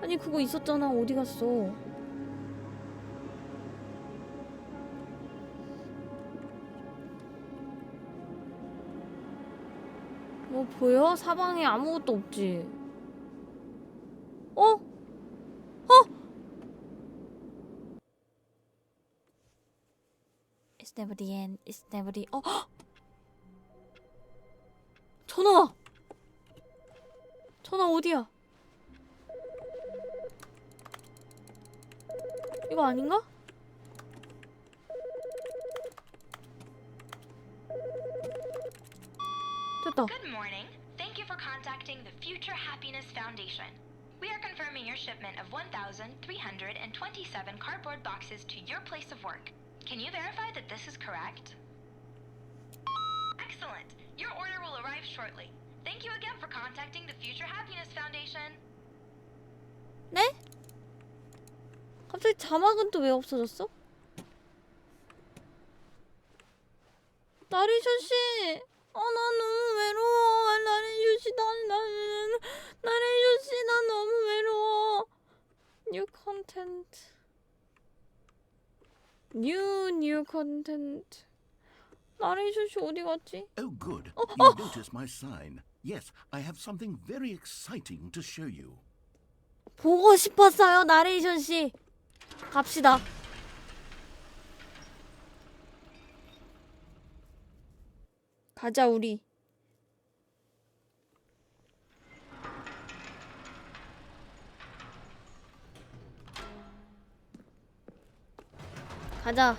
Speaker 2: 아니 그거 있었잖아. 어디 갔어? 뭐 보여? 사방에 아무것도 없지. It's never the end. It's never the... 전화! 전화 어디야? 이거 아닌가? 됐다.
Speaker 6: Good morning. Thank you for contacting the Future Happiness Foundation. We are confirming your shipment of 1,327 cardboard boxes to your place of work. Can you verify that this is correct? Excellent. Your order will arrive shortly. Thank you again for contacting the Future Happiness Foundation.
Speaker 2: 네? 갑자기 자막은 또 왜 없어졌어? 나레이션 씨! 나 너무 외로워. 나레이션 씨, 나레이션 씨, 나 너무 외로워. New content. New content. 나레이션 씨 어디 갔지?
Speaker 3: Oh, good. You noticed my sign. Yes, I have something very exciting to show you.
Speaker 2: 보고 싶었어요, 나레이션 씨. 갑시다. 가자, 우리. 가자.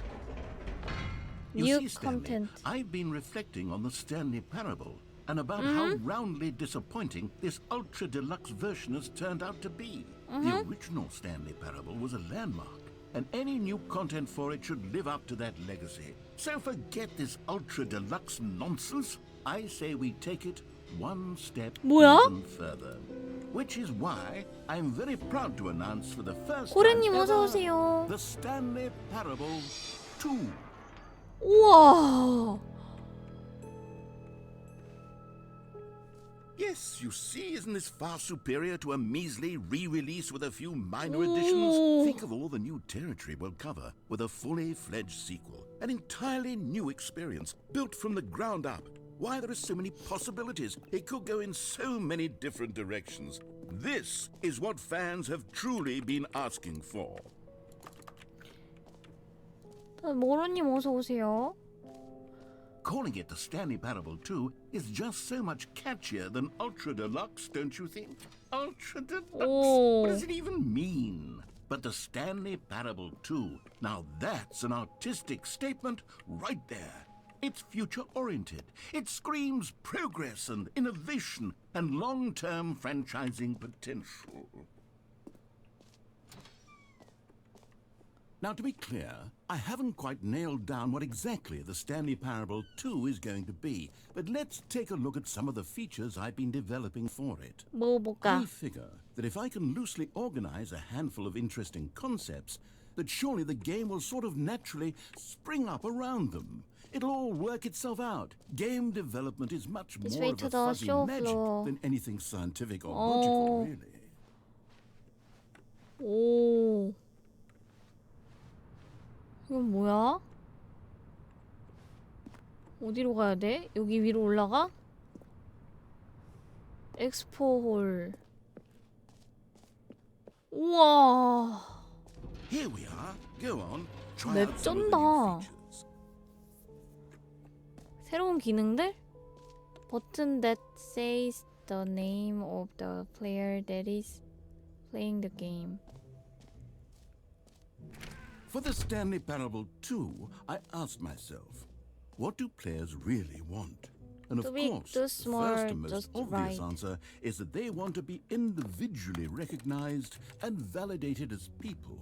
Speaker 3: You
Speaker 2: New
Speaker 3: see, Stanley,
Speaker 2: content.
Speaker 3: I've been reflecting on the Stanley parable. and about how roundly disappointing this ultra deluxe version has turned out to be. The original Stanley Parable was a landmark, and any new content for it should live up to that legacy. So forget this ultra deluxe nonsense. I say we take it one step
Speaker 2: 뭐야?
Speaker 3: even further. Which is why I'm very proud to announce for the first time
Speaker 2: 고래님 어서
Speaker 3: ever
Speaker 2: 오세요.
Speaker 3: the Stanley Parable 2.
Speaker 2: 우와.
Speaker 3: Yes, you see, isn't this far superior to a measly re-release with a few minor additions? Think of all the new territory we'll cover with a fully fledged sequel. An entirely new experience, built from the ground up. Why, there are so many possibilities. It could go in so many different directions. This is what fans have truly been asking for.
Speaker 2: 모로님 어서 오세요.
Speaker 3: Calling it the Stanley Parable 2 is just so much catchier than Ultra Deluxe, don't you think? Ultra Deluxe? What does it even mean? But the Stanley Parable 2, now that's an artistic statement right there. It's future-oriented. It screams progress and innovation and long-term franchising potential. Now, to be clear, I haven't quite nailed down what exactly the Stanley Parable 2 is going to be, but let's take a look at some of the features I've been developing for it.
Speaker 2: 뭐 볼까?
Speaker 3: I figure that if I can loosely organize a handful of interesting concepts, that surely the game will sort of naturally spring up around them. It'll all work itself out. Game development is much
Speaker 2: This
Speaker 3: more
Speaker 2: way
Speaker 3: of
Speaker 2: to
Speaker 3: a
Speaker 2: the
Speaker 3: fuzzy
Speaker 2: show
Speaker 3: magic
Speaker 2: floor.
Speaker 3: than anything scientific or logical, really.
Speaker 2: 오. 이건 뭐야? 어디로 가야 돼? 여기 위로 올라가? 엑스포홀. 우와.
Speaker 3: Here we are. Go on. Try
Speaker 2: 맵
Speaker 3: out some of the
Speaker 2: 쩐다.
Speaker 3: new features.
Speaker 2: 새로운 기능들? Button that says the name of the player that is playing the game.
Speaker 3: For the Stanley Parable 2, I asked myself, what do players really want? And of
Speaker 2: Too big,
Speaker 3: course,
Speaker 2: too
Speaker 3: the
Speaker 2: small,
Speaker 3: first and most
Speaker 2: just
Speaker 3: obvious
Speaker 2: right.
Speaker 3: answer is that they want to be individually recognized and validated as people.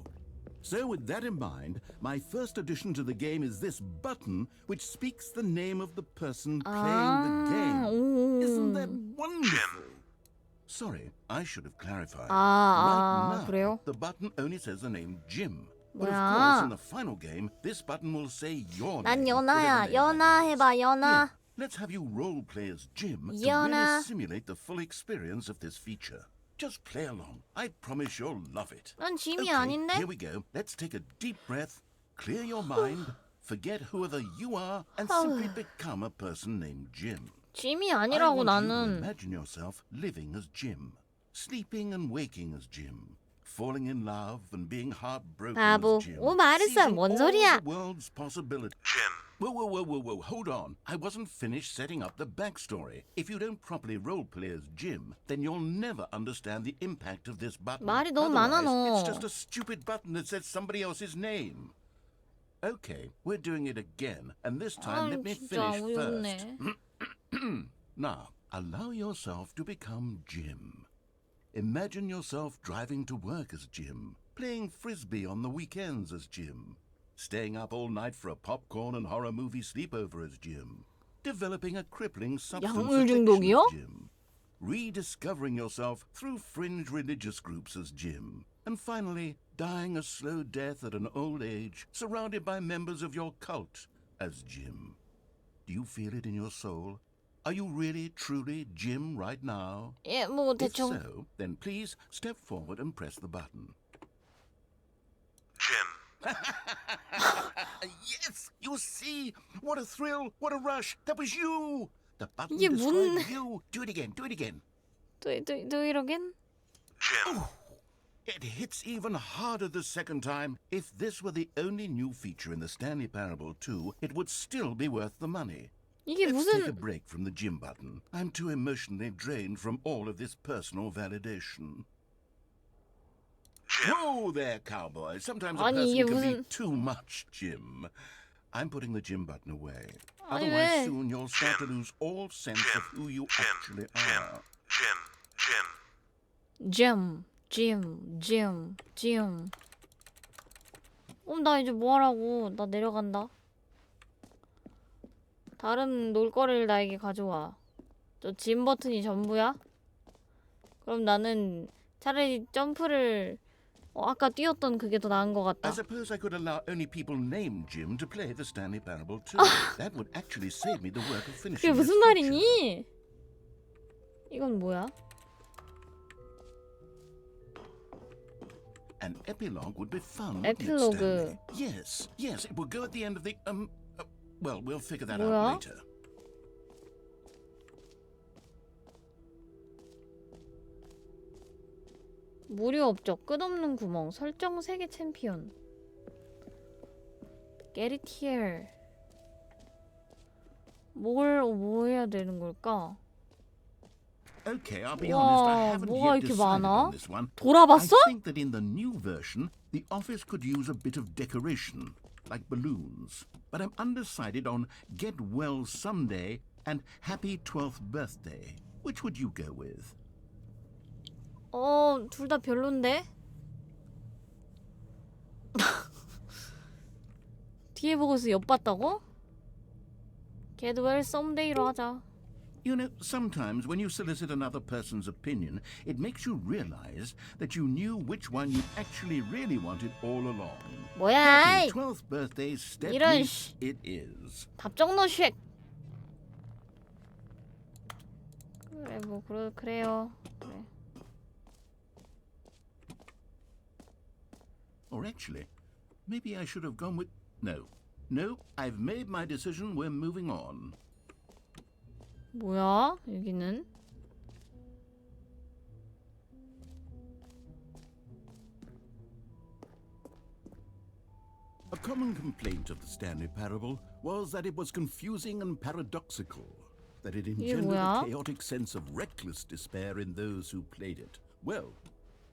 Speaker 3: So with that in mind, my first addition to the game is this button which speaks the name of the person playing the game. Isn't that wonderful? Sorry, I should have clarified. Right now,
Speaker 2: 그래요?
Speaker 3: the button only says the name Jim. But of
Speaker 2: 뭐야?
Speaker 3: course, in the final game, this button will say your
Speaker 2: 난
Speaker 3: name.
Speaker 2: 연아야.
Speaker 3: whatever name
Speaker 2: 연아
Speaker 3: that is.
Speaker 2: 해봐, 연아.
Speaker 3: Here, let's have you role play as Jim to
Speaker 2: 연아.
Speaker 3: really simulate the full experience of this feature. Just play along. I promise you'll love it.
Speaker 2: 난 짐이
Speaker 3: Okay,
Speaker 2: 아닌데?
Speaker 3: here we go. Let's take a deep breath, clear your mind, forget whoever you are, and simply become a person named Jim.
Speaker 2: 짐이
Speaker 3: I
Speaker 2: 아니라고
Speaker 3: want you to
Speaker 2: 나는.
Speaker 3: imagine yourself living as Jim, sleeping and waking as Jim, falling in love and being heartbroken
Speaker 2: 바보.
Speaker 3: as Jim.
Speaker 2: 오, 말했어.
Speaker 3: seizing
Speaker 2: 뭔
Speaker 3: all
Speaker 2: 소리야?
Speaker 3: the world's possibilities. Jim. Whoa, hold on. I wasn't finished setting up the backstory. If you don't properly roleplay as Jim, then you'll never understand the impact of this button.
Speaker 2: 말이 너무 많아,
Speaker 3: Otherwise,
Speaker 2: 너.
Speaker 3: it's just a stupid button that says somebody else's name. Okay, we're doing it again, and this time let me
Speaker 2: 진짜
Speaker 3: finish
Speaker 2: 어이없네.
Speaker 3: first. Now, allow yourself to become Jim. Imagine yourself driving to work as Jim, playing frisbee on the weekends as Jim, staying up all night for a popcorn and horror movie sleepover as Jim, developing a crippling substance
Speaker 2: 약물
Speaker 3: addiction
Speaker 2: 중독이요?
Speaker 3: as Jim, rediscovering yourself through fringe religious groups as Jim, and finally dying a slow death at an old age, surrounded by members of your cult as Jim. Do you feel it in your soul? Are you really, truly Jim right now?
Speaker 2: 예, 뭐
Speaker 3: If
Speaker 2: 대충.
Speaker 3: so, then please step forward and press the button.
Speaker 7: Jim.
Speaker 3: Yes, you see? What a thrill, what a rush. That was you. The button
Speaker 2: 이게 뭔-
Speaker 3: described you. Do it again, do it again.
Speaker 2: Do it again?
Speaker 7: Jim.
Speaker 3: It hits even harder the second time. If this were the only new feature in the Stanley Parable 2, it would still be worth the money.
Speaker 2: 이게
Speaker 3: Let's take a
Speaker 2: 무슨
Speaker 3: break from the Jim button. I'm too emotionally drained from all of this personal validation.
Speaker 7: Jim.
Speaker 3: Whoa there, cowboy. Sometimes a
Speaker 2: 아니,
Speaker 3: person
Speaker 2: 이게
Speaker 3: can be
Speaker 2: 무슨-
Speaker 3: too much, Jim. I'm putting the gym button away.
Speaker 2: 아니
Speaker 3: Otherwise,
Speaker 2: 왜?
Speaker 3: soon you'll start to lose all sense of who you actually are.
Speaker 2: gym. 나 이제 뭐 하라고? 나 내려간다. 다른 놀거리를 나에게 가져와. 저 짐 버튼이 전부야? 그럼 나는 차라리 점프를 아까 뛰었던 그게 더 나은 것 같다.
Speaker 3: I suppose I could allow only people named Jim to play the Stanley Parable too. That would actually save me the work of finishing
Speaker 2: 그게
Speaker 3: this
Speaker 2: 무슨
Speaker 3: feature.
Speaker 2: 말이니? 이건 뭐야?
Speaker 3: An epilogue would be fun. wouldn't it,
Speaker 2: 에필로그.
Speaker 3: Stanley? Yes, it would go at the end of the well, we'll figure that
Speaker 2: 뭐야?
Speaker 3: out later.
Speaker 2: 무료 업적, 끝없는 구멍, 설정 세계 챔피언. Get it here. 뭐 해야 되는 걸까?
Speaker 3: Okay, I'll be honest, I
Speaker 2: 와,
Speaker 3: haven't
Speaker 2: 뭐가
Speaker 3: yet
Speaker 2: 이렇게
Speaker 3: decided
Speaker 2: 많아?
Speaker 3: on this one.
Speaker 2: 돌아봤어?
Speaker 3: I think that in the new version, the office could use a bit of decoration, like balloons. But I'm undecided on Get Well Someday and Happy 12th Birthday. Which would you go with?
Speaker 2: 둘 다 별론데? 뒤에 보고서 엿봤다고? Get well someday로 하자.
Speaker 3: You know, sometimes when you solicit another person's opinion, it makes you realize that you knew which one you actually really wanted all along.
Speaker 2: 뭐야?
Speaker 3: Happy 12th birthday, step
Speaker 2: 이런
Speaker 3: niece, it is.
Speaker 2: 답정너 쉑. 그래 그래요. 그래.
Speaker 3: Or actually, maybe I should have gone with... No, I've made my decision, we're moving on.
Speaker 2: 뭐야? 여기는?
Speaker 3: A common complaint of the Stanley Parable was that it was confusing and paradoxical, that it engendered
Speaker 2: 뭐야?
Speaker 3: a chaotic sense of reckless despair in those who played it. Well,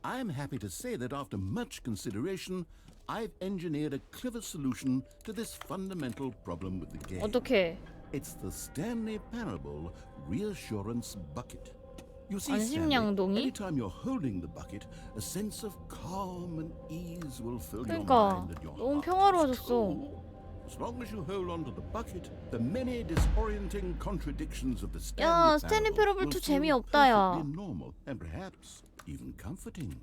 Speaker 3: I'm happy to say that after much consideration, I've engineered a clever solution to this fundamental problem with the game.
Speaker 2: 어떻게?
Speaker 3: It's the Stanley Parable Reassurance Bucket. You see, Stanley,
Speaker 2: 안심양동이?
Speaker 3: anytime you're holding the bucket, a sense of calm and ease will fill your
Speaker 2: 그러니까
Speaker 3: mind and your
Speaker 2: 너무
Speaker 3: heart.
Speaker 2: 평화로워졌어.
Speaker 3: Cool. As long as you hold on to the bucket, the many disorienting contradictions of the Stanley
Speaker 2: 야, 스탠리
Speaker 3: Parable
Speaker 2: 패러블
Speaker 3: will
Speaker 2: 2
Speaker 3: feel
Speaker 2: 재미없다, 야.
Speaker 3: perfectly normal and perhaps even comforting.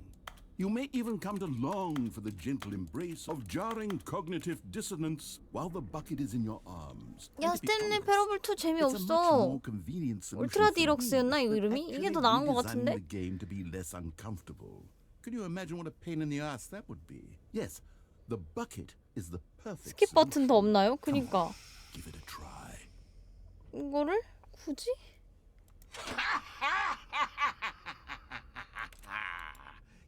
Speaker 3: You may even come to long for the gentle embrace of jarring cognitive dissonance while the bucket is in your arms.
Speaker 2: 야,
Speaker 3: And to be
Speaker 2: 스탠리
Speaker 3: honest,
Speaker 2: 패러블 2
Speaker 3: it's a much
Speaker 2: 재미없어.
Speaker 3: more convenient solution
Speaker 2: 울트라
Speaker 3: for me
Speaker 2: 디럭스였나 이거
Speaker 3: than
Speaker 2: 이름이? 이게
Speaker 3: actually
Speaker 2: 더 나은 것
Speaker 3: redesigning
Speaker 2: 같은데?
Speaker 3: the game to be less uncomfortable. Can you imagine what a pain in the ass that would be? Yes, the bucket is the perfect
Speaker 2: 스킵 버튼 더
Speaker 3: solution.
Speaker 2: 없나요? 그니까
Speaker 3: Give it a try.
Speaker 2: 이거를 굳이?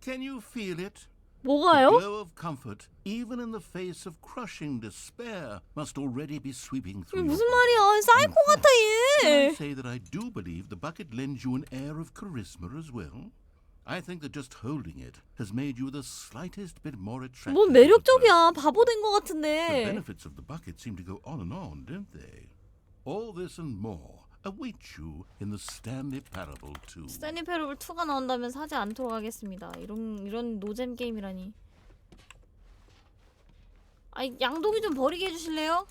Speaker 3: Can you feel it?
Speaker 2: 뭐가요?
Speaker 3: Glow of comfort, even in the face of crushing despair, must already be sweeping
Speaker 2: 이게
Speaker 3: through your
Speaker 2: 무슨
Speaker 3: body.
Speaker 2: 말이야? 사이코 같아
Speaker 3: Can I
Speaker 2: 얘.
Speaker 3: say that I do believe the bucket lends you an air of charisma as well? I think that just holding it has made you the slightest bit more attractive.
Speaker 2: 뭔 매력적이야? 바보 된 것
Speaker 3: The
Speaker 2: 같은데.
Speaker 3: benefits of the bucket seem to go on, don't they? All this and more await you in the Stanley Parable 2.
Speaker 2: 스탠리 패러블 2가 나온다면 사지 않도록 하겠습니다. 이런 노잼 게임이라니. 아이 양동이 좀 버리게 해주실래요?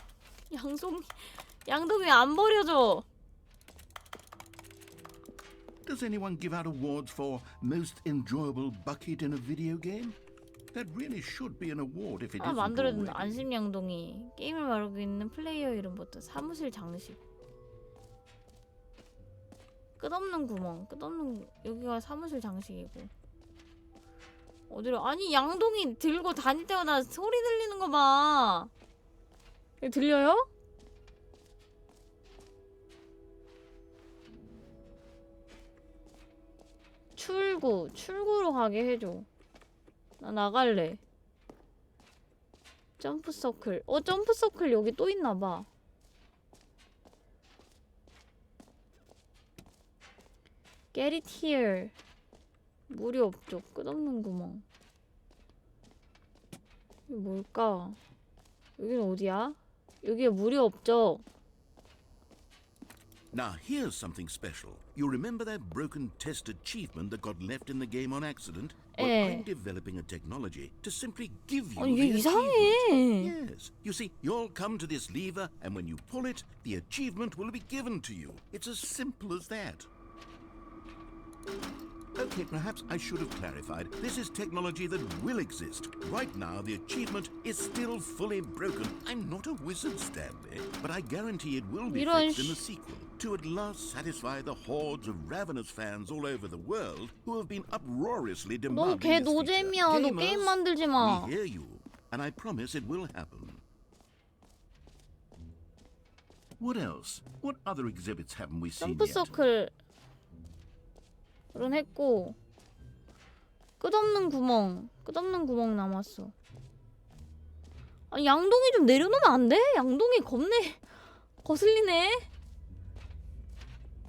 Speaker 2: 양동이 안 버려져.
Speaker 3: Does anyone give out awards for most enjoyable bucket in a video game? That really should be an award if it
Speaker 2: 하나
Speaker 3: isn't
Speaker 2: 만들어둔
Speaker 3: already.
Speaker 2: 안심 양동이. 게임을 말하고 있는 플레이어 이름부터 사무실 장식. 끝없는 구멍. 여기가 사무실 장식이고. 어디로? 아니 양동이 들고 다닐 때마다 소리 들리는 거 봐. 이거 들려요? 출구로 가게 해줘. 나 나갈래. 점프 서클. 점프 서클 여기 또 있나봐. Get it here. 무료 업적. 끝없는 구멍. 이게 뭘까? 여긴 어디야? 여기에 물이 없죠?
Speaker 3: Now, here's something special. You remember that broken test achievement that got left in the game on accident? Well,
Speaker 2: 예.
Speaker 3: I'm developing a technology to simply give you
Speaker 2: 아니 얘
Speaker 3: the
Speaker 2: 이상해.
Speaker 3: achievement. Yes. You see, you'll come to this lever, and when you pull it, the achievement will be given to you. It's as simple as that. Okay, perhaps I should have clarified. This is technology that will exist. Right now, the achievement is still fully broken. I'm not a wizard, Stanley, but I guarantee it will be
Speaker 2: 이런
Speaker 3: fixed in the sequel to at last satisfy the hordes of ravenous fans all over the world who have been uproariously
Speaker 2: 넌
Speaker 3: demanding
Speaker 2: 걔
Speaker 3: this feature.
Speaker 2: 노잼이야. 너
Speaker 3: Gamers,
Speaker 2: 게임 만들지 마.
Speaker 3: we hear you, and I promise it will happen. What else? What other exhibits haven't we seen
Speaker 2: 점프
Speaker 3: yet?
Speaker 2: 서클은 했고 끝없는 구멍 남았어. 아니 양동이 좀 내려놓으면 안 돼? 양동이 겁내 거슬리네.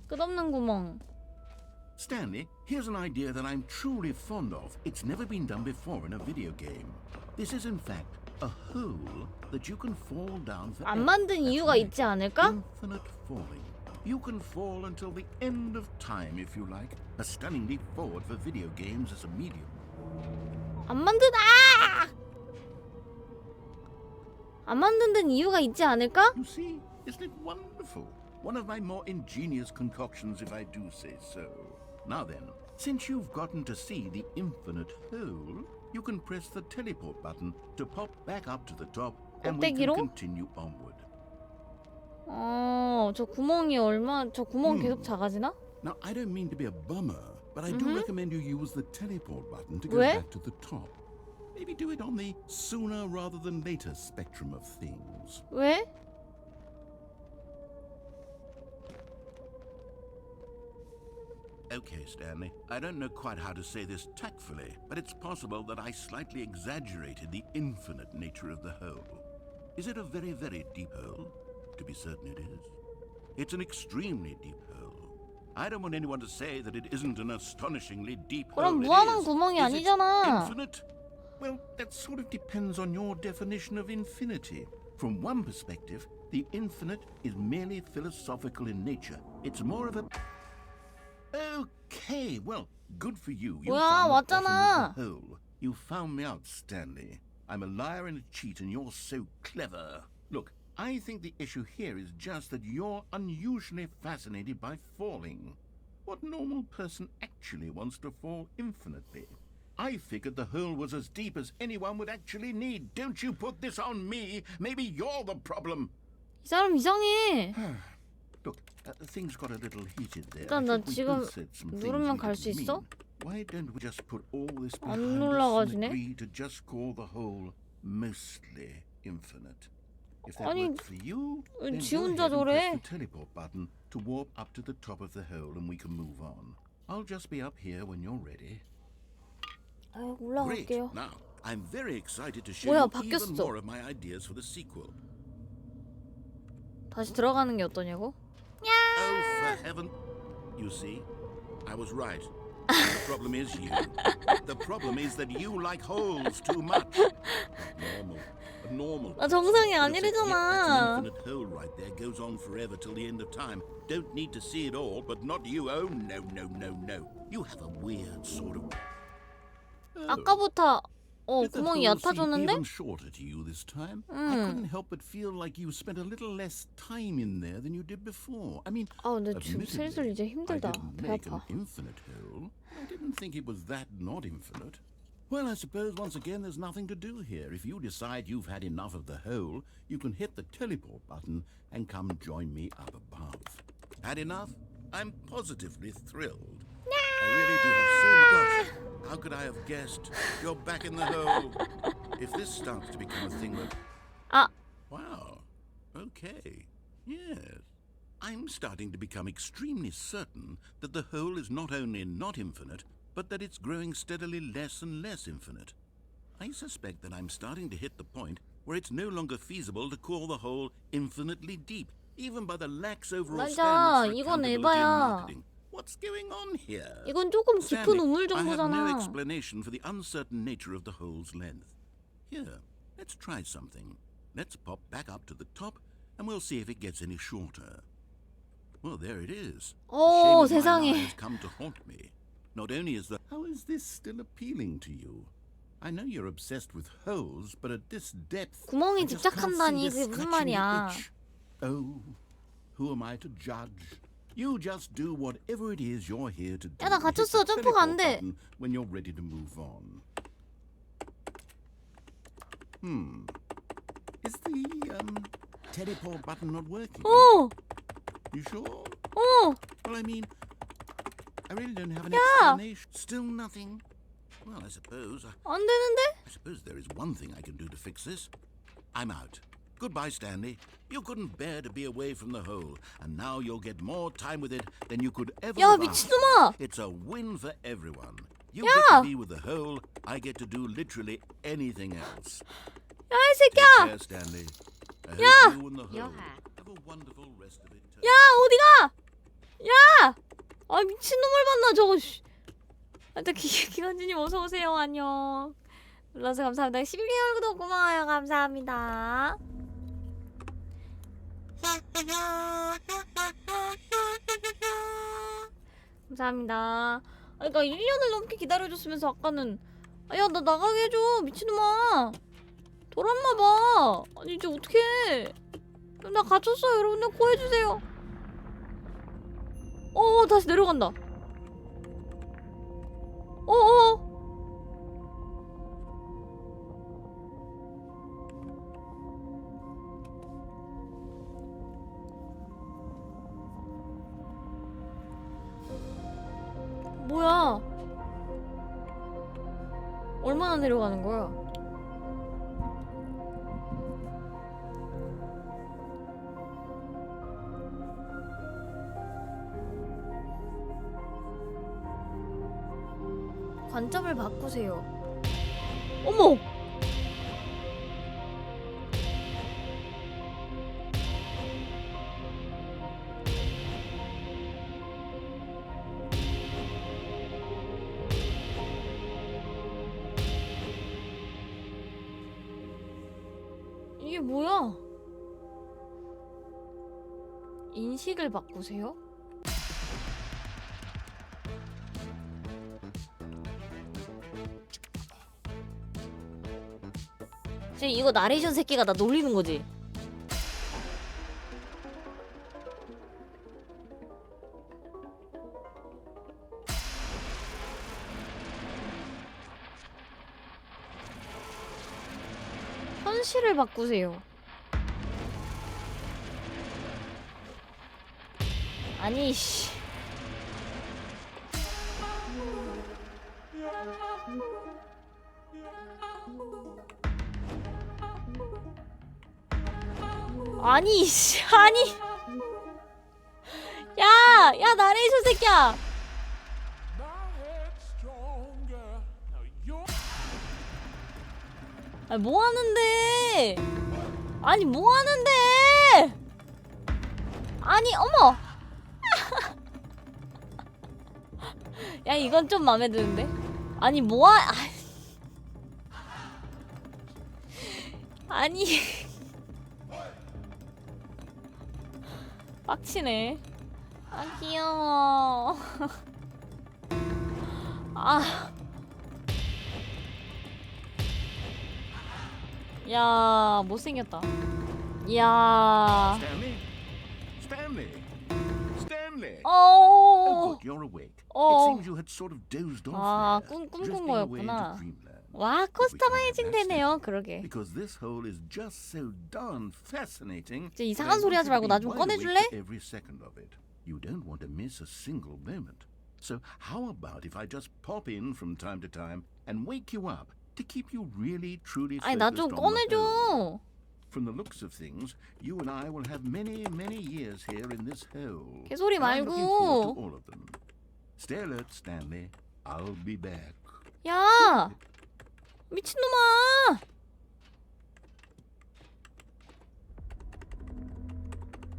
Speaker 2: 끝없는 구멍.
Speaker 3: Stanley, here's an idea that I'm truly fond of. It's never been done before in a video game. This is in fact a hole that you can fall down for.
Speaker 2: 안 만든 이유가 있지 않을까?
Speaker 3: Infinite falling. You can fall until the end of time if you like. A stunning leap forward for video games as a medium.
Speaker 2: 안 만든 안 만든 데는 이유가 있지 않을까?
Speaker 3: You see, isn't it wonderful? One of my more ingenious concoctions, if I do say so. Now then, since you've gotten to see the infinite hole, you can press the teleport button to pop back up to the top, and we can
Speaker 2: 꼭대기로?
Speaker 3: continue onward.
Speaker 2: 저 구멍 계속 작아지나?
Speaker 3: Now, I don't mean to be a bummer, but I do recommend you use the teleport button to go
Speaker 2: 왜?
Speaker 3: back to the top. Maybe do it on the sooner rather than later spectrum of things.
Speaker 2: 왜?
Speaker 3: Okay, Stanley, I don't know quite how to say this tactfully, but it's possible that I slightly exaggerated the infinite nature of the hole. Is it a very, very deep hole? To be certain it is. It's an extremely deep hole. I don't want anyone to say that it isn't an astonishingly deep hole.
Speaker 2: 그럼
Speaker 3: It
Speaker 2: 무한한
Speaker 3: is.
Speaker 2: 구멍이
Speaker 3: Is it
Speaker 2: 아니잖아.
Speaker 3: infinite? Well, that sort of depends on your definition of infinity. From one perspective, the infinite is merely philosophical in nature. It's more of a... Okay, well, good for you. You
Speaker 2: 뭐야,
Speaker 3: found the bottom
Speaker 2: 왔잖아.
Speaker 3: of the hole. You found me out, Stanley. I'm a liar and a cheat, and you're so clever. Look, I think the issue here is just that you're unusually fascinated by falling. What normal person actually wants to fall infinitely? I figured the hole was as deep as anyone would actually need. Don't you put this on me. Maybe you're the problem.
Speaker 2: 이 사람 이상해.
Speaker 3: Look, things got a little heated there.
Speaker 2: 일단
Speaker 3: I
Speaker 2: 나
Speaker 3: think we
Speaker 2: 지금
Speaker 3: both said some things
Speaker 2: 누르면
Speaker 3: we
Speaker 2: 갈 수
Speaker 3: didn't
Speaker 2: 있어?
Speaker 3: mean. Why don't we just put all this
Speaker 2: 안
Speaker 3: behind us and
Speaker 2: 올라가지네?
Speaker 3: agree to just call the hole mostly infinite? If that
Speaker 2: 아니,
Speaker 3: works for you, then
Speaker 2: 지
Speaker 3: go
Speaker 2: 혼자
Speaker 3: ahead and
Speaker 2: 저래.
Speaker 3: press the teleport button to warp up to the top of the hole and we can move on. I'll just be up here when you're ready.
Speaker 2: 아유,
Speaker 3: Great.
Speaker 2: 올라갈게요.
Speaker 3: Now, I'm very excited to show
Speaker 2: 뭐야,
Speaker 3: you even
Speaker 2: 바뀌었어.
Speaker 3: more of my ideas for the sequel.
Speaker 2: 다시 들어가는 게 어떠냐고?
Speaker 3: Oh, for heaven. You see, I was right. The problem is you. The problem is that you like holes too much. Normal. A normal.
Speaker 2: 나 정상이
Speaker 3: person would have said, "Yep, that's an
Speaker 2: 아니래잖아.
Speaker 3: infinite hole right there. Goes on forever till the end of time. Don't need to see it all, but not you. Oh, no, no, no, no. You have a weird sort of...
Speaker 2: 아까부터
Speaker 3: Did the
Speaker 2: 구멍이
Speaker 3: hole seem
Speaker 2: 얕아졌는데?
Speaker 3: even shorter to you this time? I couldn't help but feel like you spent a little less time in there than you did before. I mean,
Speaker 2: 근데 지금 슬슬
Speaker 3: admittedly,
Speaker 2: 이제
Speaker 3: I
Speaker 2: 힘들다.
Speaker 3: didn't
Speaker 2: 배
Speaker 3: make
Speaker 2: 아파.
Speaker 3: an infinite hole. I didn't think it was that not infinite. Well, I suppose once again there's nothing to do here. If you decide you've had enough of the hole, you can hit the teleport button and come join me up above. Had enough? I'm positively thrilled. I really do have so much. How could I have guessed? You're back in the hole. If this starts to become a thing that...
Speaker 2: 아,
Speaker 3: Wow. Okay. Yes. I'm starting to become extremely certain that the hole is not only not infinite, but that it's growing steadily less and less infinite. I suspect that I'm starting to hit the point where it's no longer feasible to call the hole infinitely deep, even by the lax overall
Speaker 2: 맞아.
Speaker 3: standards for
Speaker 2: 이건
Speaker 3: accountability in
Speaker 2: 에바야.
Speaker 3: marketing. What's going on here?
Speaker 2: 이건 조금 깊은
Speaker 3: Stanley,
Speaker 2: 우물
Speaker 3: I have no
Speaker 2: 정도잖아.
Speaker 3: explanation for the uncertain nature of the hole's length. Here, let's try something. Let's pop back up to the top and we'll see if it gets any shorter. Well, there it is.
Speaker 2: 오,
Speaker 3: The shame of my
Speaker 2: 세상에.
Speaker 3: lie has come to haunt me. Not only is the... How is this still appealing to you? I know you're obsessed with holes, but at this depth...
Speaker 2: 구멍이
Speaker 3: I just can't
Speaker 2: 집착한다니
Speaker 3: see this
Speaker 2: 그게 무슨
Speaker 3: scratching the
Speaker 2: 말이야.
Speaker 3: itch. Oh, who am I to judge? You just do whatever it is you're here to do.
Speaker 2: 야, 나
Speaker 3: Hit the
Speaker 2: 갇혔어. 점프가 안
Speaker 3: teleport
Speaker 2: 돼.
Speaker 3: button when you're ready to move on. Is the teleport button not working?
Speaker 2: 오!
Speaker 3: You sure?
Speaker 2: 오!
Speaker 3: Well, I mean, I really don't have an
Speaker 2: Yeah.
Speaker 3: explanation. Still nothing. Well, I suppose there is one thing I can do to fix this. I'm out. Goodbye, Stanley. You couldn't bear to be away from the hole, and now you'll get more time with it than you could ever
Speaker 2: 야,
Speaker 3: have asked.
Speaker 2: 미친놈아!
Speaker 3: It's a win for everyone. You
Speaker 2: Yeah.
Speaker 3: get to be with the hole. I get to do literally anything else.
Speaker 2: 야, 이
Speaker 3: Take
Speaker 2: 새끼야!
Speaker 3: care, Stanley. I
Speaker 2: Yeah.
Speaker 3: hope you and the hole have a wonderful rest of it.
Speaker 2: 야, 어디가? 야! 아, 미친놈을 만나, 저거. 씨. 하여튼, 기관지님 어서오세요. 안녕. 눌러서 감사합니다. 11개월 구독 고마워요. 감사합니다. 감사합니다. 그러니까 1년을 넘게 기다려줬으면서 아까는 야, 나 나가게 해줘. 미친놈아. 돌았나봐. 아니, 이제 어떡해. 나 갇혔어요. 여러분들 구해주세요. 다시 내려간다. 뭐야? 얼마나 내려가는 거야? 관점을 바꾸세요. 어머! 이게 뭐야? 인식을 바꾸세요? 지금 이거 나레이션 새끼가 나 놀리는 거지? 현실을 바꾸세요. 아니 씨. 아니 씨. 아니. 야 나레이션 새끼야. 아니 뭐 하는데? 아니 뭐 하는데? 아니 어머. 야 이건 좀 마음에 드는데? 아니 뭐하? 아니 빡치네. 아 귀여워. 아. 야 못생겼다. 야.
Speaker 3: Stanley? Stanley? Stanley?
Speaker 2: 어.
Speaker 3: Oh, good, you're awake. It
Speaker 2: 어.
Speaker 3: seems you had sort of dozed off
Speaker 2: 아,
Speaker 3: there.
Speaker 2: 꿈꾼
Speaker 3: Drifting away into
Speaker 2: 거였구나.
Speaker 3: dreamland.
Speaker 2: 와 커스터마이징 되네요. 그러게.
Speaker 3: Because this hole is just so darn fascinating.
Speaker 2: 진짜 이상한 소리 하지 말고 나 좀 꺼내줄래?
Speaker 3: Every second of it. You don't want to miss a single moment. So how about if I just pop in from time to time and wake you up to keep you really truly
Speaker 2: 아니 나
Speaker 3: focused
Speaker 2: 좀
Speaker 3: on the hole?
Speaker 2: 꺼내줘.
Speaker 3: From the looks of things, you and I will have many, many years here in this hole.
Speaker 2: 개소리
Speaker 3: And I'm looking forward to
Speaker 2: 말고.
Speaker 3: all of them. Stay alert, Stanley. I'll be back.
Speaker 2: 야 미친놈아.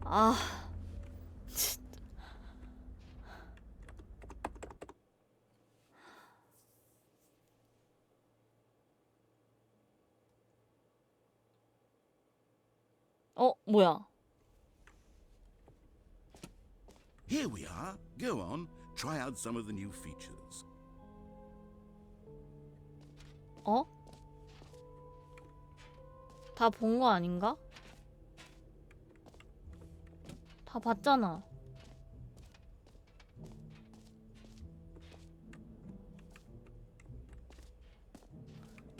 Speaker 2: 아. 뭐야?
Speaker 3: Here we are. Go on, try out some of the new features.
Speaker 2: 다 본 거 아닌가? 다 봤잖아.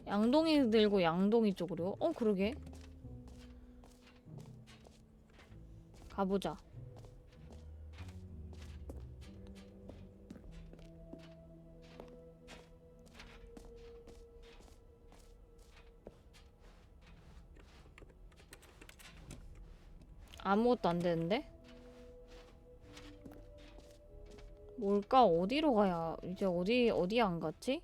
Speaker 2: 양동이 들고 양동이 쪽으로. 그러게. 가보자. 아무것도 안 되는데? 뭘까? 어디로 가야? 이제 어디 안 갔지?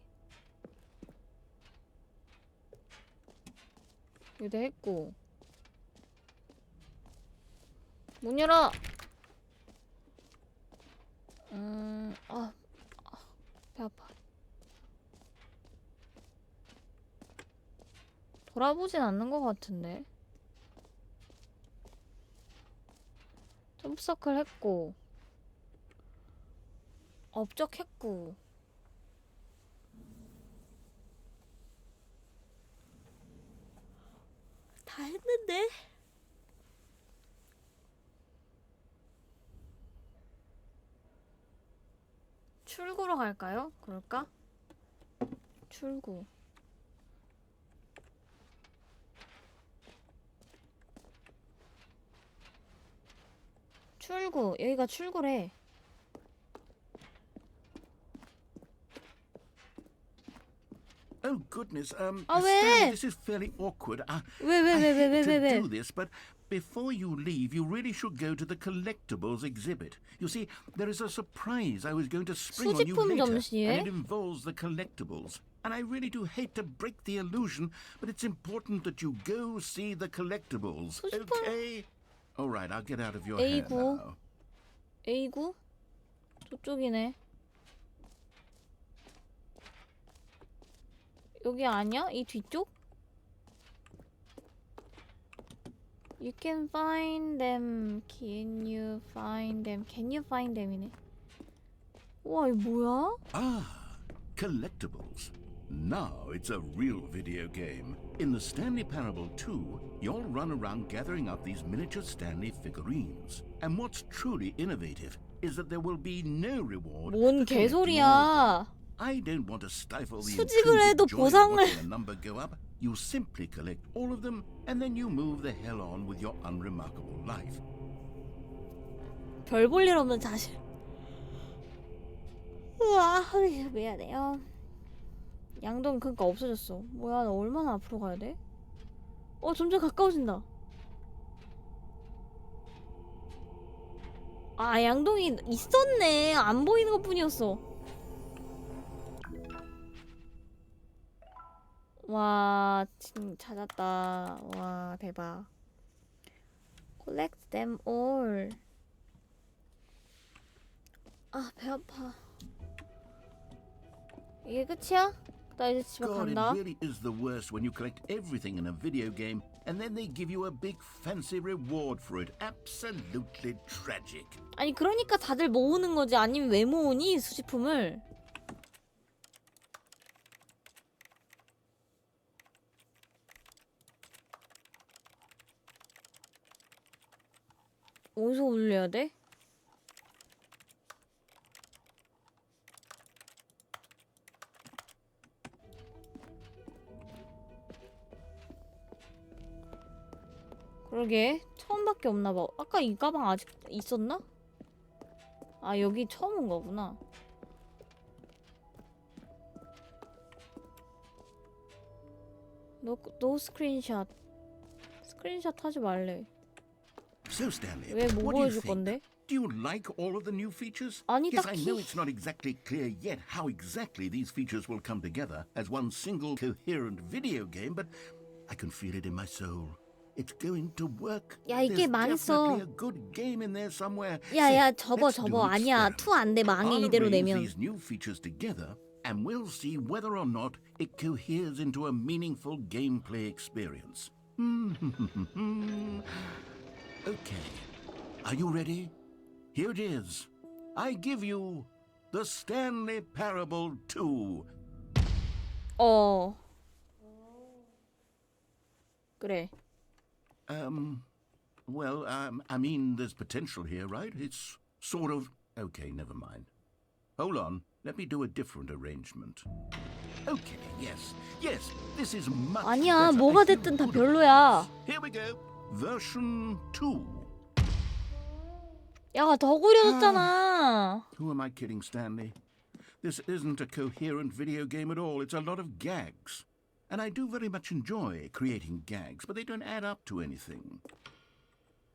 Speaker 2: 여기도 했고. 문 열어! 배 아파. 돌아보진 않는 것 같은데. 점프서클 했고. 업적했고. 다 했는데? 출구로 갈까요? 그럴까? 출구. 출구. 여기가 출구래.
Speaker 3: Oh goodness,
Speaker 2: 왜?
Speaker 3: Stanley, this is fairly awkward. I hate to do this, but before you leave, you really should go to the collectibles exhibit. You see, there is a surprise I was going to spring on you
Speaker 2: 수집품
Speaker 3: later,
Speaker 2: 전시회?
Speaker 3: and it involves the collectibles. And I really do hate to break the illusion, but it's important that you go see the collectibles,
Speaker 2: 수집품?
Speaker 3: okay? All right, I'll get out of your hair
Speaker 2: A9?
Speaker 3: now.
Speaker 2: A9? 저쪽이네. 여기 아니야? 이 뒤쪽? You can find them. Can you find them? Can you find them이네. 우와, 이거 뭐야?
Speaker 3: Ah, collectibles. Now it's a real video game. In the Stanley Parable 2, you'll run around gathering up these miniature Stanley figurines. And what's truly innovative is that there will be no reward.
Speaker 2: 뭔
Speaker 3: for collecting all of them.
Speaker 2: 개소리야.
Speaker 3: I don't want to stifle the
Speaker 2: 수집을 해도
Speaker 3: intrinsic joy of
Speaker 2: 보상을-
Speaker 3: watching a number go up. You simply collect all of them, and then you move the hell on with your unremarkable life.
Speaker 2: 별 볼 일 없는 자식. 우와, 미안해요. 양동 그니까 없어졌어. 뭐야, 나 얼마나 앞으로 가야 돼? 점점 가까워진다. 아, 양동이 있었네. 안 보이는 것 뿐이었어. 와, 찾았다. 와, 대박. Collect them all. 아, 배 아파. 이게 끝이야? 나 이제 집에
Speaker 3: God, it
Speaker 2: 간다.
Speaker 3: really is the worst when you collect everything in a video game and then they give you a big fancy reward for it. Absolutely tragic.
Speaker 2: 아니, 그러니까 다들 모으는 거지. 아니면 왜 모으니, 수집품을? 어디서 올려야 돼? 그러게, 처음밖에 없나봐. 아까 이 가방 아직 있었나? 아, 여기 처음 온 거구나. 노 스크린샷. 스크린샷 하지 말래.
Speaker 3: So Stanley,
Speaker 2: 왜 뭐
Speaker 3: what do you
Speaker 2: 보여줄
Speaker 3: think?
Speaker 2: 건데?
Speaker 3: Do you like all of the new features?
Speaker 2: 아니,
Speaker 3: Yes, I know
Speaker 2: 딱히.
Speaker 3: it's not exactly clear yet how exactly these features will come together as one single coherent video game, but I can feel it in my soul. It's going to work.
Speaker 2: 야, 이게
Speaker 3: There's
Speaker 2: 망했어.
Speaker 3: definitely a good game in there somewhere.
Speaker 2: 야야,
Speaker 3: See,
Speaker 2: 접어.
Speaker 3: let's do an
Speaker 2: 아니야,
Speaker 3: experiment.
Speaker 2: 2 안 돼. 망해,
Speaker 3: I'll
Speaker 2: 이대로
Speaker 3: arrange
Speaker 2: 내면.
Speaker 3: these new features together, and we'll see whether or not it coheres into a meaningful gameplay experience. Okay. Are you ready? Here it is. I give you the Stanley Parable 2.
Speaker 2: 그래.
Speaker 3: Well, I mean, there's potential here, right? It's sort of... Okay, never mind. Hold on. Let me do a different arrangement. Okay, yes. Yes, this is much
Speaker 2: 아니야,
Speaker 3: better.
Speaker 2: 뭐가
Speaker 3: I feel
Speaker 2: 됐든 다
Speaker 3: good about
Speaker 2: 별로야.
Speaker 3: this. Here we go. Version 2.
Speaker 2: 야, 더 구려졌잖아.
Speaker 3: Who am I kidding, Stanley? This isn't a coherent video game at all. It's a lot of gags. And I do very much enjoy creating gags, but they don't add up to anything.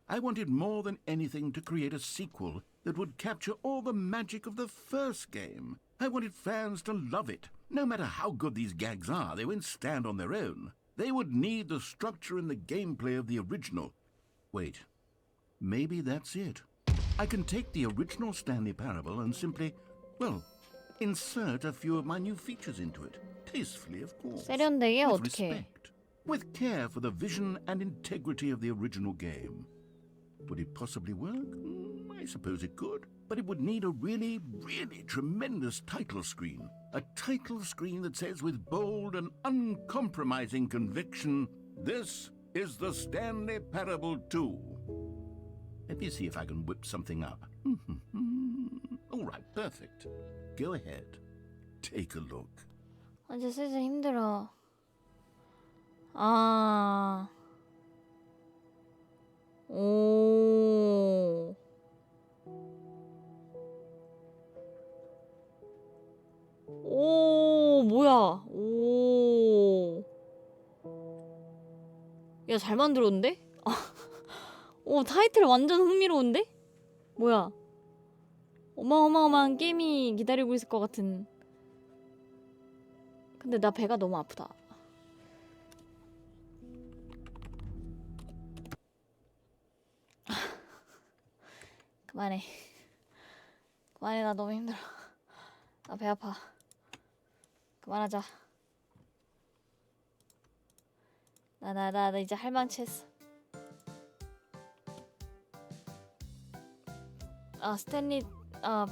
Speaker 3: I wanted more than anything to create a sequel that would capture all the magic of the first game. I wanted fans to love it. No matter how good these gags are, they won't stand on their own. They would need the structure and the gameplay of the original. Wait, maybe that's it. I can take the original Stanley Parable and simply, well, insert a few of my new features into it. Tastefully, of course.
Speaker 2: 세련되게
Speaker 3: With
Speaker 2: 어떻게?
Speaker 3: respect. With care for the vision and integrity of the original game. Would it possibly work? I suppose it could. But it would need a really, really tremendous title screen. A title screen that says with bold and uncompromising conviction, "This is the Stanley Parable 2. Let me see if I can whip something up. All right, perfect. Go ahead. Take a look.
Speaker 2: 이제 슬슬 힘들어. 아. 오. 오, 뭐야. 오. 야, 잘 만들었는데? 오, 타이틀 완전 흥미로운데? 뭐야. 어마어마한 게임이 기다리고 있을 것 같은. 근데 나 배가 너무 아프다. 그만해. 그만해, 나 너무 힘들어. 나 배 아파. 그만하자. 나 이제 할망치했어. 스탠리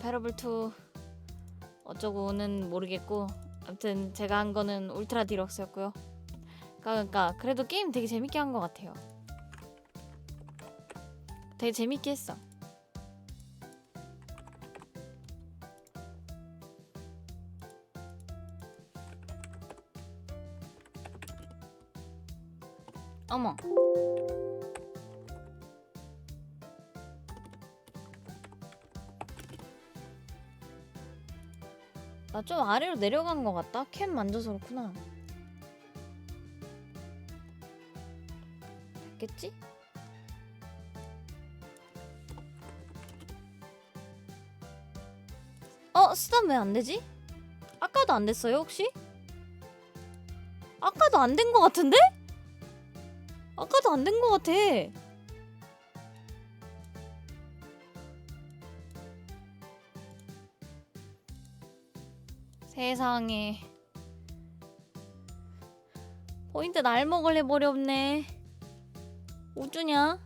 Speaker 2: 패러블 2 어쩌고는 모르겠고, 아무튼 제가 한 거는 울트라 디럭스였고요. 그러니까 그래도 게임 되게 재밌게 한 것 같아요. 되게 재밌게 했어. 어머. 나 좀 아래로 내려간 것 같다? 캠 만져서 그렇구나. 됐겠지? 스탑 왜 안 되지? 아까도 안 됐어요, 혹시? 아까도 안 된 것 같은데? 아까도 안 된 것 같아. 세상에. 포인트 날먹을 해버렸네. 어쩌냐?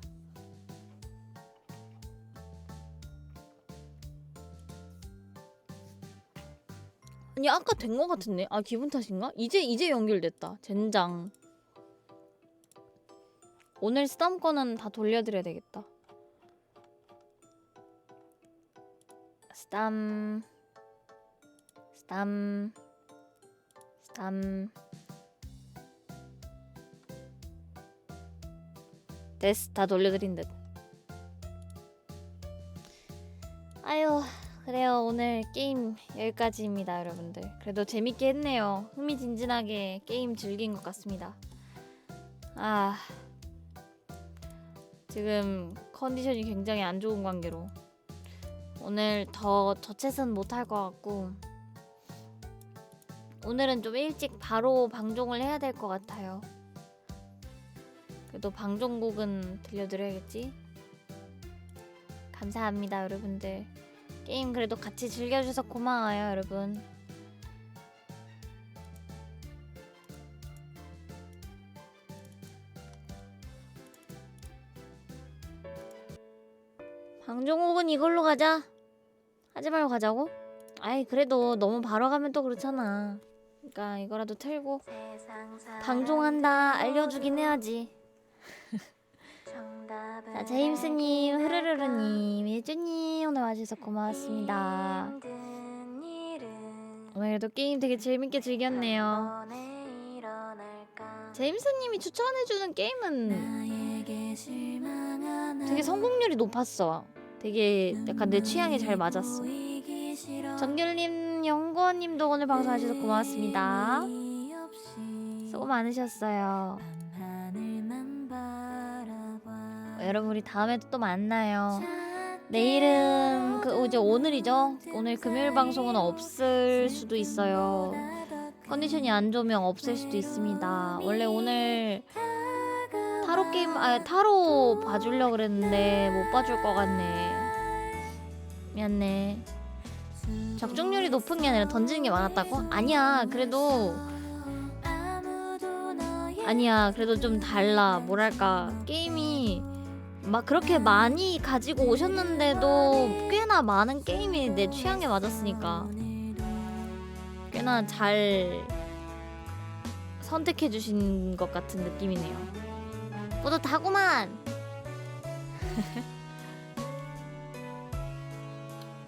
Speaker 2: 아니, 아까 된 것 같은데? 기분 탓인가? 이제 연결됐다. 젠장. 오늘 쓰던 거는 다 돌려드려야 되겠다. 스담. 됐어, 다 돌려드린 듯. 아유, 그래요. 오늘 게임 여기까지입니다, 여러분들. 그래도 재밌게 했네요. 흥미진진하게 게임 즐긴 것 같습니다. 지금 컨디션이 굉장히 안 좋은 관계로 오늘 더 저체선 못할 것 같고, 오늘은 좀 일찍 바로 방종을 해야 될 것 같아요. 그래도 방종곡은 들려드려야겠지? 감사합니다, 여러분들. 게임 그래도 같이 즐겨주셔서 고마워요, 여러분. 방종 혹은 이걸로 가자. 하지 말고 가자고? 아이 그래도 너무 바로 가면 또 그렇잖아. 그러니까 이거라도 틀고 방종한다 알려주긴 해야지. 자 제임스님, 흐르르르님, 예주님 오늘 와주셔서 고맙습니다. 오늘도 게임 되게 재밌게 즐겼네요. 제임스님이 추천해주는 게임은 되게 성공률이 높았어. 되게 약간 내 취향에 잘 맞았어. 정귤님, 영권님도 오늘 방송하셔서 고맙습니다. 수고 많으셨어요. 여러분 우리 다음에 또 만나요. 내일은 이제 오늘이죠. 오늘 금요일 방송은 없을 수도 있어요. 컨디션이 안 좋으면 없을 수도 있습니다. 원래 오늘 타로 게임 타로 봐주려고 그랬는데 못 봐줄 것 같네. 미안해. 적중률이 높은 게 아니라 던지는 게 많았다고? 아니야 그래도 좀 달라. 뭐랄까 게임이 막 그렇게 많이 가지고 오셨는데도 꽤나 많은 게임이 내 취향에 맞았으니까 꽤나 잘 선택해 주신 것 같은 느낌이네요. 뿌듯하구만.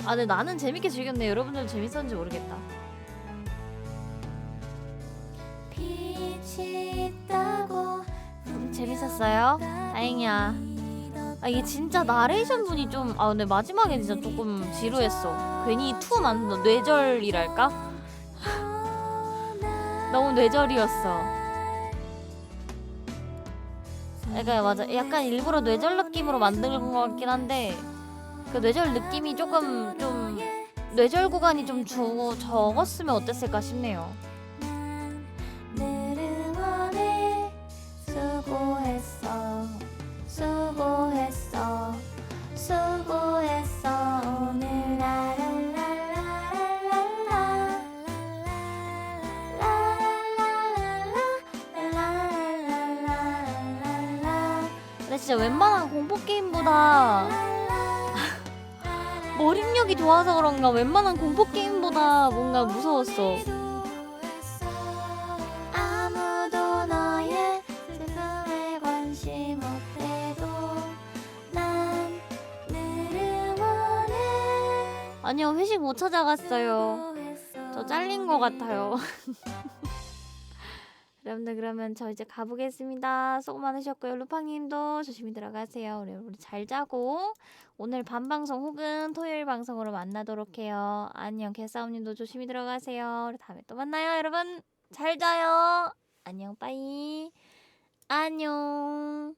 Speaker 2: 아 근데 나는 재밌게 즐겼네. 여러분들은 재밌었는지 모르겠다. 재밌었어요? 다행이야. 아 이게 진짜 나레이션 분이 좀 근데 마지막에 진짜 조금 지루했어. 괜히 투 만든다. 뇌절이랄까? 너무 뇌절이었어. 그러니까 맞아. 약간 일부러 뇌절 느낌으로 만든 것 같긴 한데 그 뇌절 느낌이 조금 좀 뇌절 구간이 좀 적었으면 어땠을까 싶네요. 수고했어 오늘 근데 진짜 웬만한 공포 게임보다 몰입력이 좋아서 그런가 웬만한 공포 게임보다 뭔가 무서웠어. 아무도 너의 슬픔에 관심 없대도 난 늘 응원해. 아니요 회식 못 찾아갔어요. 저 잘린 것 같아요. 여러분들 그러면 저 이제 가보겠습니다. 수고 많으셨고요. 루팡님도 조심히 들어가세요. 우리 잘 자고 오늘 밤방송 혹은 토요일 방송으로 만나도록 해요. 안녕. 개싸움님도 조심히 들어가세요. 우리 다음에 또 만나요. 여러분 잘 자요. 안녕 빠이. 안녕.